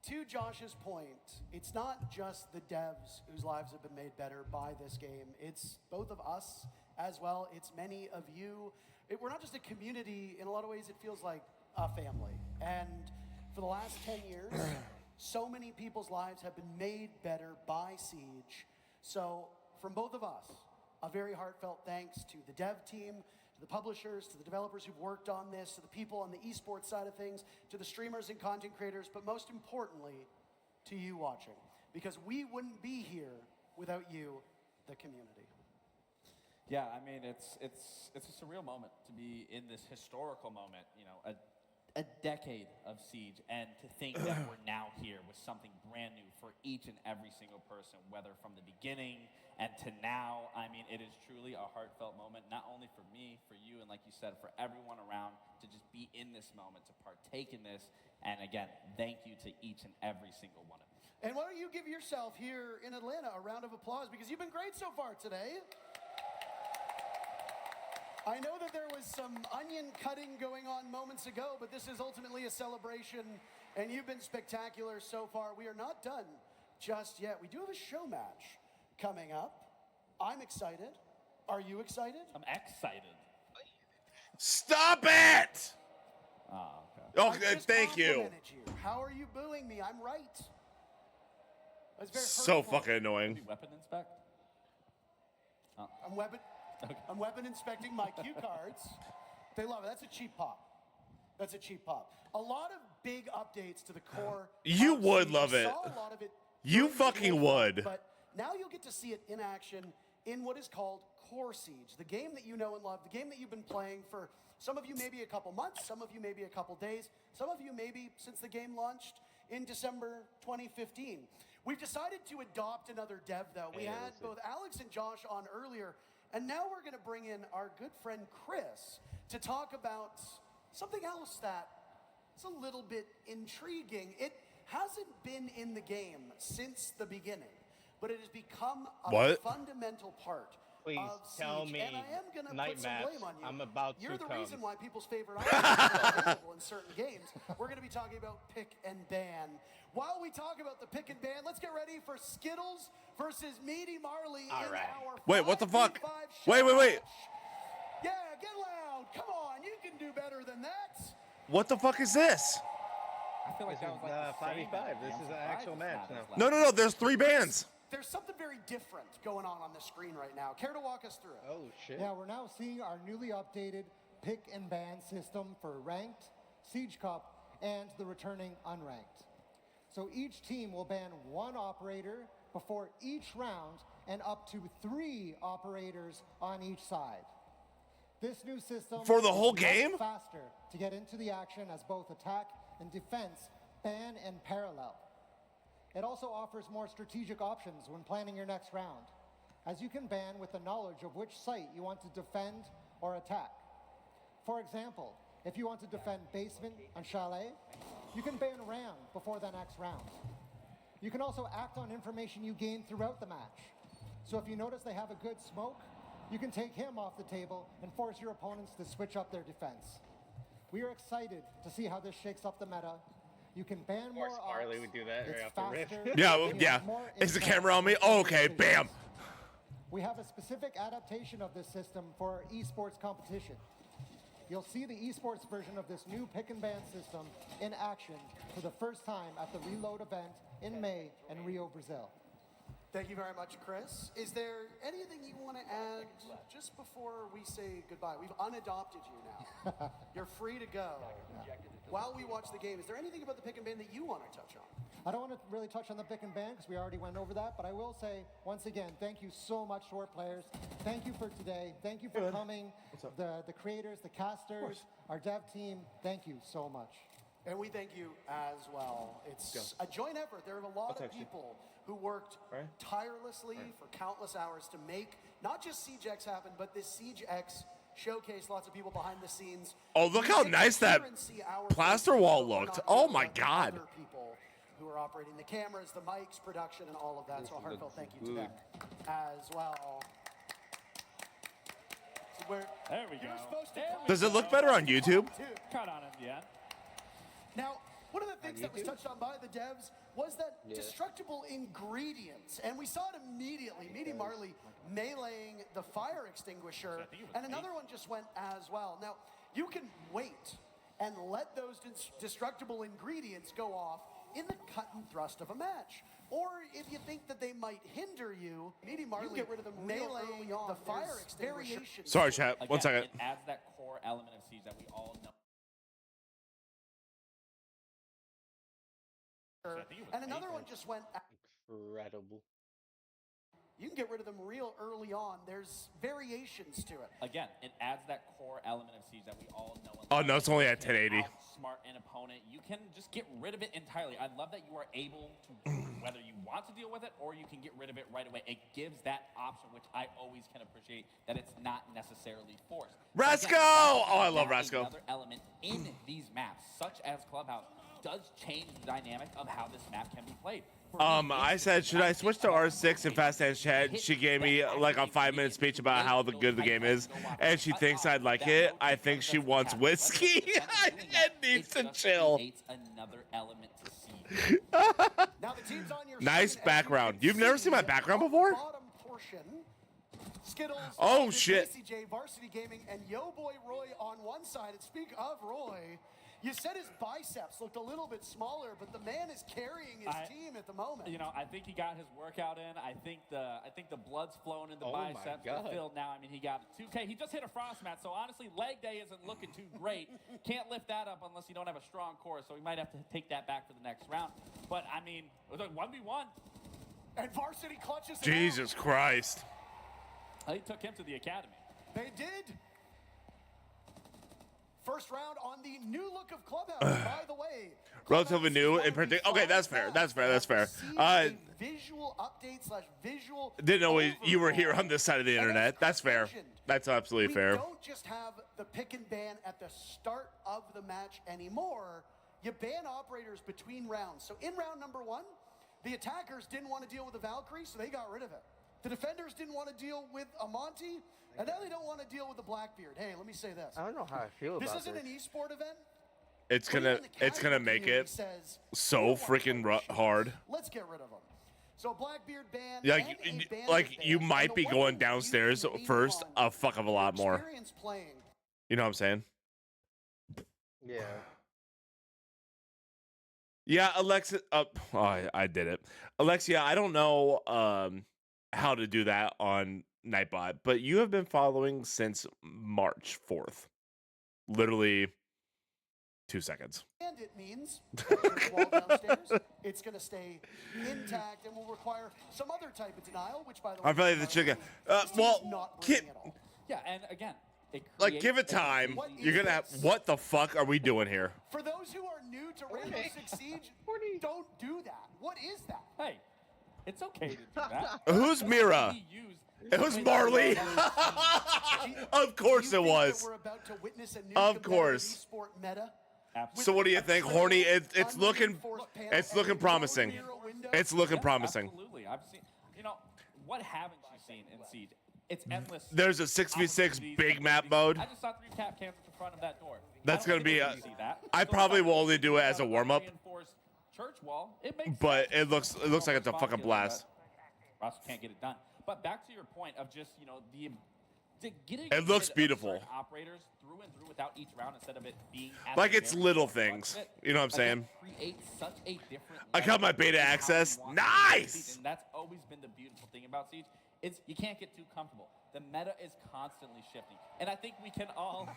[SPEAKER 4] to Josh's point, it's not just the devs whose lives have been made better by this game. It's both of us as well. It's many of you. We're not just a community. In a lot of ways, it feels like a family. And for the last 10 years, so many people's lives have been made better by Siege. So from both of us, a very heartfelt thanks to the dev team, to the publishers, to the developers who've worked on this, to the people on the esports side of things, to the streamers and content creators, but most importantly, to you watching. Because we wouldn't be here without you, the community.
[SPEAKER 5] Yeah, I mean, it's a surreal moment to be in this historical moment, you know, a decade of Siege, and to think that we're now here with something brand new for each and every single person, whether from the beginning and to now. I mean, it is truly a heartfelt moment, not only for me, for you, and like you said, for everyone around to just be in this moment, to partake in this. And again, thank you to each and every single one of you.
[SPEAKER 4] And why don't you give yourself here in Atlanta a round of applause, because you've been great so far today. I know that there was some onion cutting going on moments ago, but this is ultimately a celebration, and you've been spectacular so far. We are not done just yet. We do have a show match coming up. I'm excited. Are you excited?
[SPEAKER 5] I'm excited.
[SPEAKER 1] Stop it!
[SPEAKER 5] Oh,
[SPEAKER 1] okay. Oh, thank you.
[SPEAKER 4] You. How are you booing me? I'm right. That's very
[SPEAKER 1] So
[SPEAKER 4] hurtful.
[SPEAKER 1] fucking annoying.
[SPEAKER 5] Weapon inspect? Oh.
[SPEAKER 4] I'm weapon inspecting my cue cards. They love it. That's a cheap pop. That's a cheap pop. A lot of big updates to the core.
[SPEAKER 1] You would
[SPEAKER 4] Siege.
[SPEAKER 1] love
[SPEAKER 4] We
[SPEAKER 1] it.
[SPEAKER 4] saw a lot of it
[SPEAKER 1] You
[SPEAKER 4] during the
[SPEAKER 1] fucking
[SPEAKER 4] build-up,
[SPEAKER 1] would.
[SPEAKER 4] But now you'll get to see it in action in what is called Core Siege, the game that you know and love, the game that you've been playing for some of you maybe a couple months, some of you maybe a couple days, some of you maybe since the game launched in December 2015. We've decided to adopt another dev, though. We had both Alex and Josh on earlier, and now we're going to bring in our good friend Chris to talk about something else that is a little bit intriguing. It hasn't been in the game since the beginning, but it has become a fundamental part
[SPEAKER 6] Please
[SPEAKER 4] of
[SPEAKER 6] tell
[SPEAKER 4] Siege.
[SPEAKER 6] me
[SPEAKER 4] And I am going to
[SPEAKER 6] night
[SPEAKER 4] put some
[SPEAKER 6] maps.
[SPEAKER 4] blame on you.
[SPEAKER 6] I'm about
[SPEAKER 4] You're
[SPEAKER 6] to
[SPEAKER 4] the
[SPEAKER 6] come.
[SPEAKER 4] reason why people's favorite items are available in certain games. We're going to be talking about pick and ban. While we talk about the pick and ban, let's get ready for Skittles versus Meaty Marley in our
[SPEAKER 1] Wait, what the fuck?
[SPEAKER 4] 5v5
[SPEAKER 1] Wait.
[SPEAKER 4] match. Yeah, get loud. Come on, you can do better than that.
[SPEAKER 1] What the fuck is this?
[SPEAKER 5] I feel like
[SPEAKER 6] This
[SPEAKER 5] that
[SPEAKER 6] is
[SPEAKER 5] was like the
[SPEAKER 6] 5v5.
[SPEAKER 5] same
[SPEAKER 6] This
[SPEAKER 5] energy.
[SPEAKER 6] is
[SPEAKER 5] I'm
[SPEAKER 6] an
[SPEAKER 5] surprised
[SPEAKER 6] actual
[SPEAKER 5] it's
[SPEAKER 6] match
[SPEAKER 5] not as
[SPEAKER 6] now.
[SPEAKER 5] loud.
[SPEAKER 1] No, there's 3 bands.
[SPEAKER 4] There's something very different going on the screen right now. Care to walk us through it?
[SPEAKER 6] Oh, shit.
[SPEAKER 13] Yeah, we're now seeing our newly updated pick and ban system for ranked, Siege Cup, and the returning unranked. So each team will ban 1 operator before each round and up to 3 operators on each side. This new system
[SPEAKER 1] For the
[SPEAKER 13] is
[SPEAKER 1] whole
[SPEAKER 13] much
[SPEAKER 1] game?
[SPEAKER 13] faster to get into the action as both attack and defense ban and parallel. It also offers more strategic options when planning your next round, as you can ban with the knowledge of which site you want to defend or attack. For example, if you want to defend basement on chalet, you can ban Ram before the next round. You can also act on information you gain throughout the match. So if you notice they have a good smoke, you can take him off the table and force your opponents to switch up their defense. We are excited to see how this shakes up the meta. You can ban more
[SPEAKER 6] Marley
[SPEAKER 13] ops,
[SPEAKER 6] would do that
[SPEAKER 13] it's
[SPEAKER 6] right off the rip.
[SPEAKER 13] faster,
[SPEAKER 1] Yeah,
[SPEAKER 13] and you
[SPEAKER 1] yeah.
[SPEAKER 13] have more
[SPEAKER 1] Is the
[SPEAKER 13] insight
[SPEAKER 1] camera on me?
[SPEAKER 13] into
[SPEAKER 1] Oh, okay,
[SPEAKER 13] decisions.
[SPEAKER 1] bam.
[SPEAKER 13] We have a specific adaptation of this system for our esports competition. You'll see the esports version of this new pick and ban system in action for the first time at the Reload event in May in Rio, Brazil.
[SPEAKER 4] Thank you very much, Chris. Is there anything you want to add just before we say goodbye? We've unadopted you now. You're free to go. While we watch the game, is there anything about the pick and ban that you want to touch on?
[SPEAKER 13] I don't want to really touch on the pick and ban because we already went over that, but I will say, once again, thank you so much to our players. Thank you for today. Thank you for coming. The creators, the casters, our dev team, thank you so much.
[SPEAKER 4] And we thank you as well. It's a joint effort. There are a lot of people who worked tirelessly for countless hours to make not just Siege X happen, but this Siege X showcase. Lots of people behind the scenes.
[SPEAKER 1] Oh, look how nice that plaster wall looked. Oh my god.
[SPEAKER 4] Other people who are operating the cameras, the mics, production, and all of that. So a heartfelt thank you to them as well. So
[SPEAKER 17] there we go.
[SPEAKER 1] Does it look better on YouTube?
[SPEAKER 17] Cut on him, yeah.
[SPEAKER 4] Now, one of the things that was touched on by the devs was that destructible ingredients. And we saw it immediately. Meaty Marley meleeing the fire extinguisher. And another one just went as well. Now, you can wait and let those destructible ingredients go off in the cut and thrust of a match. Or if you think that they might hinder you, Meaty Marley get rid of them meleeing the fire extinguisher.
[SPEAKER 1] Sorry, chat. One second.
[SPEAKER 5] It adds that core element of Siege that we all know.
[SPEAKER 4] And another one just went.
[SPEAKER 6] Incredible.
[SPEAKER 4] You can get rid of them real early on. There's variations to it.
[SPEAKER 5] Again, it adds that core element of Siege that we all know.
[SPEAKER 1] Oh, no, it's only at 1080.
[SPEAKER 5] Smart an opponent. You can just get rid of it entirely. I love that you are able to, whether you want to deal with it or you can get rid of it right away. It gives that option, which I always can appreciate, that it's not necessarily forced.
[SPEAKER 1] Rasco!
[SPEAKER 5] Again,
[SPEAKER 1] Oh, I love Rasco.
[SPEAKER 5] Another element in these maps, such as Clubhouse, does change the dynamic of how this map can be played.
[SPEAKER 1] I said, should I switch to R6 in Fast Dance Chat? She gave me like a 5-minute speech about how good the game is, and she thinks I'd like it. I think she wants whiskey and needs to chill.
[SPEAKER 5] Another element to see.
[SPEAKER 4] Now the team's on your
[SPEAKER 1] Nice background. You've never seen my background before?
[SPEAKER 4] bottom portion. Skittles,
[SPEAKER 1] Oh, shit.
[SPEAKER 4] CJ, Varsity Gaming, and Yo Boy Roy on one side. And speak of Roy, you said his biceps looked a little bit smaller, but the man is carrying his team at the moment.
[SPEAKER 17] You know, I think he got his workout in. I think the blood's flowing in the biceps.
[SPEAKER 6] God.
[SPEAKER 17] Filled now. I mean, he got 2K. He just hit a frost mat, so honestly, leg day isn't looking too great. Can't lift that up unless you don't have a strong core, so we might have to take that back for the next round. But I mean, it was like 1v1.
[SPEAKER 4] And Varsity clutches it
[SPEAKER 1] Jesus Christ.
[SPEAKER 17] They took him to the academy.
[SPEAKER 4] They did. First round on the new look of Clubhouse, by the way.
[SPEAKER 1] Relatively new in particular. Okay, that's fair. That's fair. That's fair.
[SPEAKER 4] Visual update / visual.
[SPEAKER 1] Didn't know you were here on this side of the internet. That's fair. That's absolutely fair.
[SPEAKER 4] We don't just have the pick and ban at the start of the match anymore. You ban operators between rounds. So in round number 1, the attackers didn't want to deal with the Valkyrie, so they got rid of it. The defenders didn't want to deal with Amonte, and now they don't want to deal with the Blackbeard. Hey, let me say this.
[SPEAKER 6] I don't know how I feel about
[SPEAKER 4] This isn't an esport event.
[SPEAKER 1] It's gonna make it so freaking hard.
[SPEAKER 4] Let's get rid of them. So Blackbeard band.
[SPEAKER 1] Yeah,
[SPEAKER 4] and a bandit
[SPEAKER 1] like you
[SPEAKER 4] band,
[SPEAKER 1] might
[SPEAKER 4] and
[SPEAKER 1] be
[SPEAKER 4] the
[SPEAKER 1] going
[SPEAKER 4] weapon
[SPEAKER 1] downstairs
[SPEAKER 4] you can lean
[SPEAKER 1] first
[SPEAKER 4] on
[SPEAKER 1] a fuck of a lot
[SPEAKER 4] for
[SPEAKER 1] more.
[SPEAKER 4] experience playing.
[SPEAKER 1] You know what I'm saying?
[SPEAKER 6] Yeah.
[SPEAKER 1] Yeah, Alexa. Oh, I did it. Alexia, I don't know how to do that on Nightbot, but you have been following since March 4th. Literally 2 seconds.
[SPEAKER 4] And it means that wall downstairs, it's going to stay intact and will require some other type of denial, which, by the way,
[SPEAKER 1] I feel like the chicken. Well,
[SPEAKER 17] Yeah, and again, it
[SPEAKER 1] like give it
[SPEAKER 17] creates a
[SPEAKER 1] time.
[SPEAKER 17] completely-
[SPEAKER 1] You're gonna have. What the fuck are we doing here?
[SPEAKER 4] For those who are new to Rainbow Six Siege, don't do that. What is that?
[SPEAKER 17] Hey, it's okay to do that.
[SPEAKER 1] Who's Mira? It was Marley. Of course it was.
[SPEAKER 4] We're about to witness a new
[SPEAKER 1] Of course.
[SPEAKER 4] sport meta.
[SPEAKER 1] So what do you think, Horny? It's looking promising. It's looking promising.
[SPEAKER 17] Absolutely, I've seen. You know, what haven't you seen in Siege? It's endless.
[SPEAKER 1] There's a 6v6 big map mode.
[SPEAKER 17] I just saw 3 cap cans at the front of that door.
[SPEAKER 1] That's
[SPEAKER 17] I don't
[SPEAKER 1] gonna be.
[SPEAKER 17] think we see that.
[SPEAKER 1] I probably will only do it as a warm up,
[SPEAKER 17] Reinforced church wall. It makes
[SPEAKER 1] but
[SPEAKER 17] sense.
[SPEAKER 1] it looks like it's a fucking blast.
[SPEAKER 17] Ross can't get it done. But back to your point of just getting
[SPEAKER 1] It looks
[SPEAKER 17] rid of
[SPEAKER 1] beautiful.
[SPEAKER 17] certain operators through and through without each round instead of it being at
[SPEAKER 1] Like
[SPEAKER 17] the
[SPEAKER 1] it's
[SPEAKER 17] very
[SPEAKER 1] little
[SPEAKER 17] front of
[SPEAKER 1] things.
[SPEAKER 17] it,
[SPEAKER 1] You know what I'm saying?
[SPEAKER 17] again, creates such a different
[SPEAKER 1] I got my beta
[SPEAKER 17] level in how
[SPEAKER 1] access.
[SPEAKER 17] you want to play
[SPEAKER 1] Nice!
[SPEAKER 17] Siege, and that's always been the beautiful thing about Siege. Is you can't get too comfortable. The meta is constantly shifting, and I think we can all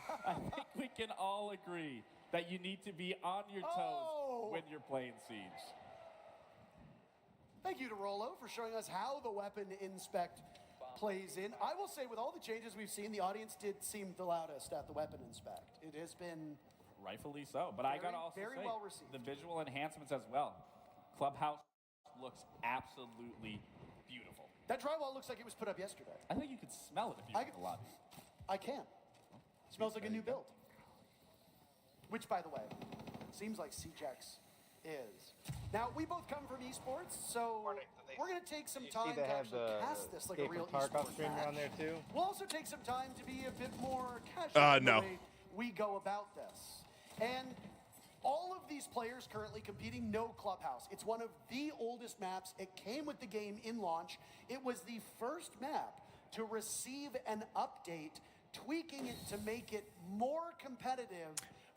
[SPEAKER 17] agree that you need to be on your toes when you're playing Siege.
[SPEAKER 4] Thank you to Rolo for showing us how the weapon inspect plays in. I will say, with all the changes we've seen, the audience did seem the loudest at the weapon inspect. It has been
[SPEAKER 17] Rightfully so, but I gotta also
[SPEAKER 4] very
[SPEAKER 17] say
[SPEAKER 4] well received.
[SPEAKER 17] the visual enhancements as well. Clubhouse looks absolutely beautiful.
[SPEAKER 4] That drywall looks like it was put up yesterday.
[SPEAKER 17] I think you could smell it if you were in the lobby.
[SPEAKER 4] I can. Smells like a new build. Which, by the way, seems like CJX is. Now, we both come from esports, so we're going to take some time
[SPEAKER 6] they
[SPEAKER 4] to
[SPEAKER 6] have
[SPEAKER 4] actually
[SPEAKER 6] the
[SPEAKER 4] cast this like a
[SPEAKER 6] Escape
[SPEAKER 4] real
[SPEAKER 6] from Tarkov
[SPEAKER 4] esports
[SPEAKER 6] streamer
[SPEAKER 4] match.
[SPEAKER 6] on there too?
[SPEAKER 4] We'll also take some time to be a bit more casual in
[SPEAKER 1] no.
[SPEAKER 4] the way we go about this. And all of these players currently competing, no Clubhouse. It's one of the oldest maps. It came with the game in launch. It was the first map to receive an update, tweaking it to make it more competitive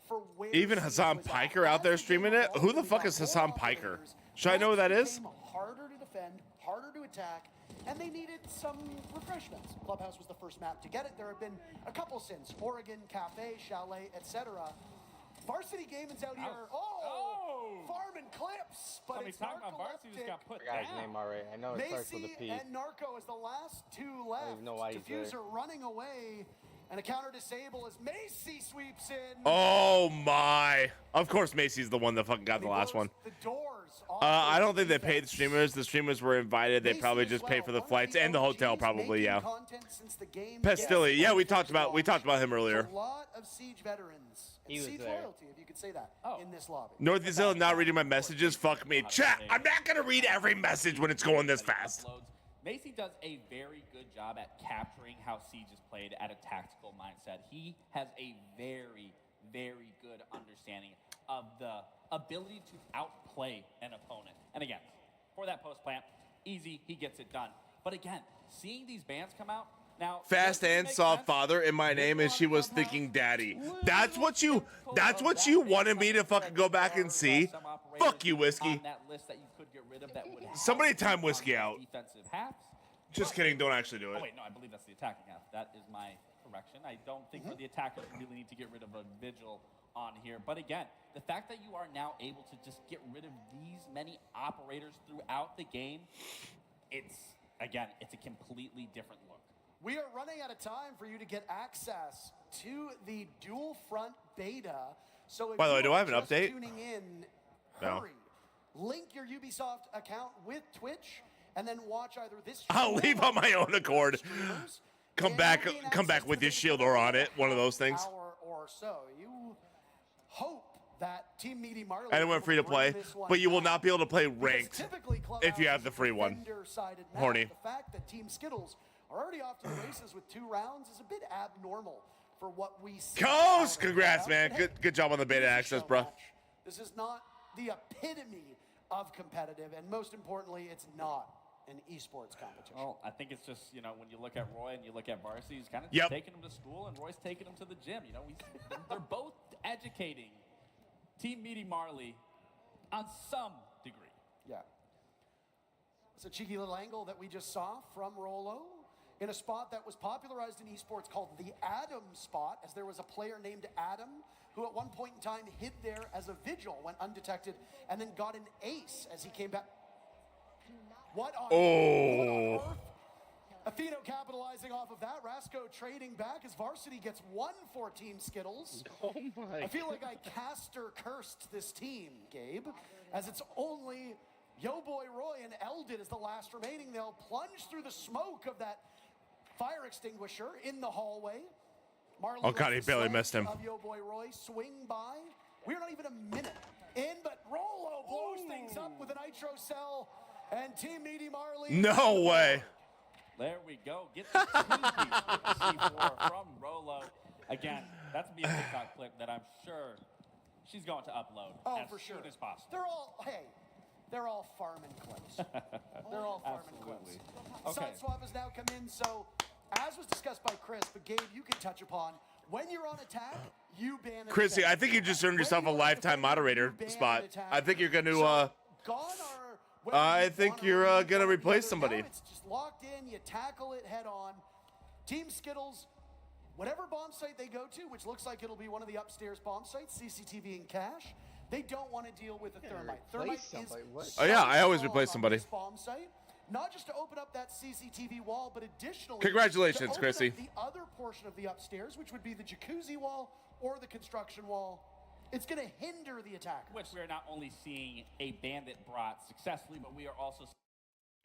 [SPEAKER 4] for where
[SPEAKER 1] Even
[SPEAKER 4] Siege
[SPEAKER 1] Hassan
[SPEAKER 4] was at.
[SPEAKER 1] Piker out there streaming it. Who the fuck is Hassan Piker? Should I know who that is?
[SPEAKER 4] Became harder to defend, harder to attack, and they needed some refreshments. Clubhouse was the first map to get it. There have been a couple since: Oregon, Cafe, Chalet, etc. Varsity Gaming's out here. Farming clips, but
[SPEAKER 17] Somebody
[SPEAKER 4] it's
[SPEAKER 17] talking about Varsity just got put
[SPEAKER 6] I got his
[SPEAKER 17] down.
[SPEAKER 6] name already. I know it starts with a
[SPEAKER 4] Macy
[SPEAKER 6] P.
[SPEAKER 4] and Narco as the last two left.
[SPEAKER 6] even know why he's there.
[SPEAKER 4] Diffuser running away, and a counter disable as Macy sweeps in.
[SPEAKER 1] Oh my! Of course, Macy's the one that fucking got the last one.
[SPEAKER 4] The doors.
[SPEAKER 1] I don't think they paid the streamers. The streamers were invited. They probably just paid for the flights and the hotel, probably. Yeah. Pestilli. Yeah, we talked about him earlier.
[SPEAKER 4] A lot of Siege veterans and
[SPEAKER 6] He was
[SPEAKER 4] Siege
[SPEAKER 6] there.
[SPEAKER 4] loyalty, if you could say that, in this lobby.
[SPEAKER 1] Northeast Zealand not reading my messages. Fuck me. Chat. I'm not gonna read every message when it's going this fast.
[SPEAKER 17] Macy does a very good job at capturing how Siege is played at a tactical mindset. He has a very, very good understanding of the ability to outplay an opponent. And again, for that post plant, easy, he gets it done. But again, seeing these bans come out, now
[SPEAKER 1] Fast and saw father in my name, and she was thinking daddy. That's what you wanted me to fucking go back and see. Fuck you, whiskey.
[SPEAKER 17] on that list that you could get rid of that would
[SPEAKER 1] Somebody time whiskey out.
[SPEAKER 17] defensive halves.
[SPEAKER 1] Just kidding. Don't actually do
[SPEAKER 17] Oh
[SPEAKER 1] it.
[SPEAKER 17] wait, no, I believe that's the attacking half. That is my correction. I don't think for the attackers we really need to get rid of a vigil on here. But again, the fact that you are now able to just get rid of these many operators throughout the game, it's a completely different look.
[SPEAKER 4] We are running out of time for you to get access to the dual front beta. So if
[SPEAKER 1] By the way,
[SPEAKER 4] you
[SPEAKER 1] do
[SPEAKER 4] are
[SPEAKER 1] I have an
[SPEAKER 4] just
[SPEAKER 1] update?
[SPEAKER 4] tuning in,
[SPEAKER 1] No.
[SPEAKER 4] hurry. Link your Ubisoft account with Twitch and then watch either this
[SPEAKER 1] I'll
[SPEAKER 4] stream
[SPEAKER 1] leave on my own accord.
[SPEAKER 4] streamers,
[SPEAKER 1] Come
[SPEAKER 4] and
[SPEAKER 1] back
[SPEAKER 4] you'll gain
[SPEAKER 1] with
[SPEAKER 4] access
[SPEAKER 1] your
[SPEAKER 4] to the
[SPEAKER 1] shield or on it. One of those things.
[SPEAKER 4] hour or so. You hope that Team Meaty Marley
[SPEAKER 1] And it went
[SPEAKER 4] will
[SPEAKER 1] free to
[SPEAKER 4] bring
[SPEAKER 1] play,
[SPEAKER 4] this one
[SPEAKER 1] but you will
[SPEAKER 4] back.
[SPEAKER 1] not be able to play
[SPEAKER 4] Because
[SPEAKER 1] ranked
[SPEAKER 4] typically
[SPEAKER 1] if you have
[SPEAKER 4] Clubhouse
[SPEAKER 1] the
[SPEAKER 4] is a
[SPEAKER 1] free one.
[SPEAKER 4] defender-sided map.
[SPEAKER 1] Horny.
[SPEAKER 4] The fact that Team Skittles are already off to the races with 2 rounds is a bit abnormal for what we see.
[SPEAKER 1] Coast, congrats, man. Good job on the beta
[SPEAKER 4] This is a
[SPEAKER 1] access,
[SPEAKER 4] show
[SPEAKER 1] bro.
[SPEAKER 4] match. This is not the epitome of competitive, and most importantly, it's not an esports competition.
[SPEAKER 5] Well, I think it's just, you know, when you look at Roy and you look at Varsity, he's kind of
[SPEAKER 1] Yep.
[SPEAKER 5] taking him to school, and Roy's taking him to the gym. You know, they're both educating Team Meaty Marley on some degree.
[SPEAKER 4] Yeah. It's a cheeky little angle that we just saw from Rolo in a spot that was popularized in esports called the Adam spot, as there was a player named Adam who at one point in time hid there as a vigil, went undetected, and then got an ace as he came back. What on earth? Atheno capitalizing off of that. Rasco trading back as Varsity gets one for Team Skittles.
[SPEAKER 6] Oh my
[SPEAKER 4] I feel like I caster cursed this team, Gabe, as it's only Yo Boy Roy and Eldid as the last remaining. They'll plunge through the smoke of that fire extinguisher in the hallway. Marley
[SPEAKER 1] Oh, God, he
[SPEAKER 4] lets the
[SPEAKER 1] barely
[SPEAKER 4] sledge
[SPEAKER 1] missed him.
[SPEAKER 4] Of Yo Boy Roy swing by. We're not even a minute in, but Rolo blows things up with a nitro cell, and Team Meaty Marley.
[SPEAKER 1] No way.
[SPEAKER 5] There we go. Get the C4 from Rolo. Again, that's going to be a TikTok clip that I'm sure she's going to upload as soon as possible.
[SPEAKER 4] They're all farming clips. They're all farming clips.
[SPEAKER 5] Okay.
[SPEAKER 4] Side swap has now come in, so as was discussed by Chris, but Gabe, you can touch upon, when you're on attack, you ban a
[SPEAKER 1] Chrissy,
[SPEAKER 4] defense.
[SPEAKER 1] I think you just earned yourself a lifetime moderator spot. I think you're going to, I think you're going to replace somebody.
[SPEAKER 4] It's just locked in, you tackle it head on. Team Skittles, whatever bomb site they go to, which looks like it'll be one of the upstairs bomb sites, CCTV and cache, they don't want to deal with the thermite. Thermite is
[SPEAKER 1] Oh, yeah, I always replace somebody.
[SPEAKER 4] this bomb site, not just to open up that CCTV wall, but additionally
[SPEAKER 1] Congratulations,
[SPEAKER 4] to open
[SPEAKER 1] Chrissy.
[SPEAKER 4] up the other portion of the upstairs, which would be the jacuzzi wall or the construction wall. It's going to hinder the attackers.
[SPEAKER 5] Which we're not only seeing a bandit brought successfully, but we are also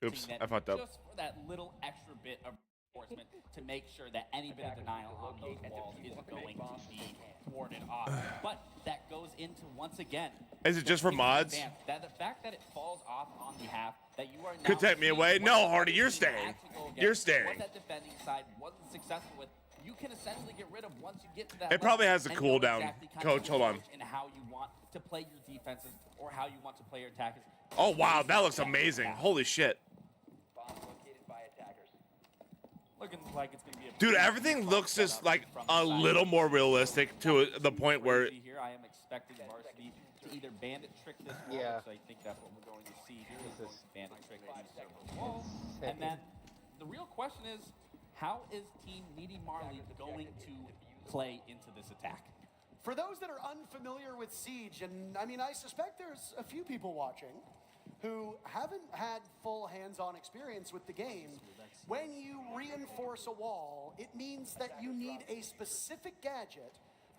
[SPEAKER 1] Oops,
[SPEAKER 5] seeing that
[SPEAKER 1] I fucked up.
[SPEAKER 5] just for that little extra bit of reinforcement to make sure that any bit of denial on those walls is going to be warded off. But that goes into, once again,
[SPEAKER 1] Is it just for mods?
[SPEAKER 5] that the fact that it falls off on behalf that you are now
[SPEAKER 1] Could take me
[SPEAKER 5] seeing
[SPEAKER 1] away.
[SPEAKER 5] what
[SPEAKER 1] No,
[SPEAKER 5] the
[SPEAKER 1] Hardy, you're
[SPEAKER 5] team
[SPEAKER 1] staying.
[SPEAKER 5] actually go against,
[SPEAKER 1] You're staying.
[SPEAKER 5] What that defending side wasn't successful with, you can essentially get rid of once you get to that
[SPEAKER 1] It probably
[SPEAKER 5] level
[SPEAKER 1] has a
[SPEAKER 5] and
[SPEAKER 1] cooldown.
[SPEAKER 5] know exactly kind
[SPEAKER 1] Coach,
[SPEAKER 5] of
[SPEAKER 1] hold on.
[SPEAKER 5] and how you want to play your defenses or how you want to play your attackers.
[SPEAKER 1] Oh, wow, that looks amazing. Holy shit.
[SPEAKER 5] Looking like it's going to be a
[SPEAKER 1] Dude, everything looks just like a little more realistic to the point where
[SPEAKER 5] here I am expecting Varsity to either bandit trick this wall,
[SPEAKER 6] Yeah.
[SPEAKER 5] which I think that's what we're going to see here. Is this bandit trick these several walls. And then the real question is, how is Team Meaty Marley going to play into this attack?
[SPEAKER 4] For those that are unfamiliar with Siege, and I mean, I suspect there's a few people watching who haven't had full hands-on experience with the game, when you reinforce a wall, it means that you need a specific gadget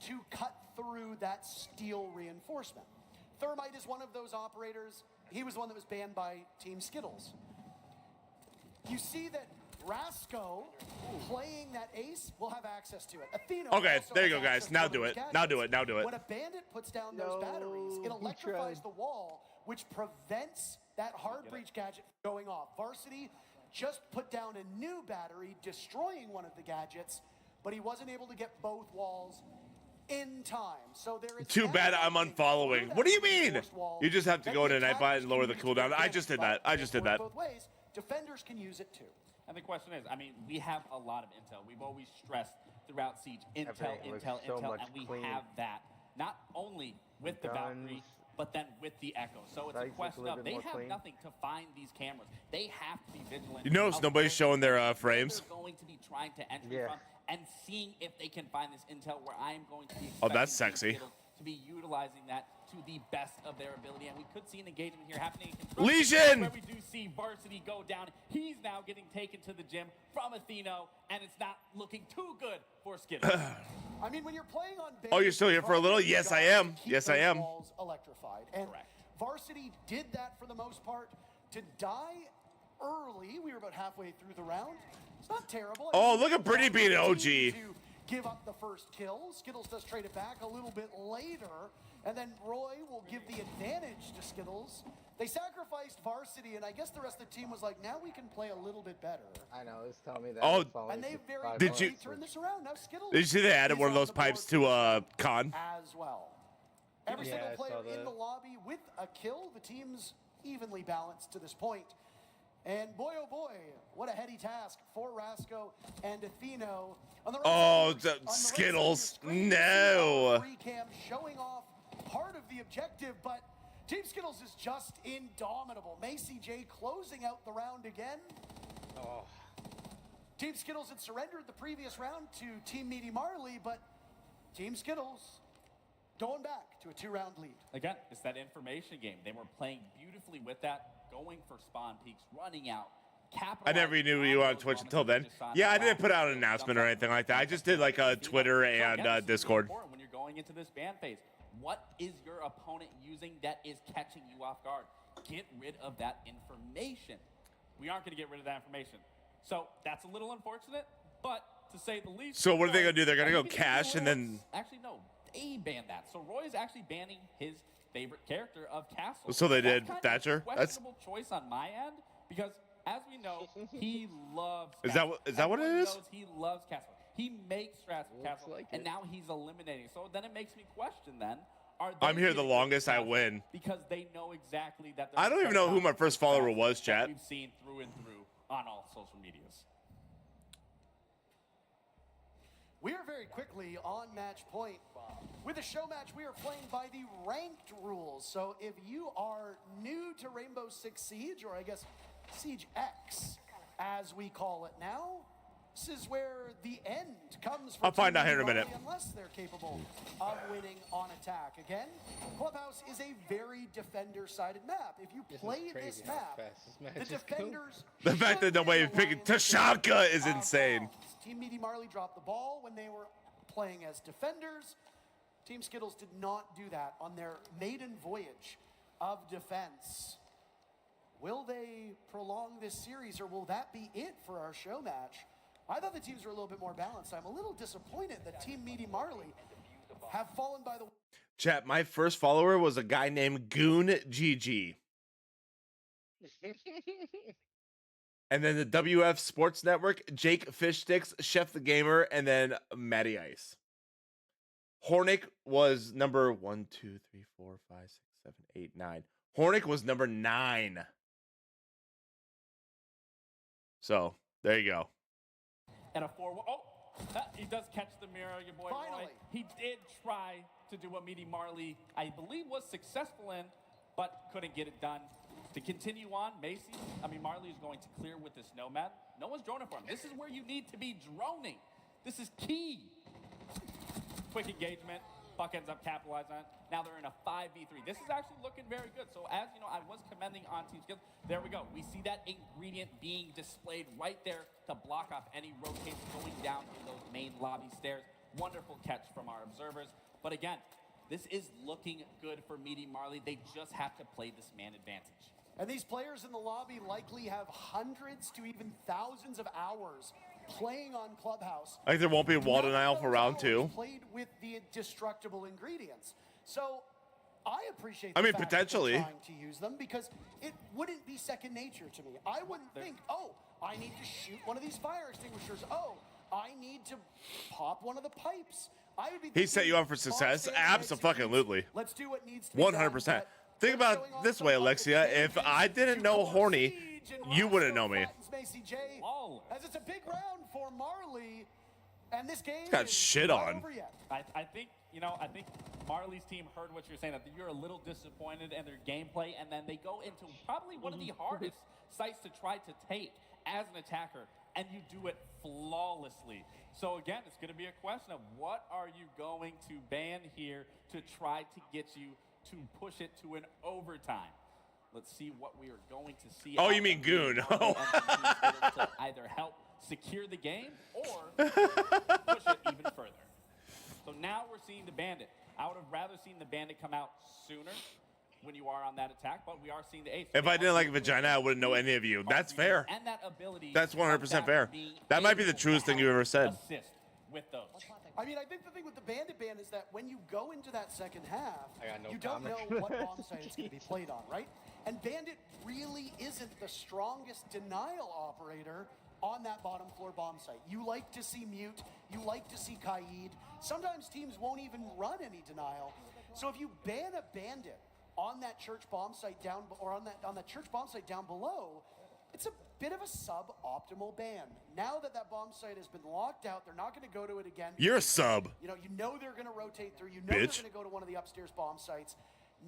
[SPEAKER 4] to cut through that steel reinforcement. Thermite is one of those operators. He was one that was banned by Team Skittles. You see that Rasco, playing that ace, will have access to it. Athena
[SPEAKER 1] Okay,
[SPEAKER 4] also
[SPEAKER 1] there you
[SPEAKER 4] has
[SPEAKER 1] go, guys.
[SPEAKER 4] access
[SPEAKER 1] Now
[SPEAKER 4] to
[SPEAKER 1] do
[SPEAKER 4] those
[SPEAKER 1] it.
[SPEAKER 4] gadgets.
[SPEAKER 1] Now do it. Now do it.
[SPEAKER 4] When a bandit puts down those batteries, it electrifies the wall, which prevents that hard breach gadget from going off. Varsity just put down a new battery, destroying one of the gadgets, but he wasn't able to get both walls in time. So there is
[SPEAKER 1] Too bad I'm unfollowing. What do you mean? You just have to go to Nightbot and lower the cooldown. I just did that. I just did that.
[SPEAKER 4] Both ways, defenders can use it too.
[SPEAKER 5] And the question is, I mean, we have a lot of intel. We've always stressed throughout Siege, intel,
[SPEAKER 6] Everything looks
[SPEAKER 5] intel,
[SPEAKER 6] so
[SPEAKER 5] intel,
[SPEAKER 6] much
[SPEAKER 5] and we
[SPEAKER 6] clean.
[SPEAKER 5] have that not only with the Valkyrie, but then with the Echo. So it's a
[SPEAKER 6] Sights look
[SPEAKER 5] question
[SPEAKER 6] a little
[SPEAKER 5] of
[SPEAKER 6] bit
[SPEAKER 5] they
[SPEAKER 6] more
[SPEAKER 5] have
[SPEAKER 6] clean.
[SPEAKER 5] nothing to find these cameras. They have to be vigilant.
[SPEAKER 1] You notice
[SPEAKER 5] of
[SPEAKER 1] nobody's
[SPEAKER 5] where
[SPEAKER 1] showing their frames?
[SPEAKER 5] they're going to be trying to enter
[SPEAKER 6] Yeah.
[SPEAKER 5] from and seeing if they can find this intel where I am going to be
[SPEAKER 1] Oh, that's
[SPEAKER 5] expecting
[SPEAKER 1] sexy.
[SPEAKER 5] Skittles to be utilizing that to the best of their ability. And we could see an engagement here happening in construction,
[SPEAKER 1] Legion!
[SPEAKER 5] where we do see Varsity go down. He's now getting taken to the gym from Atheno, and it's not looking too good for Skittles.
[SPEAKER 4] I mean, when you're playing on
[SPEAKER 1] Oh, you're still here for a little?
[SPEAKER 4] Varsity
[SPEAKER 1] Yes, I
[SPEAKER 4] got
[SPEAKER 1] am.
[SPEAKER 4] to keep
[SPEAKER 1] Yes, I
[SPEAKER 4] those
[SPEAKER 1] am.
[SPEAKER 4] walls electrified. And Varsity did that for the most part. To die early, we were about halfway through the round. It's not terrible. I
[SPEAKER 1] Oh,
[SPEAKER 4] mean,
[SPEAKER 1] look at Brittany being an OG.
[SPEAKER 4] to give up the first kill. Skittles does trade it back a little bit later, and then Roy will give the advantage to Skittles. They sacrificed Varsity, and I guess the rest of the team was like, now we can play a little bit better.
[SPEAKER 6] I know, it's telling me that.
[SPEAKER 1] Oh,
[SPEAKER 6] it's always
[SPEAKER 4] And they very
[SPEAKER 6] five
[SPEAKER 1] Did
[SPEAKER 4] quickly
[SPEAKER 1] you-
[SPEAKER 4] turned this around. Now Skittles
[SPEAKER 1] Did you see they added
[SPEAKER 4] is
[SPEAKER 1] one of
[SPEAKER 4] on
[SPEAKER 1] those
[SPEAKER 4] the
[SPEAKER 1] pipes
[SPEAKER 4] board
[SPEAKER 1] to Con?
[SPEAKER 4] as well. Every
[SPEAKER 6] Yeah,
[SPEAKER 4] single
[SPEAKER 6] I
[SPEAKER 4] player
[SPEAKER 6] saw
[SPEAKER 4] in
[SPEAKER 6] that.
[SPEAKER 4] the lobby with a kill. The team's evenly balanced to this point. And boy, oh boy, what a heady task for Rasco and Atheno. On the right
[SPEAKER 1] Oh,
[SPEAKER 4] side, on the right side of your
[SPEAKER 1] Skittles.
[SPEAKER 4] screen, you see
[SPEAKER 1] No.
[SPEAKER 4] our free cam showing off part of the objective, but Team Skittles is just indomitable. Macy J closing out the round again.
[SPEAKER 2] Oh.
[SPEAKER 4] Team Skittles had surrendered the previous round to Team Meaty Marley, but Team Skittles going back to a 2-round lead.
[SPEAKER 5] Again, it's that information game. They were playing beautifully with that, going for spawn peaks, running out.
[SPEAKER 1] I never knew you were on Twitch until then. Yeah, I didn't put out an announcement or anything like that. I just did like a Twitter and Discord.
[SPEAKER 5] When you're going into this ban phase, what is your opponent using that is catching you off guard? Get rid of that information. We aren't going to get rid of that information. So that's a little unfortunate, but to say the least.
[SPEAKER 1] So what are they going to do? They're going to go cash and then...
[SPEAKER 5] Actually, no. They banned that. So Roy is actually banning his favorite character of Castle.
[SPEAKER 1] So they did.
[SPEAKER 5] That's kind
[SPEAKER 1] Thatcher?
[SPEAKER 5] of a questionable choice on my end because, as we know, he loves
[SPEAKER 1] Is
[SPEAKER 5] Castle.
[SPEAKER 1] that what it
[SPEAKER 5] Everyone
[SPEAKER 1] is?
[SPEAKER 5] knows he loves Castle. He makes strats with Castle,
[SPEAKER 6] like
[SPEAKER 5] and
[SPEAKER 6] it.
[SPEAKER 5] now he's eliminating. So then it makes me question then. Are they
[SPEAKER 1] I'm here the
[SPEAKER 5] getting
[SPEAKER 1] longest, I
[SPEAKER 5] Castle
[SPEAKER 1] win.
[SPEAKER 5] because they know exactly that.
[SPEAKER 1] I don't even know who my first follower was,
[SPEAKER 5] that
[SPEAKER 1] chat.
[SPEAKER 5] We've seen through and through on all social medias.
[SPEAKER 4] We are very quickly on match point. With a show match, we are playing by the ranked rules. So if you are new to Rainbow Six Siege, or I guess Siege X, as we call it now, this is where the end comes from.
[SPEAKER 1] I'll find out here in a minute.
[SPEAKER 4] Unless they're capable of winning on attack. Again, Clubhouse is a very defender-sided map. If you play this map, the defenders...
[SPEAKER 1] The fact that nobody picking Tashanka is insane.
[SPEAKER 4] Team Meaty Marley dropped the ball when they were playing as defenders. Team Skittles did not do that on their maiden voyage of defense. Will they prolong this series, or will that be it for our show match? I thought the teams were a little bit more balanced. I'm a little disappointed that Team Meaty Marley have fallen by the...
[SPEAKER 1] Chat, my first follower was a guy named Goon GG. And then the WF Sports Network, Jake Fishsticks, Chef the Gamer, and then Matty Ice. Hornick was number 1, 2, 3, 4, 5, 6, 7, 8, 9. Hornick was number 9. So, there you go.
[SPEAKER 5] And a 4. Oh, he does catch the mirror, your boy Roy. He did try to do what Meaty Marley, I believe, was successful in, but couldn't get it done. To continue on, Marley is going to clear with this Nomad. No one's droning for him. This is where you need to be droning. This is key. Quick engagement. Buck ends up capitalizing on it. Now they're in a 5v3. This is actually looking very good. So as you know, I was commending on Team Skittles. There we go. We see that ingredient being displayed right there to block off any rotation going down in those main lobby stairs. Wonderful catch from our observers. But again, this is looking good for Meaty Marley. They just have to play this man advantage.
[SPEAKER 4] And these players in the lobby likely have hundreds to even thousands of hours playing on Clubhouse.
[SPEAKER 1] I think there won't be wall denial for round 2.
[SPEAKER 4] Played with the indestructible ingredients. So I appreciate
[SPEAKER 1] I
[SPEAKER 4] the
[SPEAKER 1] mean,
[SPEAKER 4] fact that
[SPEAKER 1] potentially.
[SPEAKER 4] they're trying to use them because it wouldn't be second nature to me. I wouldn't think, oh, I need to shoot one of these fire extinguishers. Oh, I need to pop one of the pipes. I would be
[SPEAKER 1] He set you up for success? Absolutely.
[SPEAKER 4] Let's do what needs to be
[SPEAKER 1] 100%. Think about it this way, Alexia. If I didn't know Horny, you wouldn't know me.
[SPEAKER 4] Macy J, as it's a big round for Marley, and this game
[SPEAKER 1] got shit
[SPEAKER 4] not
[SPEAKER 1] on.
[SPEAKER 4] over yet.
[SPEAKER 5] I think Marley's team heard what you're saying, that you're a little disappointed in their gameplay, and then they go into probably one of the hardest sites to try to take as an attacker, and you do it flawlessly. So again, it's going to be a question of what are you going to ban here to try to get you to push it to an overtime. Let's see what we are going to see.
[SPEAKER 1] Oh, you mean Goon. Oh.
[SPEAKER 5] To either help secure the game or push it even further. So now we're seeing the Bandit. I would have rather seen the Bandit come out sooner when you are on that attack, but we are seeing the Ace.
[SPEAKER 1] If I didn't like Vagina, I wouldn't know any of you. That's fair.
[SPEAKER 5] And that ability.
[SPEAKER 1] That's 100% fair. That might be the truest thing you've ever said.
[SPEAKER 5] Assist with those.
[SPEAKER 4] I mean, I think the thing with the Bandit ban is that when you go into that second half, you don't
[SPEAKER 6] comment.
[SPEAKER 4] know what bomb site it's going to be played on, right? And Bandit really isn't the strongest denial operator on that bottom floor bomb site. You like to see Mute, you like to see Kaid. Sometimes teams won't even run any denial. So if you ban a Bandit on that church bomb site down, or on that church bomb site down below, it's a bit of a suboptimal ban. Now that that bomb site has been locked out, they're not going to go to it again.
[SPEAKER 1] You're a sub.
[SPEAKER 4] You know they're going to rotate through. You know they're
[SPEAKER 1] Bitch.
[SPEAKER 4] going to go to one of the upstairs bomb sites.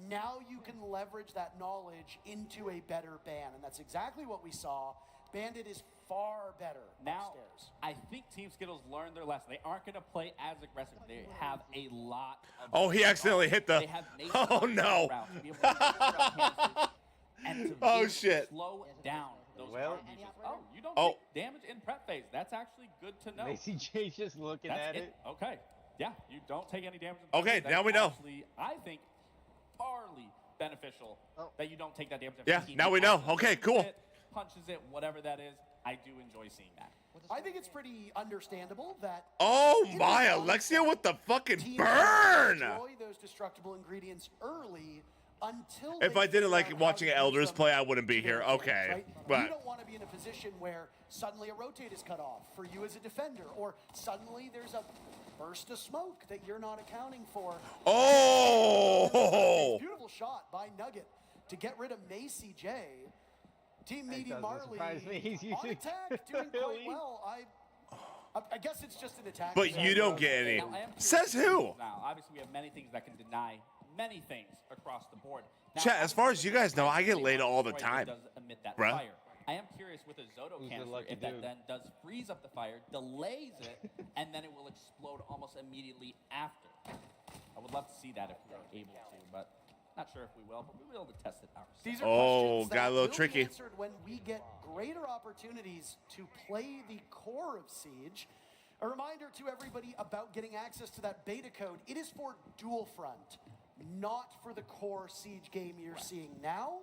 [SPEAKER 4] Now you can leverage that knowledge into a better ban, and that's exactly what we saw. Bandit is far better
[SPEAKER 5] Now,
[SPEAKER 4] upstairs.
[SPEAKER 5] I think Team Skittles learned their lesson. They aren't going to play as aggressive. They have a lot of...
[SPEAKER 1] Oh, he accidentally hit the...
[SPEAKER 5] They have
[SPEAKER 1] Oh, no.
[SPEAKER 5] to be able to and to be
[SPEAKER 1] Oh,
[SPEAKER 5] able to
[SPEAKER 1] shit.
[SPEAKER 5] slow down those hard uses. Oh, you don't
[SPEAKER 1] Oh.
[SPEAKER 5] take damage in prep phase. That's actually good to know.
[SPEAKER 6] Macy J's just looking
[SPEAKER 5] That's
[SPEAKER 6] at it.
[SPEAKER 5] Okay. Yeah, you don't take any damage in prep
[SPEAKER 1] Okay,
[SPEAKER 5] phase. That's
[SPEAKER 1] now we know.
[SPEAKER 5] Actually, I think, farly beneficial that you don't take that damage.
[SPEAKER 1] Yeah,
[SPEAKER 5] He
[SPEAKER 1] now we know.
[SPEAKER 5] punches
[SPEAKER 1] Okay, cool.
[SPEAKER 5] it, punches it, whatever that is. I do enjoy seeing that.
[SPEAKER 4] I think it's pretty understandable that...
[SPEAKER 1] Oh
[SPEAKER 4] in
[SPEAKER 1] my,
[SPEAKER 4] the
[SPEAKER 1] Alexia with the fucking
[SPEAKER 4] teams
[SPEAKER 1] burn!
[SPEAKER 4] enjoy those destructible ingredients early until
[SPEAKER 1] If
[SPEAKER 4] they
[SPEAKER 1] I didn't
[SPEAKER 4] figure
[SPEAKER 1] like
[SPEAKER 4] out how
[SPEAKER 1] watching
[SPEAKER 4] to use
[SPEAKER 1] Elders
[SPEAKER 4] them
[SPEAKER 1] play, I wouldn't be
[SPEAKER 4] to
[SPEAKER 1] here.
[SPEAKER 4] their advantage,
[SPEAKER 1] Okay,
[SPEAKER 4] right?
[SPEAKER 1] but
[SPEAKER 4] You don't want to be in a position where suddenly a rotate is cut off for you as a defender, or suddenly there's a burst of smoke that you're not accounting for.
[SPEAKER 1] Oh!
[SPEAKER 4] Beautiful shot by Nugget to get rid of Macy J. Team Meaty
[SPEAKER 6] doesn't
[SPEAKER 4] Marley
[SPEAKER 6] surprise me. He's
[SPEAKER 4] on
[SPEAKER 6] using
[SPEAKER 4] attack, doing quite well. I guess it's just an attack.
[SPEAKER 1] But you don't get any.
[SPEAKER 5] Now, I am
[SPEAKER 1] Says
[SPEAKER 5] curious
[SPEAKER 1] who?
[SPEAKER 5] Now, obviously, we have many things that can deny many things across the board. Now,
[SPEAKER 1] Chat, as far as you guys know, I get laid all the
[SPEAKER 5] Destroyer
[SPEAKER 1] time.
[SPEAKER 5] Does emit that
[SPEAKER 1] Bruh.
[SPEAKER 5] fire. I am curious with a Zoto
[SPEAKER 6] Who's the
[SPEAKER 5] canister
[SPEAKER 6] lucky
[SPEAKER 5] if that
[SPEAKER 6] dude?
[SPEAKER 5] then does freeze up the fire, delays it, and then it will explode almost immediately after. I would love to see that if we are able to, but not sure if we will, but we will be able to test it ourselves.
[SPEAKER 4] These are
[SPEAKER 1] Oh,
[SPEAKER 4] questions
[SPEAKER 1] got
[SPEAKER 4] that
[SPEAKER 1] a little
[SPEAKER 4] will be
[SPEAKER 1] tricky.
[SPEAKER 4] answered when we get greater opportunities to play the core of Siege. A reminder to everybody about getting access to that beta code. It is for dual front, not for the core Siege game you're seeing now.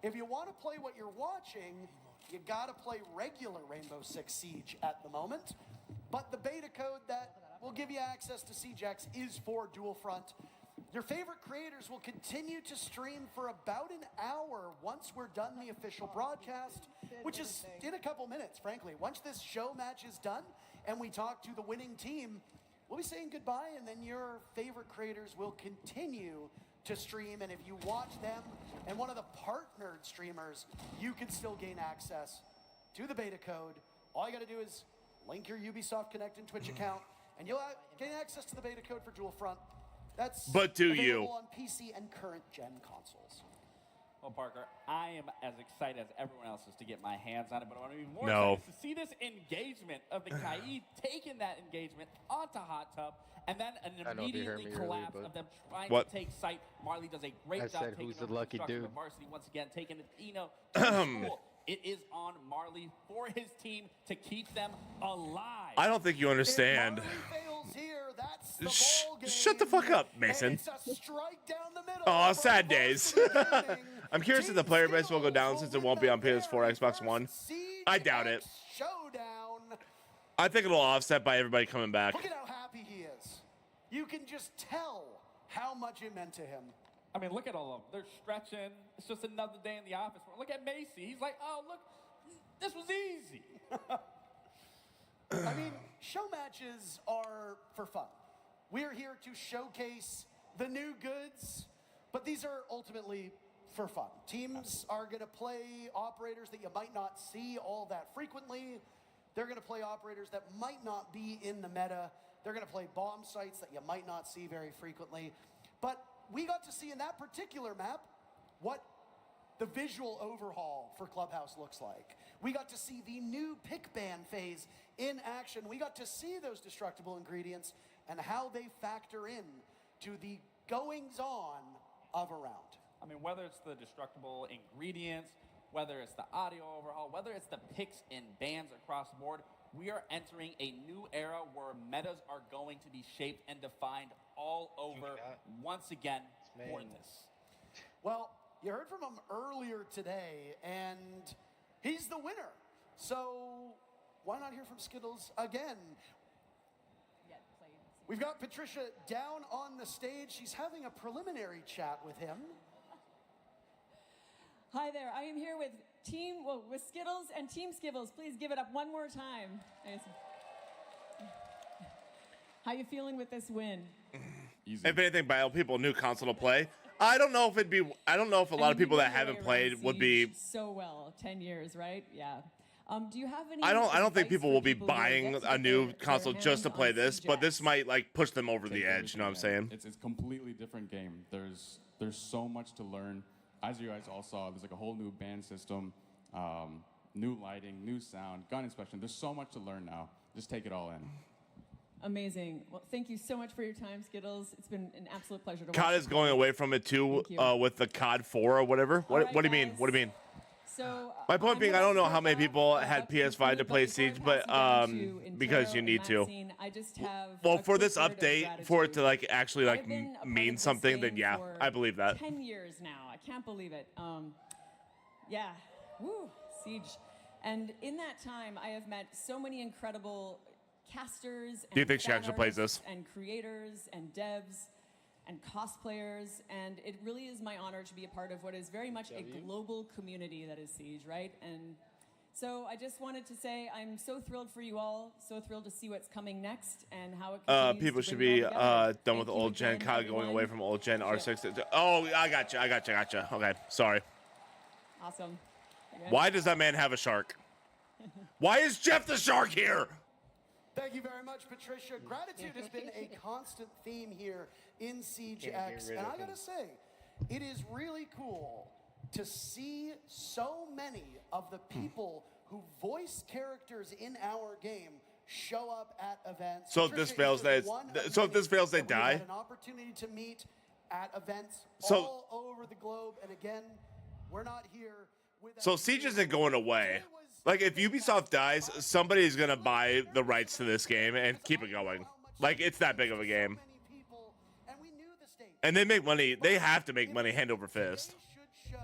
[SPEAKER 4] If you want to play what you're watching, you gotta play regular Rainbow Six Siege at the moment. But the beta code that will give you access to SiegeX is for dual front. Your favorite creators will continue to stream for about an hour once we're done the official broadcast, which is in a couple minutes, frankly. Once this show match is done and we talk to the winning team, we'll be saying goodbye, and then your favorite creators will continue to stream. And if you watch them and one of the partnered streamers, you can still gain access to the beta code. All you got to do is link your Ubisoft Connect and Twitch account, and you'll gain access to the beta code for dual front. That's
[SPEAKER 1] But do you?
[SPEAKER 4] available on PC and current gen consoles.
[SPEAKER 5] Well, Parker, I am as excited as everyone else is to get my hands on it, but I want to be more
[SPEAKER 1] No.
[SPEAKER 5] excited to see this engagement of the Kaid taking that engagement onto Hot Tub, and then an
[SPEAKER 6] I don't know if you heard
[SPEAKER 5] immediately
[SPEAKER 6] me earlier,
[SPEAKER 5] collapse
[SPEAKER 6] but-
[SPEAKER 5] of them trying
[SPEAKER 1] What?
[SPEAKER 5] to take sight. Marley does a great
[SPEAKER 6] I
[SPEAKER 5] job
[SPEAKER 6] said,
[SPEAKER 5] taking
[SPEAKER 6] who's the
[SPEAKER 5] over
[SPEAKER 6] lucky
[SPEAKER 5] construction
[SPEAKER 6] dude?
[SPEAKER 5] of Varsity once again, taking it, to the school. It is on Marley for his team to keep them alive.
[SPEAKER 1] I don't think you understand.
[SPEAKER 4] If Marley fails here, that's the
[SPEAKER 1] Shh,
[SPEAKER 4] ball game.
[SPEAKER 1] shut the fuck up, Mason.
[SPEAKER 4] And it's a strike down the middle.
[SPEAKER 1] Aw,
[SPEAKER 4] for
[SPEAKER 1] sad
[SPEAKER 4] Varsity
[SPEAKER 1] days.
[SPEAKER 4] Gaming.
[SPEAKER 1] I'm curious if the player base will go down since it won't be on PS4, Xbox One. I doubt it.
[SPEAKER 4] Showdown.
[SPEAKER 1] I think it'll offset by everybody coming back.
[SPEAKER 4] Look at how happy he is. You can just tell how much it meant to him.
[SPEAKER 5] I mean, look at all of them. They're stretching. It's just another day in the office. Look at Macy. He's like, oh, look, this was easy.
[SPEAKER 4] I mean, show matches are for fun. We're here to showcase the new goods, but these are ultimately for fun. Teams are going to play operators that you might not see all that frequently. They're going to play operators that might not be in the meta. They're going to play bomb sites that you might not see very frequently. But we got to see in that particular map what the visual overhaul for Clubhouse looks like. We got to see the new pick ban phase in action. We got to see those destructible ingredients and how they factor in to the goings-on of a round.
[SPEAKER 5] I mean, whether it's the destructible ingredients, whether it's the audio overhaul, whether it's the picks and bans across the board, we are entering a new era where metas are going to be shaped and defined all over once again for this.
[SPEAKER 4] Well, you heard from him earlier today, and he's the winner. So why not hear from Skittles again? We've got Patricia down on the stage. She's having a preliminary chat with him.
[SPEAKER 3] Hi there. I am here with with Skittles and Team Skittles. Please give it up one more time. How you feeling with this win?
[SPEAKER 1] If anything, by all people, new console to play. I don't know if it'd be. I don't know if a lot of
[SPEAKER 3] you
[SPEAKER 1] people
[SPEAKER 3] know
[SPEAKER 1] that
[SPEAKER 3] your
[SPEAKER 1] haven't
[SPEAKER 3] way
[SPEAKER 1] played
[SPEAKER 3] around
[SPEAKER 1] would be.
[SPEAKER 3] Siege so well. 10 years, right? Yeah. Do you have any?
[SPEAKER 1] I don't think
[SPEAKER 3] advice
[SPEAKER 1] people
[SPEAKER 3] for
[SPEAKER 1] will be
[SPEAKER 3] people who are
[SPEAKER 1] buying
[SPEAKER 3] yet to
[SPEAKER 1] a
[SPEAKER 3] get
[SPEAKER 1] new
[SPEAKER 3] their
[SPEAKER 1] console just to
[SPEAKER 3] hands
[SPEAKER 1] play
[SPEAKER 3] on
[SPEAKER 1] this,
[SPEAKER 3] Siege
[SPEAKER 1] but this
[SPEAKER 3] X?
[SPEAKER 1] might like push them over the
[SPEAKER 10] Take
[SPEAKER 1] edge. You know what I'm
[SPEAKER 10] everything
[SPEAKER 1] saying?
[SPEAKER 10] in. It's a completely different game. There's so much to learn. As you guys all saw, there's like a whole new band system, new lighting, new sound, gun inspection. There's so much to learn now. Just take it all in.
[SPEAKER 3] Amazing. Well, thank you so much for your time, Skittles. It's been an absolute pleasure to watch.
[SPEAKER 1] COD is
[SPEAKER 3] you
[SPEAKER 1] going
[SPEAKER 3] play.
[SPEAKER 1] away from it too,
[SPEAKER 3] Thank you.
[SPEAKER 1] with the COD 4 or whatever. What
[SPEAKER 3] right,
[SPEAKER 1] do you mean?
[SPEAKER 3] guys.
[SPEAKER 1] What do you mean?
[SPEAKER 3] So
[SPEAKER 1] My point
[SPEAKER 3] I'm
[SPEAKER 1] being, I
[SPEAKER 3] about
[SPEAKER 1] don't
[SPEAKER 3] to
[SPEAKER 1] know how
[SPEAKER 3] cut
[SPEAKER 1] many
[SPEAKER 3] off.
[SPEAKER 1] people
[SPEAKER 3] I'd
[SPEAKER 1] had
[SPEAKER 3] love to
[SPEAKER 1] PS5 to
[SPEAKER 3] conclude,
[SPEAKER 1] play
[SPEAKER 3] but before I
[SPEAKER 1] Siege,
[SPEAKER 3] pass
[SPEAKER 1] but
[SPEAKER 3] you down to
[SPEAKER 1] because
[SPEAKER 3] Intero
[SPEAKER 1] you
[SPEAKER 3] and
[SPEAKER 1] need to.
[SPEAKER 3] Maxine, I just have
[SPEAKER 1] Well,
[SPEAKER 3] a
[SPEAKER 1] for
[SPEAKER 3] quick
[SPEAKER 1] this
[SPEAKER 3] word of
[SPEAKER 1] update, for it to
[SPEAKER 3] gratitude.
[SPEAKER 1] like actually like
[SPEAKER 3] I've been a part
[SPEAKER 1] mean
[SPEAKER 3] of this
[SPEAKER 1] something, then
[SPEAKER 3] game
[SPEAKER 1] yeah,
[SPEAKER 3] for
[SPEAKER 1] I believe that.
[SPEAKER 3] 10 years now. I can't believe it. Yeah. Woo. Siege. And in that time, I have met so many incredible casters and
[SPEAKER 1] Do you think
[SPEAKER 3] fan
[SPEAKER 1] Shaxter plays
[SPEAKER 3] artists
[SPEAKER 1] this?
[SPEAKER 3] and creators and devs and cosplayers, and it really is my honor to be a part of what is very much a global community that is Siege, right? And so I just wanted to say I'm so thrilled for you all, so thrilled to see what's coming next and how it continues
[SPEAKER 1] People
[SPEAKER 3] to
[SPEAKER 1] should
[SPEAKER 3] bring
[SPEAKER 1] be
[SPEAKER 3] it all together.
[SPEAKER 1] done
[SPEAKER 3] Thank
[SPEAKER 1] with
[SPEAKER 3] you
[SPEAKER 1] old gen
[SPEAKER 3] again,
[SPEAKER 1] COD, going away
[SPEAKER 3] everyone.
[SPEAKER 1] from old gen R6. Oh, I gotcha. Okay, sorry.
[SPEAKER 3] Awesome. Yeah.
[SPEAKER 1] Why does that man have a shark? Why is Jeff the shark here?
[SPEAKER 4] Thank you very much, Patricia. Gratitude has been a constant theme here in Siege X. And I gotta say, it is really cool to see so many of the people who voice characters in our game show up at events.
[SPEAKER 1] So if this
[SPEAKER 4] Patricia
[SPEAKER 1] fails,
[SPEAKER 4] is
[SPEAKER 1] they
[SPEAKER 4] just one of
[SPEAKER 1] so if this
[SPEAKER 4] many
[SPEAKER 1] fails, they
[SPEAKER 4] that we've
[SPEAKER 1] die.
[SPEAKER 4] had an opportunity to meet at events
[SPEAKER 1] So-
[SPEAKER 4] all over the globe. And again, we're not here without
[SPEAKER 1] So Siege isn't going away. Like if Ubisoft dies, somebody's gonna buy the rights to this game and keep it going. Like it's that big of a game. And they make money. They have to make money hand over fist.
[SPEAKER 4] should show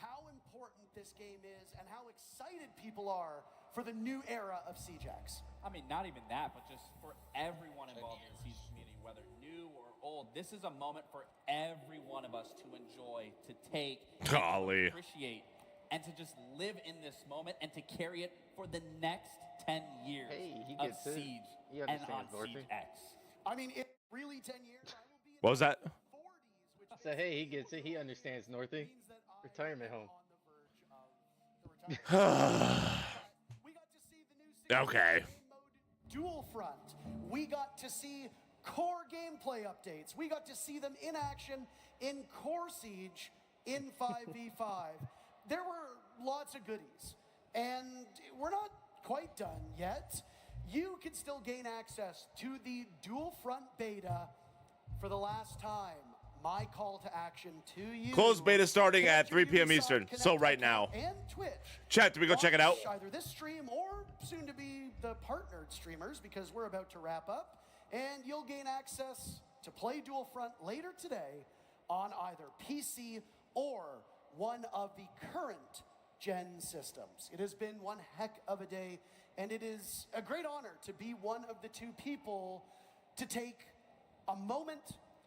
[SPEAKER 4] how important this game is and how excited people are for the new era of Siege X.
[SPEAKER 5] I mean, not even that, but just for everyone involved in the Siege community, whether new or old, this is a moment for every one of us to enjoy, to take,
[SPEAKER 1] Golly.
[SPEAKER 5] to appreciate, and to just live in this moment and to carry it for the next 10 years
[SPEAKER 6] He
[SPEAKER 5] of
[SPEAKER 6] gets it.
[SPEAKER 5] Siege
[SPEAKER 6] He
[SPEAKER 5] and on
[SPEAKER 6] understands, Dorothy.
[SPEAKER 5] Siege X.
[SPEAKER 4] I mean, it's really 10 years. I will be in
[SPEAKER 1] What was that?
[SPEAKER 4] the 40s, which
[SPEAKER 6] So hey, he gets it. He understands, Northy.
[SPEAKER 4] means that I
[SPEAKER 6] Retirement
[SPEAKER 4] am
[SPEAKER 6] home.
[SPEAKER 4] on the verge of the retirement. We got to see the new 16
[SPEAKER 1] Okay.
[SPEAKER 4] game mode Dual Front. We got to see core gameplay updates. We got to see them in action in Core Siege in 5v5. There were lots of goodies, and we're not quite done yet. You can still gain access to the Dual Front beta for the last time. My call to action to you.
[SPEAKER 1] Closed beta starting
[SPEAKER 4] Connect
[SPEAKER 1] at
[SPEAKER 4] your
[SPEAKER 1] 3 p.m.
[SPEAKER 4] Ubisoft
[SPEAKER 1] Eastern.
[SPEAKER 4] Connect
[SPEAKER 1] So right
[SPEAKER 4] account
[SPEAKER 1] now.
[SPEAKER 4] and Twitch.
[SPEAKER 1] Chat, do we go check it out?
[SPEAKER 4] Watch either this stream or soon to be the partnered streamers, because we're about to wrap up. And you'll gain access to play Dual Front later today on either PC or one of the current gen systems. It has been one heck of a day, and it is a great honor to be one of the two people to take a moment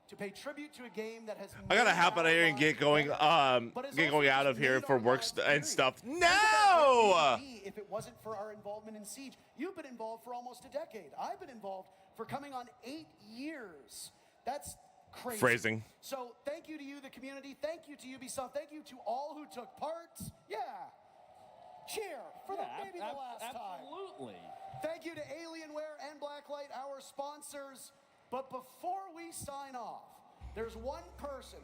[SPEAKER 4] to pay tribute to a game that has
[SPEAKER 1] I gotta
[SPEAKER 4] made
[SPEAKER 1] hop out of here and get going. Get going out of here for work and stuff. No.
[SPEAKER 4] If it wasn't for our involvement in Siege, you've been involved for almost a decade. I've been involved for coming on 8 years. That's crazy.
[SPEAKER 1] Phrasing.
[SPEAKER 4] So thank you to you, the community. Thank you to Ubisoft. Thank you to all who took part. Yeah. Cheer for maybe the last time.
[SPEAKER 5] Absolutely.
[SPEAKER 4] Thank you to Alienware and Blacklight, our sponsors. But before we sign off, there's one person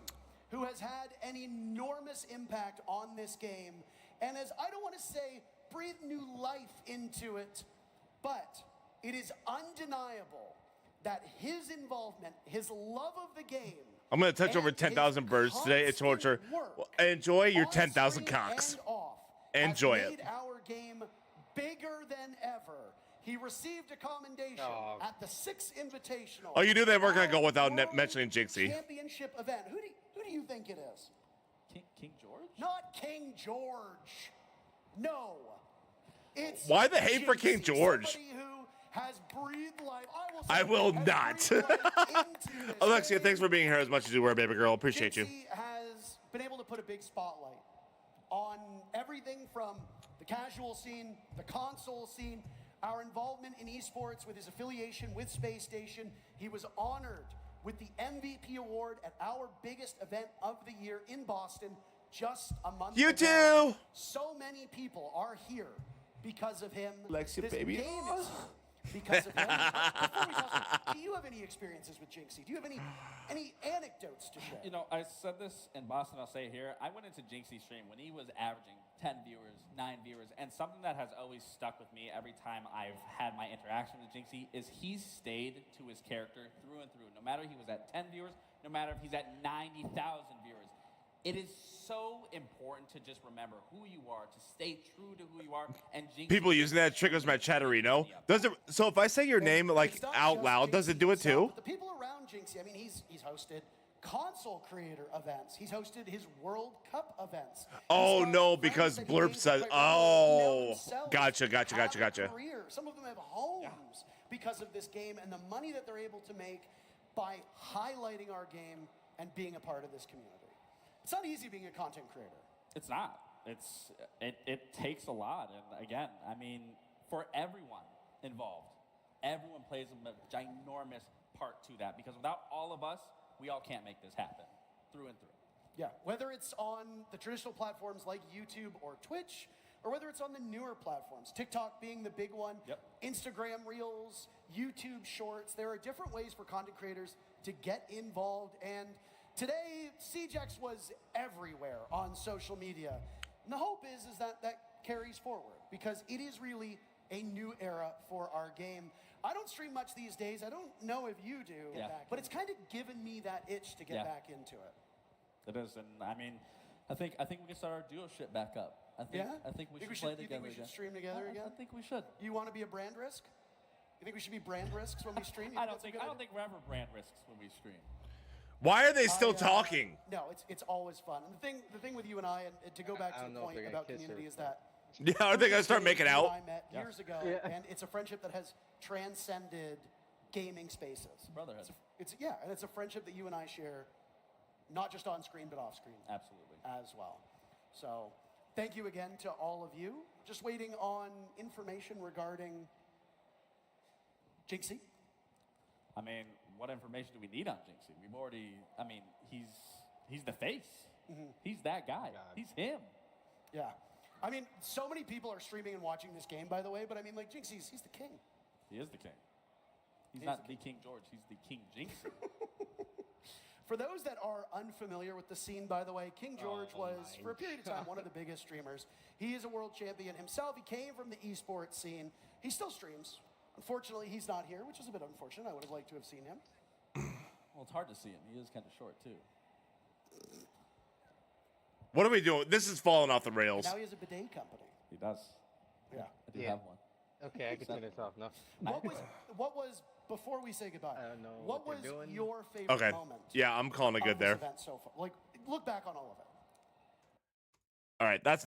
[SPEAKER 4] who has had an enormous impact on this game, and as I don't want to say breathe new life into it, but it is undeniable that his involvement, his love of the game,
[SPEAKER 1] I'm gonna touch over 10,000 birds today. It's torture. Enjoy your 10,000 cocks. Enjoy
[SPEAKER 4] has
[SPEAKER 1] it.
[SPEAKER 4] made our game bigger than ever. He received a commendation at the 6th Invitational.
[SPEAKER 1] Oh, you knew they weren't gonna go without
[SPEAKER 4] World
[SPEAKER 1] mentioning Jinxie.
[SPEAKER 4] Championship event. Who do you think it is?
[SPEAKER 5] King George?
[SPEAKER 4] Not King George. No. It's
[SPEAKER 1] Why the hate for King
[SPEAKER 4] Jinxie,
[SPEAKER 1] George?
[SPEAKER 4] somebody who has breathed life.
[SPEAKER 1] I will not. Alexia, thanks for being here as much as you were, baby girl. Appreciate you.
[SPEAKER 4] Jinxie has been able to put a big spotlight on everything from the casual scene, the console scene, our involvement in esports with his affiliation with Space Station. He was honored with the MVP award at our biggest event of the year in Boston just a month ago.
[SPEAKER 1] You too.
[SPEAKER 4] So many people are here because of him.
[SPEAKER 1] Lexi,
[SPEAKER 4] This
[SPEAKER 1] baby.
[SPEAKER 4] game is because of him. Before we talk, do you have any experiences with Jinxie? Do you have any anecdotes to share?
[SPEAKER 5] You know, I said this in Boston, I'll say it here. I went into Jinxie's stream when he was averaging 10 viewers, 9 viewers, and something that has always stuck with me every time I've had my interaction with Jinxie is he's stayed to his character through and through. No matter he was at 10 viewers, no matter if he's at 90,000 viewers. It is so important to just remember who you are, to stay true to who you are. And Jinxie,
[SPEAKER 1] People using that triggers my chatterino. Does it? So if I say your name like
[SPEAKER 4] It's not
[SPEAKER 1] out
[SPEAKER 4] just
[SPEAKER 1] loud, does it
[SPEAKER 4] Jinxie
[SPEAKER 1] do it
[SPEAKER 4] himself,
[SPEAKER 1] too?
[SPEAKER 4] but the people around Jinxie, I mean, he's hosted console creator events. He's hosted his World Cup events.
[SPEAKER 1] Oh
[SPEAKER 4] He's got
[SPEAKER 1] no,
[SPEAKER 4] friends
[SPEAKER 1] because
[SPEAKER 4] that he
[SPEAKER 1] Blurb
[SPEAKER 4] games
[SPEAKER 1] says,
[SPEAKER 4] quite regularly, know
[SPEAKER 1] oh,
[SPEAKER 4] themselves,
[SPEAKER 1] gotcha.
[SPEAKER 4] have a career. Some of them have homes because of this game and the money that they're able to make by highlighting our game and being a part of this community. It's not easy being a content creator.
[SPEAKER 5] it's not. It takes a lot. And again, I mean, for everyone involved, everyone plays a ginormous part to that because without all of us, we all can't make this happen through and through.
[SPEAKER 4] Yeah, whether it's on the traditional platforms like YouTube or Twitch, or whether it's on the newer platforms, TikTok being the big one, Instagram Reels, YouTube Shorts, there are different ways for content creators to get involved. And today, CJX was everywhere on social media. And the hope is that that carries forward because it is really a new era for our game. I don't stream much these days. I don't know if you do, but it's kind of given me that itch to get back into it.
[SPEAKER 5] It is, and I mean, I think we can start our duo shit back up. I think we should play together.
[SPEAKER 4] You think we should stream together again?
[SPEAKER 5] I think we should.
[SPEAKER 4] You want to be a brand risk? You think we should be brand risks when we stream?
[SPEAKER 5] I don't think we're ever brand risks when we stream.
[SPEAKER 1] Why are they still talking?
[SPEAKER 4] No, it's always fun. And the thing with you and I, and to go back to the point about community, is that
[SPEAKER 1] Yeah, are they gonna start making out?
[SPEAKER 4] I met years ago, and it's a friendship that has transcended gaming spaces.
[SPEAKER 5] Brotherhood.
[SPEAKER 4] And it's a friendship that you and I share, not just on screen but off screen.
[SPEAKER 5] Absolutely.
[SPEAKER 4] As well. So, thank you again to all of you. Just waiting on information regarding Jinxie.
[SPEAKER 5] I mean, what information do we need on Jinxie? We've already. I mean, he's the face. He's that guy. He's him.
[SPEAKER 4] Yeah. I mean, so many people are streaming and watching this game, by the way, but I mean, like, Jinxie's, he's the king.
[SPEAKER 5] He is the king. He's not the King George. He's the King Jinxie.
[SPEAKER 4] For those that are unfamiliar with the scene, by the way, King George was, for a period of time, one of the biggest streamers. He is a world champion himself. He came from the esports scene. He still streams. Unfortunately, he's not here, which is a bit unfortunate. I would have liked to have seen him.
[SPEAKER 5] Well, it's hard to see him. He is kind of short, too.
[SPEAKER 1] What are we doing? This is falling off the rails.
[SPEAKER 4] And now he has a bidet company.
[SPEAKER 5] He does.
[SPEAKER 4] Yeah.
[SPEAKER 5] I do have one.
[SPEAKER 6] Okay, I can turn this off now.
[SPEAKER 4] What was before we say goodbye?
[SPEAKER 6] I don't know
[SPEAKER 4] What
[SPEAKER 6] what
[SPEAKER 4] was
[SPEAKER 6] they're doing.
[SPEAKER 4] your favorite
[SPEAKER 1] Okay.
[SPEAKER 4] moment?
[SPEAKER 1] Yeah, I'm calling it
[SPEAKER 4] of
[SPEAKER 1] good
[SPEAKER 4] this
[SPEAKER 1] there.
[SPEAKER 4] event so far? Like, look back on all of it.
[SPEAKER 1] All right, that's